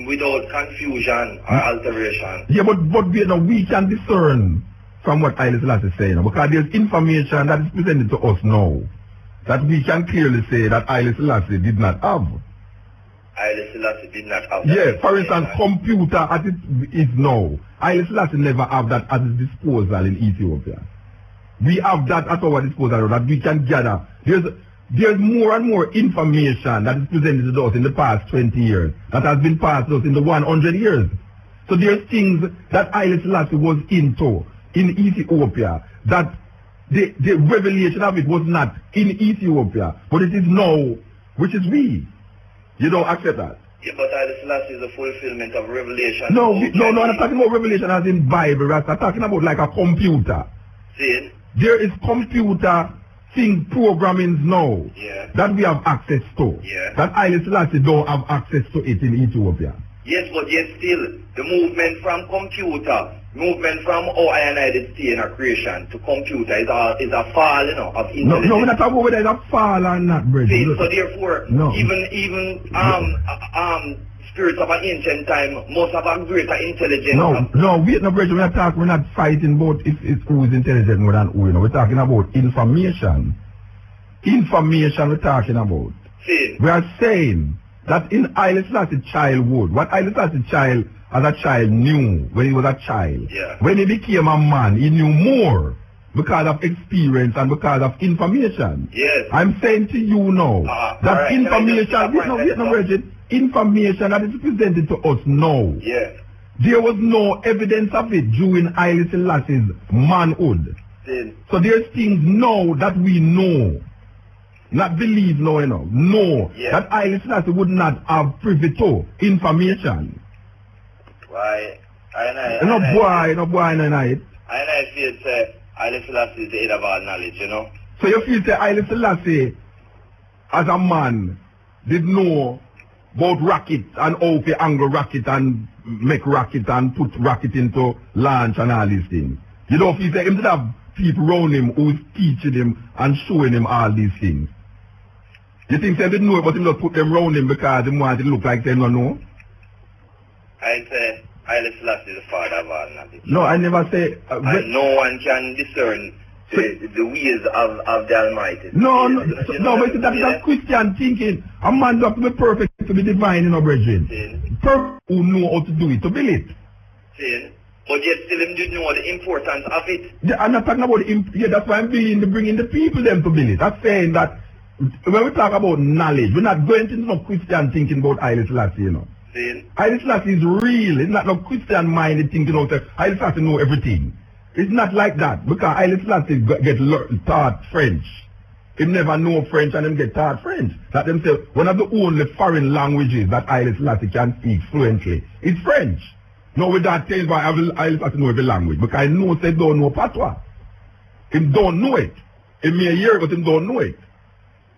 Without confusion or alteration. Yeah, but we can discern from what Haile Selassie is saying, because there's information that is presented to us now that we can clearly say that Haile Selassie did not have. Haile Selassie did not have that. Yeah, for instance, computer as it is now. Haile Selassie never have that at his disposal in Ethiopia. We have that at our disposal that we can gather. There's more and more information that is presented to us in the past 20 years that has been passed to us in the 100 years. So there's things that Haile Selassie was into in Ethiopia that the revelation of it was not in Ethiopia, but it is now, which is we. You don't accept that? Yeah, but Haile Selassie is a fulfillment of revelation. No, I'm not talking about revelation as in Bible. I'm talking about like a computer. See? There is computer thing programming now that we have access to. Yeah. That Haile Selassie don't have access to it in Ethiopia. Yes, but yet still, the movement from computer, movement from United States in a creation to computer is a fall, you know, of intelligence. No, we're not talking about whether it's a fall or not, brother. So therefore, even spirits of an ancient time must have a greater intelligence. We're not fighting about it's who is intelligent more than who, you know. We're talking about information. Information we're talking about. See? We are saying that in Haile Selassie's childhood, what Haile Selassie child as a child knew when he was a child, when he became a man, he knew more because of experience and because of information. Yes. I'm saying to you now that information, information that is presented to us now. Yes. There was no evidence of it during Haile Selassie's manhood. Yes. So there's things now that we know. Not believe no, you know. No. Yes. That Haile Selassie would not have privy to information. Why? No boy. I feel say Haile Selassie is the head of all knowledge, you know. So you feel say Haile Selassie as a man did know about rocket and how to angle rocket and make rocket and put rocket into launch and all these things. You don't feel say him did have people around him who's teaching him and showing him all these things. You think they didn't know it, but him just put them around him because he wanted to look like they don't know? I say Haile Selassie is the father of all knowledge. No, I never say... and no one can discern the ways of the Almighty. But that's Christian thinking. A man does to be perfect to be divine, you know, brethren. Perfect who know how to do it, to build it. But yet still him didn't know the importance of it. I'm not talking about that's why I'm bringing the people them to build it. I'm saying that when we talk about knowledge, we're not going to no Christian thinking about Haile Selassie, you know. Haile Selassie is real. It's not no Christian minded thinking out there. Haile Selassie know everything. It's not like that, because Haile Selassie get taught French. He never know French and him get taught French. That them say one of the only foreign languages that Haile Selassie can speak fluently is French. No, with that thing, but Haile Selassie know every language, because I know they don't know patois. Him don't know it. He may hear it, but him don't know it.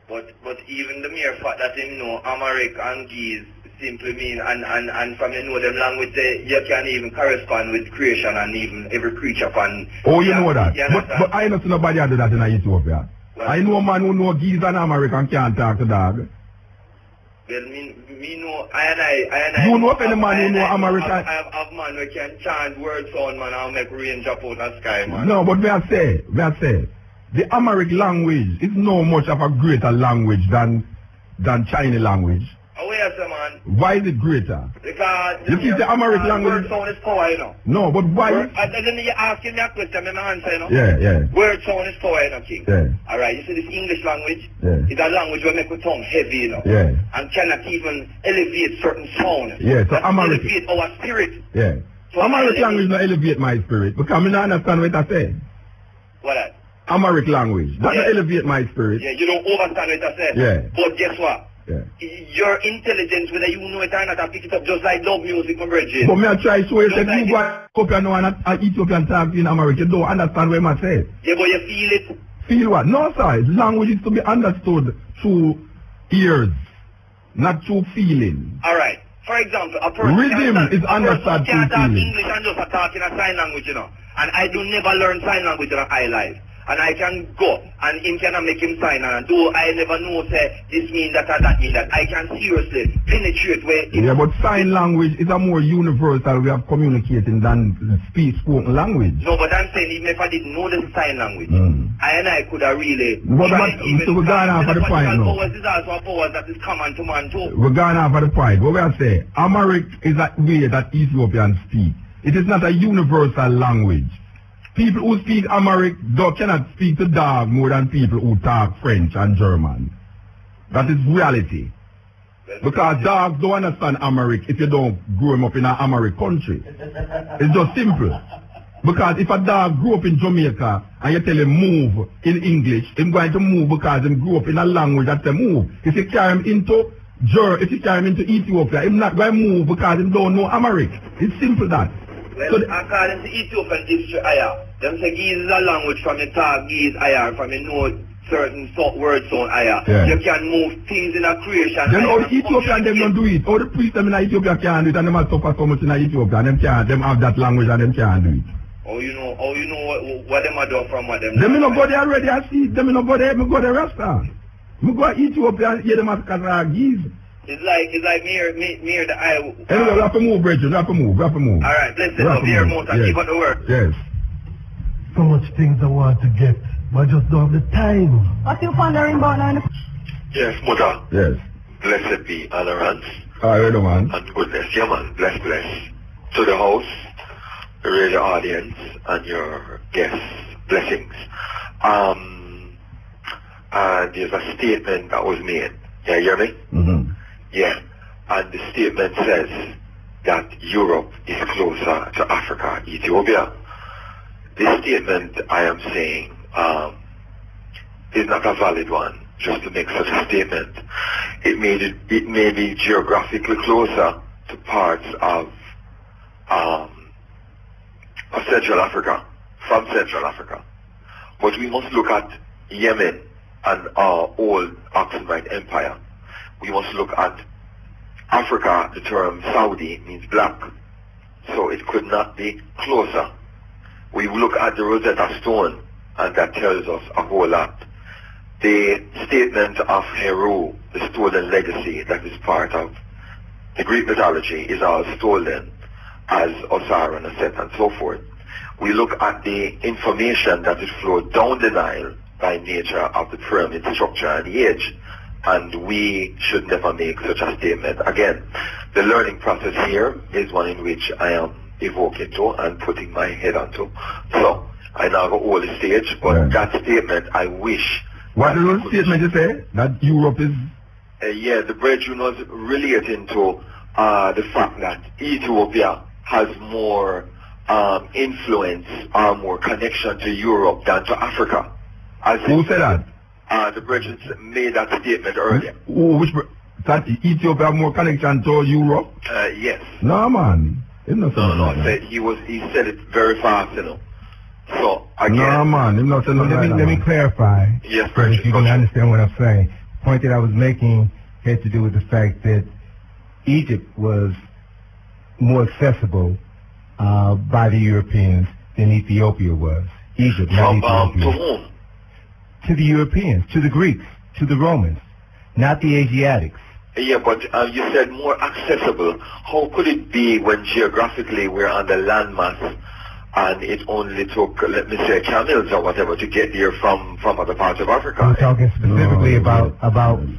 But even the mere fact that him know Amharic and Geese simply mean and from you know them language you can even correspond with creation and even every creature from... Oh, you know that. But I know nobody do that in Ethiopia. I know a man who know Geese and Amharic and can't talk to dog. Well, me know, I you know if any man who know Amharic? I have man who can chant word sound, man, and make rain drop out of the sky, man. No, but may I say, the Amharic language is no much of a greater language than Chinese language. Oh, yes, man. Why is it greater? Because you see the Amharic language. Word sound is power, you know. No, but why? Then you asking me a question, I'm answer, you know. Yeah. Word sound is power, you know, King. Yeah. Alright, you see this English language? Yeah. It's a language where make the tongue heavy, you know. Yeah. And cannot even elevate certain sound. Yeah, so Amharic. Elevate our spirit. Yeah. So Amharic language not elevate my spirit because I don't understand what I say. What that? Amharic language. That don't elevate my spirit. Yeah, you don't understand what I said. Yeah. But guess what? Yeah. Your intelligence, whether you know it or not, I pick it up just like dub music, my brethren. But me I try to show you Just that like you go to Ethiopia now and Ethiopian talk in America, you don't understand what I say. Yeah, but you feel it. Feel what? No, sir. Language is to be understood through ears, not through feeling. Alright. For example, a person Rhythm is understood can't through talk feeling. English and just talk in a sign language, you know. And I do never learn sign language in my life. And I can go and him cannot make him sign, and though I never know say this mean that or that mean that, I can seriously penetrate where Yeah, but sign language is a more universal way of communicating than spoken language. No, but I'm saying even if I didn't know the sign language, I and I could have really But so we're going off of the point now. powers is also a power that is common to man too. We're going off of the point. What we are saying, Amharic is a way that Ethiopians speak. It is not a universal language. People who speak Amharic cannot speak to dog more than people who talk French and German. That is reality. Because dogs don't understand Amharic if you don't grow them up in an Amharic country. It's just simple. Because if a dog grew up in Jamaica and you tell him move in English, he's going to move because he grew up in a language that they move. If you carry him into Ethiopia, he's not going to move because he don't know Amharic. It's simple that. Well, according to Ethiopian history, them say Giz is a language from the talk Giz from you know certain word sound Yeah. You can move things in a creation. Then all the Ethiopians them don't do it. All the priests them in Ethiopia can't do it, and them have suffered so much in Ethiopia, and them have that language and them can't do it. Oh, you know what them are doing from what them. Them no go there already. I see them no go there. Me go there restaurant. Me go Ethiopia and hear them have Giz. It's like near the eye. Anyway, we have to move, Bridget. We have to move. Alright, let's set up here, Mount, and keep on the work. Yes. So much things I want to get, but I just don't have the time. What you pondering about now? Yes, mother. Yes. Blessed be Alarance Alright, man. and goodness. Yeah, man. Bless. To the house, the radio audience, and your guests. Blessings. There's a statement that was made. Yeah, you hear me? Mm-hmm. Yeah, and the statement says that Europe is closer to Africa, Ethiopia. This statement, I am saying, is not a valid one, just to make such a statement. It may be geographically closer to parts of Central Africa, from Central Africa. But we must look at Yemen and our old Aksumite Empire. We must look at Africa. The term Saudi means black, so it could not be closer. We look at the Rosetta Stone, and that tells us a whole lot. The statement of Heru, the stolen legacy that is part of the Greek mythology, is all stolen as Osiris and Set and so forth. We look at the information that is flowed down the Nile by nature of the pyramid structure and age, and we should never make such a statement. Again, the learning process here is one in which I am evoking to and putting my head onto. So, I now go all the stage, but that statement, I wish... What is the statement you say? That Europe is... yeah, the bridge, was relating to the fact that Ethiopia has more influence or more connection to Europe than to Africa. Who said that? The Bridget made that statement earlier. That Ethiopia have more connection to Europe? Yes. No, man. No, he said it very fast, So, again... No, man. Let me clarify. Yes, so if you can understand what I'm saying. The point that I was making had to do with the fact that Egypt was more accessible by the Europeans than Ethiopia was. Egypt, not Ethiopia. To whom? To the Europeans, to the Greeks, to the Romans, not the Asiatics. Yeah, but you said more accessible. How could it be when geographically we're on the landmass and it only took, let me say, camels or whatever to get here from other parts of Africa? We're talking specifically about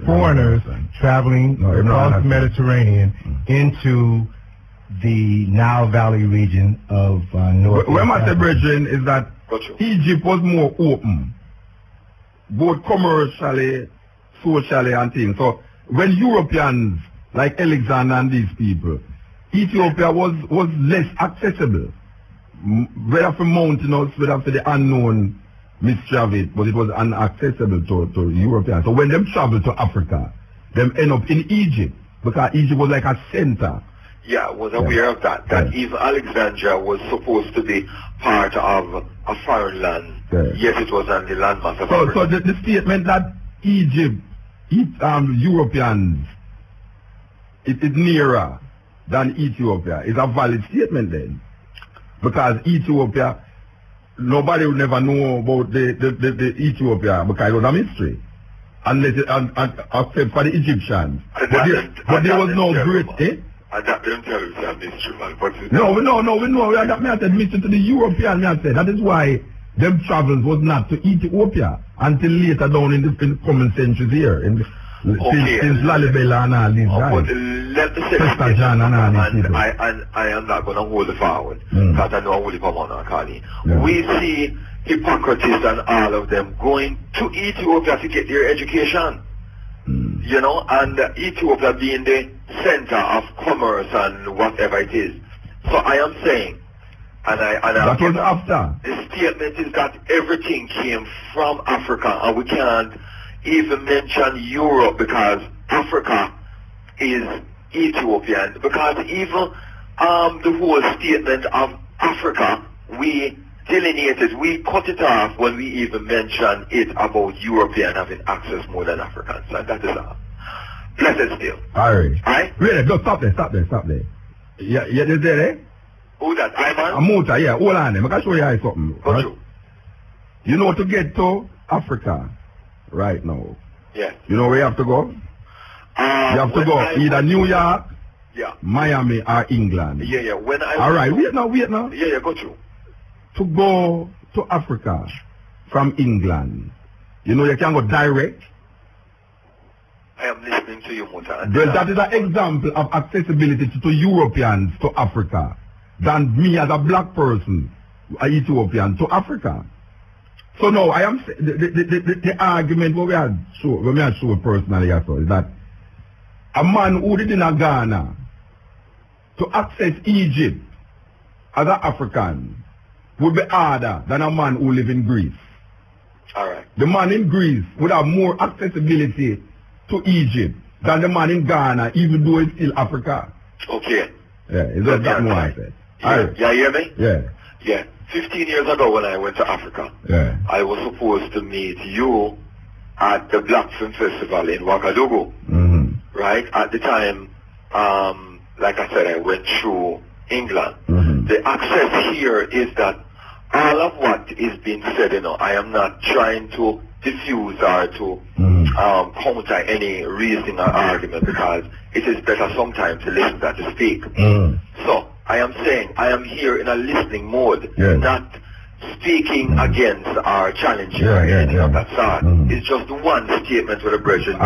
foreigners traveling across the Mediterranean into the Nile Valley region of North. What I say, brethren, is that Egypt was more open, both commercially, socially, and things. So when Europeans like Alexander and these people Ethiopia was less accessible. Whether for mountainous, whether for the unknown mystery of it, but it was inaccessible to Europeans. So when them travel to Africa, them end up in Egypt, because Egypt was like a center. Yeah, I was aware of that. That even Alexandria was supposed to be part of a foreign land. Yes, it was on the landmass of Africa. So the statement that Egypt, Europeans, it is nearer than Ethiopia is a valid statement then. Because Ethiopia, nobody would never know about the Ethiopia because it was a mystery. Unless except for the Egyptians. But there was no great, And that didn't tell you it's a mystery, man. No, we know. That me I said mystery to the European, me I said. That is why them travels was not to Ethiopia until later down in the common centuries here. Since Lalibela and all these guys. Let me say this, John and all these people. I am not going to hold it forward, because I know I will come on Akani. We see Hippocrates and all of them going to Ethiopia to get their education. You know, and Ethiopia being the center of commerce and whatever it is. So I am saying, that was after. The statement is that everything came from Africa, and we can't even mention Europe because Africa is Ethiopian. Because even the whole statement of Africa, we delineated, we cut it off when we even mentioned it about European having access more than Africans. And that is all. Blessed still. Alright. Really, no, stop there. Yeah, is there, eh? Who that? Iman? A motor, yeah, hold on. I can show you something. Right? You know, to get to Africa right now. Yeah. You know where you have to go? You have to go either New York, Miami, or England. Yeah. Alright, wait now. Yeah, go through. To go to Africa from England, you know you can go direct. I am listening to you, Muta. Well, that is an example of accessibility to Europeans to Africa than me as a black person, an Ethiopian, to Africa. So now I am the argument what we had show personally also is that a man who did in Ghana to access Egypt as an African would be harder than a man who live in Greece. Alright. The man in Greece would have more accessibility to Egypt than the man in Ghana, even though it's still Africa. Okay. Yeah, it's just that more I said. Yeah, you hear me? Yeah. Yeah. 15 years ago when I went to Africa, I was supposed to meet you at the Black Film Festival in Ouagadougou. Right? At the time, like I said, I went through England. The access here is that all of what is being said, you know, I am not trying to diffuse or to counter any reasoning or argument, because it is better sometimes to listen than to speak. So I am saying I am here in a listening mode, not speaking against or challenging or anything of that sort. It's just one statement with a brethren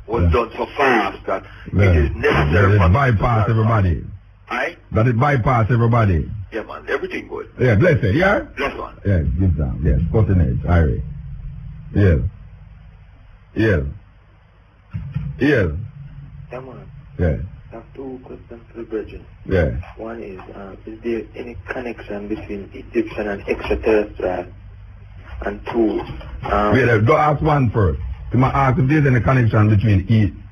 was done so fast that it is necessary for bypass everybody. That it bypass everybody. Yeah, man, everything good. Yeah, bless it, yeah? Bless one. Yeah, give down, yes, continent, Irie. Yeah, man. Yeah. I have two questions to the brethren. Yeah. One is there any connection between Egyptian and extraterrestrial? And two, go ask one first. You might ask if there's any connection between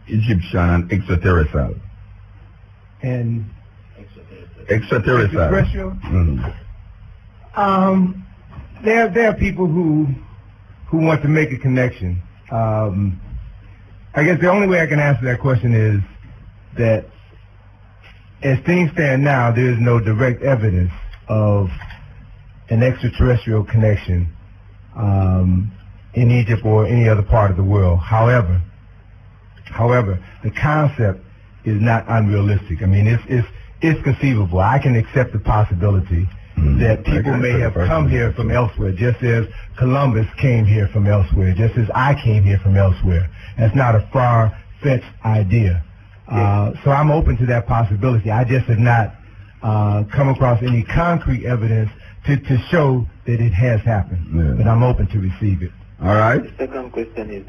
Egyptian and extraterrestrial. And extraterrestrial. There are people who want to make a connection. I guess the only way I can answer that question is that as things stand now, there is no direct evidence of an extraterrestrial connection in Egypt or any other part of the world. However, the concept is not unrealistic. I mean, it's conceivable. I can accept the possibility that people may have come here from elsewhere, just as Columbus came here from elsewhere, just as I came here from elsewhere. That's not a far-fetched idea. So I'm open to that possibility. I just have not come across any concrete evidence to show that it has happened. But I'm open to receive it. All right. The second question is,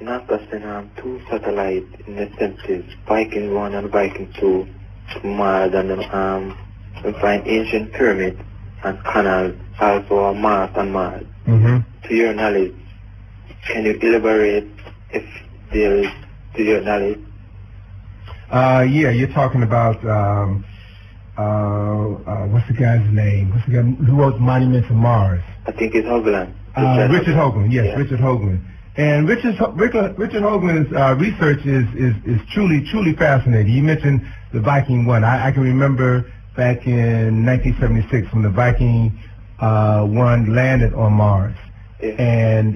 NASA sent two satellites in the 70s, Viking 1 and Viking 2, to Mars, and we find ancient pyramids and canals, also on Mars and Mars. To your knowledge, can you elaborate if there is, to your knowledge? Yeah, you're talking about, what's the guy's name? What's the guy who wrote Monuments of Mars? I think it's Hoagland. Richard Hoagland, yes, Yeah. Richard Hoagland. And Richard Hoagland's research is truly fascinating. You mentioned the Viking 1. I can remember back in 1976 when the Viking 1 landed on Mars. Yeah. And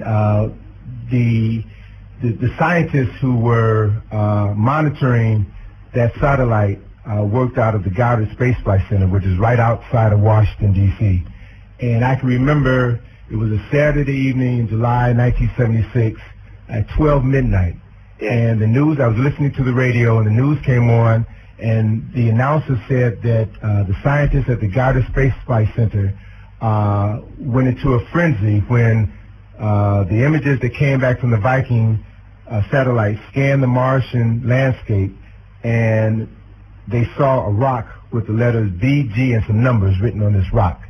the scientists who were monitoring that satellite worked out of the Goddard Space Flight Center, which is right outside of Washington, D.C. And I can remember it was a Saturday evening in July 1976 at 12 midnight. Yeah. And the news, I was listening to the radio, and the news came on, and the announcer said that the scientists at the Goddard Space Flight Center went into a frenzy when the images that came back from the Viking satellite scanned the Martian landscape, and they saw a rock with the letters B, G, and some numbers written on this rock.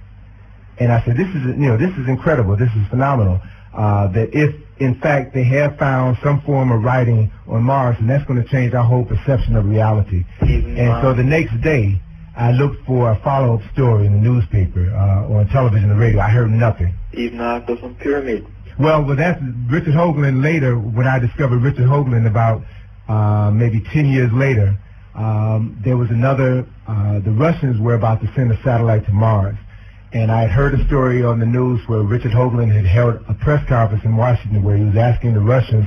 And I said, this is incredible. This is phenomenal. That if, in fact, they have found some form of writing on Mars, and that's going to change our whole perception of reality. And so the next day, I looked for a follow-up story in the newspaper, on television and radio. I heard nothing. Even after some pyramids. Well, that's Richard Hoagland later, when I discovered Richard Hoagland about maybe 10 years later, there was another, the Russians were about to send a satellite to Mars. And I had heard a story on the news where Richard Hoagland had held a press conference in Washington where he was asking the Russians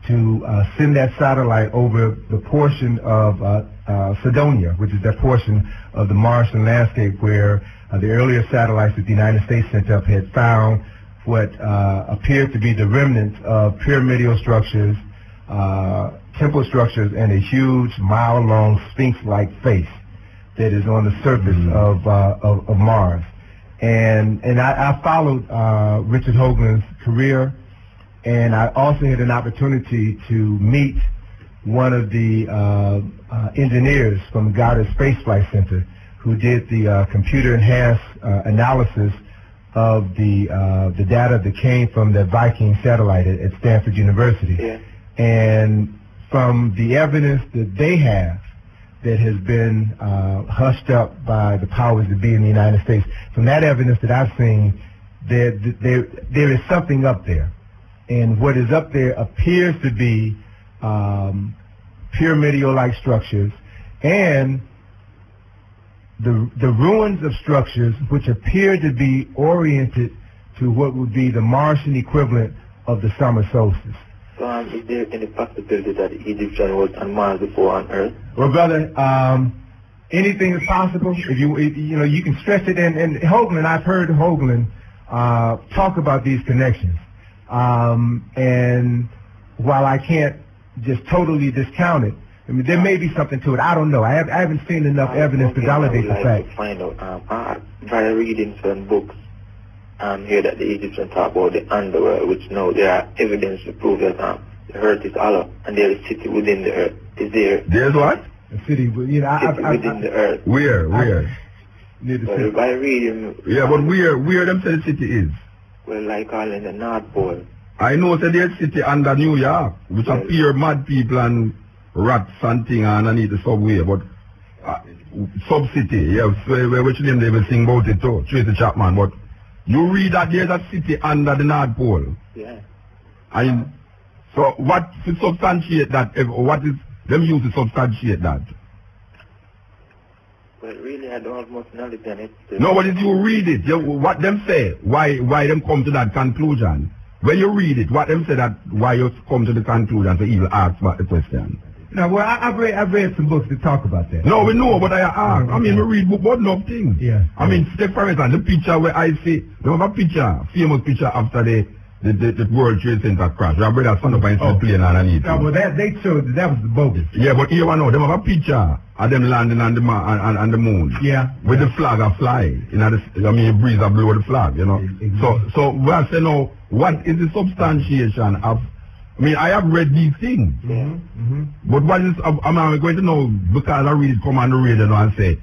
to send that satellite over the portion of Cydonia, which is that portion of the Martian landscape where the earlier satellites that the United States sent up had found what appeared to be the remnants of pyramidal structures, temple structures, and a huge mile-long sphinx-like face that is on the surface of Mars. And I followed Richard Hoagland's career, and I also had an opportunity to meet one of the engineers from the Goddard Space Flight Center who did the computer-enhanced analysis of the data that came from the Viking satellite at Stanford University. Yeah. And from the evidence that they have that has been hushed up by the powers that be in the United States, from that evidence that I've seen, there is something up there. And what is up there appears to be pyramidal-like structures, and the ruins of structures which appear to be oriented to what would be the Martian equivalent of the summer solstice. So is there any possibility that the Egyptian was on Mars before on Earth? Well, brother, anything is possible. If you can stretch it. And Hoagland, I've heard Hoagland talk about these connections. And while I can't just totally discount it, I mean, there may be something to it. I don't know. I haven't seen enough evidence to validate the fact. To find out, by reading certain books, here that the Egyptians talk about the underworld, which now there are evidence to prove that the earth is hollow, and there is a city within the earth. Is there? There's what? A city, within the earth. Where? Near the city. By reading. Yeah, but where them say the city is? Well, like all in the North Pole. I know that there's a city under New York, which appear mad people and rats and things underneath the subway, but sub-city, yeah, which name they will sing about it too, Tracy Chapman, but you read that there's a city under the North Pole. Yeah. And so what to substantiate that, what is them use to substantiate that? Well, really, I don't have much knowledge on it. No, but if you read it, what them say, why them come to that conclusion? When you read it, what them say that why you come to the conclusion, so you will ask about the question. No, well, I've read some books that talk about that. No, we know, but I ask. I mean, we read book about enough things. Yeah. I mean, take for instance, the picture where I see, they have a picture, famous picture after the World Trade Center crash. Your brother stand up and see the plane underneath. No, well, they showed that was the bogus. Yeah, but here I know, they have a picture of them landing on the moon. Yeah. With the flag a fly. Breeze a blow the flag, you know. Exactly. So we are saying now, what is the substantiation of I mean, I have read these things. But what is, I'm going to know, because I read it from on the radio and say,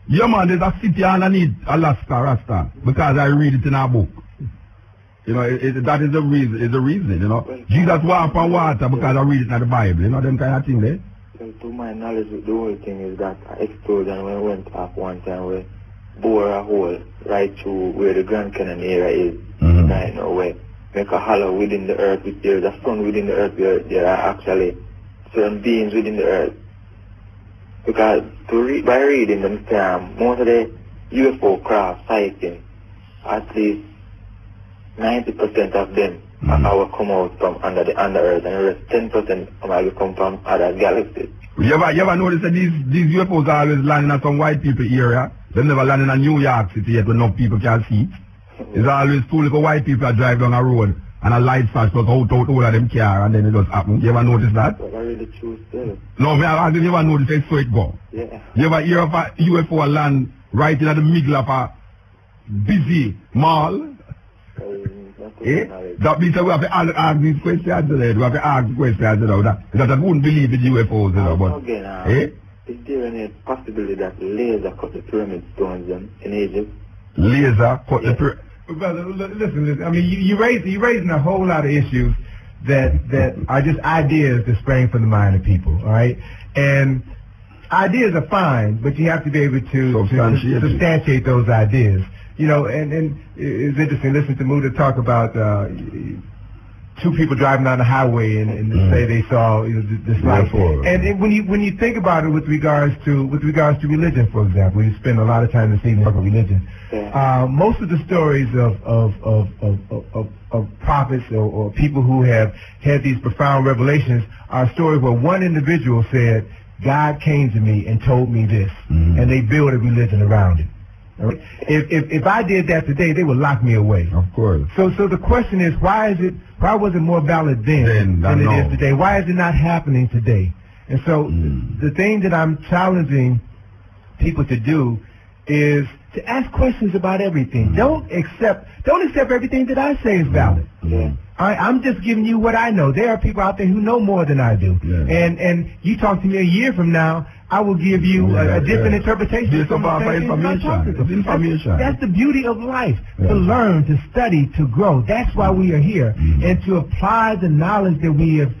yeah man, there's a city underneath Alaska, Rasta, because I read it in our book. You know, that is the reason, you know. Jesus walked on water because I read it in the Bible, you know, them kind of thing there. Well, to my knowledge, the whole thing is that I explosion when I went off one time, we bore a hole right through where the Grand Canyon area is, right now, where make a hollow within the earth, which there is a sun within the earth, where there are actually certain beings within the earth. Because by reading them, most of the UFO craft sighting, at least 90% of them will come out from under the earth, and the rest 10% will come from other galaxies. You ever notice that these UFOs are always landing at some white people area? They never land in a New York City yet when no people can see it. It's always two little white people that drive down a road and a light flash goes out all of them car and then it just happens. You ever notice that? Well, I really choose still. No, you ever notice it so it go? Yeah. You ever hear of a UFO land right in the middle of a busy mall? That means that we have to ask these questions today. We have to ask questions, you know, that I wouldn't believe in UFOs, you know, but... Again, is there any possibility that laser cut the pyramid stones in Egypt? Laser cut the pyramid... Brother, listen, I mean, you're raising a whole lot of issues that are just ideas that spring from the mind of people, all right? And ideas are fine, but you have to be able to substantiate those ideas. You know, and it's interesting, listen to Muda talk about two people driving down the highway and say they saw this light. And when you think about it with regards to religion, for example, we spend a lot of time this evening talking about religion. Most of the stories of prophets or people who have had these profound revelations are stories where one individual said, God came to me and told me this, and they build a religion around it. Right. If I did that today, they would lock me away. Of course. So the question is, why was it more valid then than it is today? Why is it not happening today? And so the thing that I'm challenging people to do is to ask questions about everything. Don't accept everything that I say is valid. I'm just giving you what I know. There are people out there who know more than I do. And you talk to me a year from now, I will give you a different interpretation. It's about information. That's the beauty of life, to learn, to study, to grow. That's why we are here, and to apply the knowledge that we have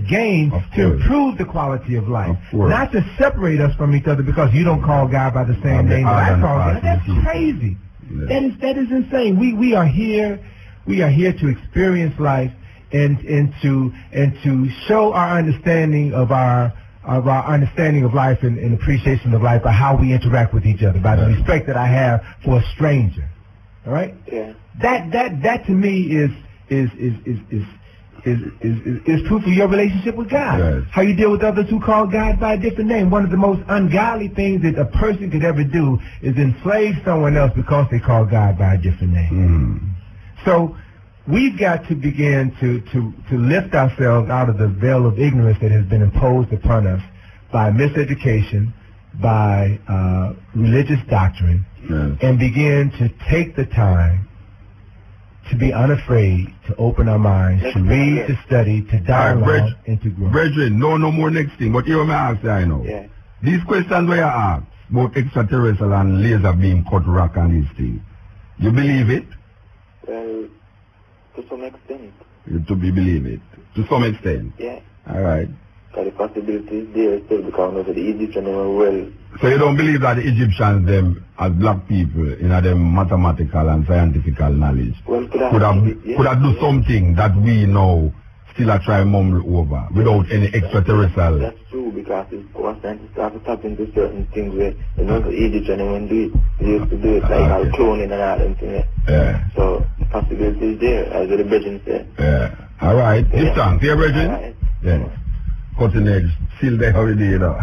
gained to improve the quality of life, not to separate us from each other because you don't call God by the same name that I call God. That's crazy. That is insane. We are here. We are here to experience life and to show our understanding of our understanding of life and appreciation of life by how we interact with each other, by the respect that I have for a stranger. All right? Yeah. That to me is proof of your relationship with God. Yes. How you deal with others who call God by a different name. One of the most ungodly things that a person could ever do is enslave someone else because they call God by a different name. So we've got to begin to lift ourselves out of the veil of ignorance that has been imposed upon us by miseducation, by religious doctrine, and begin to take the time to be unafraid, to open our minds, to read, to study, to dialogue, and to grow. Brethren, no more next thing, but you may ask, I know. Yeah. These questions were asked, about extraterrestrial and laser beam cut rock and these things. You believe it? Well, to some extent. To believe it. To some extent. Yeah. All right. So the possibility is there still because of the Egyptians were well. So you don't believe that the Egyptians, them, as black people, in them mathematical and scientific knowledge, well, could have do something that we know still a try mumble over without any extraterrestrial. That's true because it's scientists have to tap into certain things where the Egyptians wouldn't do it. They used to do it like cloning and all them things. Yeah. So the possibility is there, as the Brethren said. Yeah. All right. Give thanks. Here, Brethren? All right. Yeah. Cutting edge. Still there already, you know.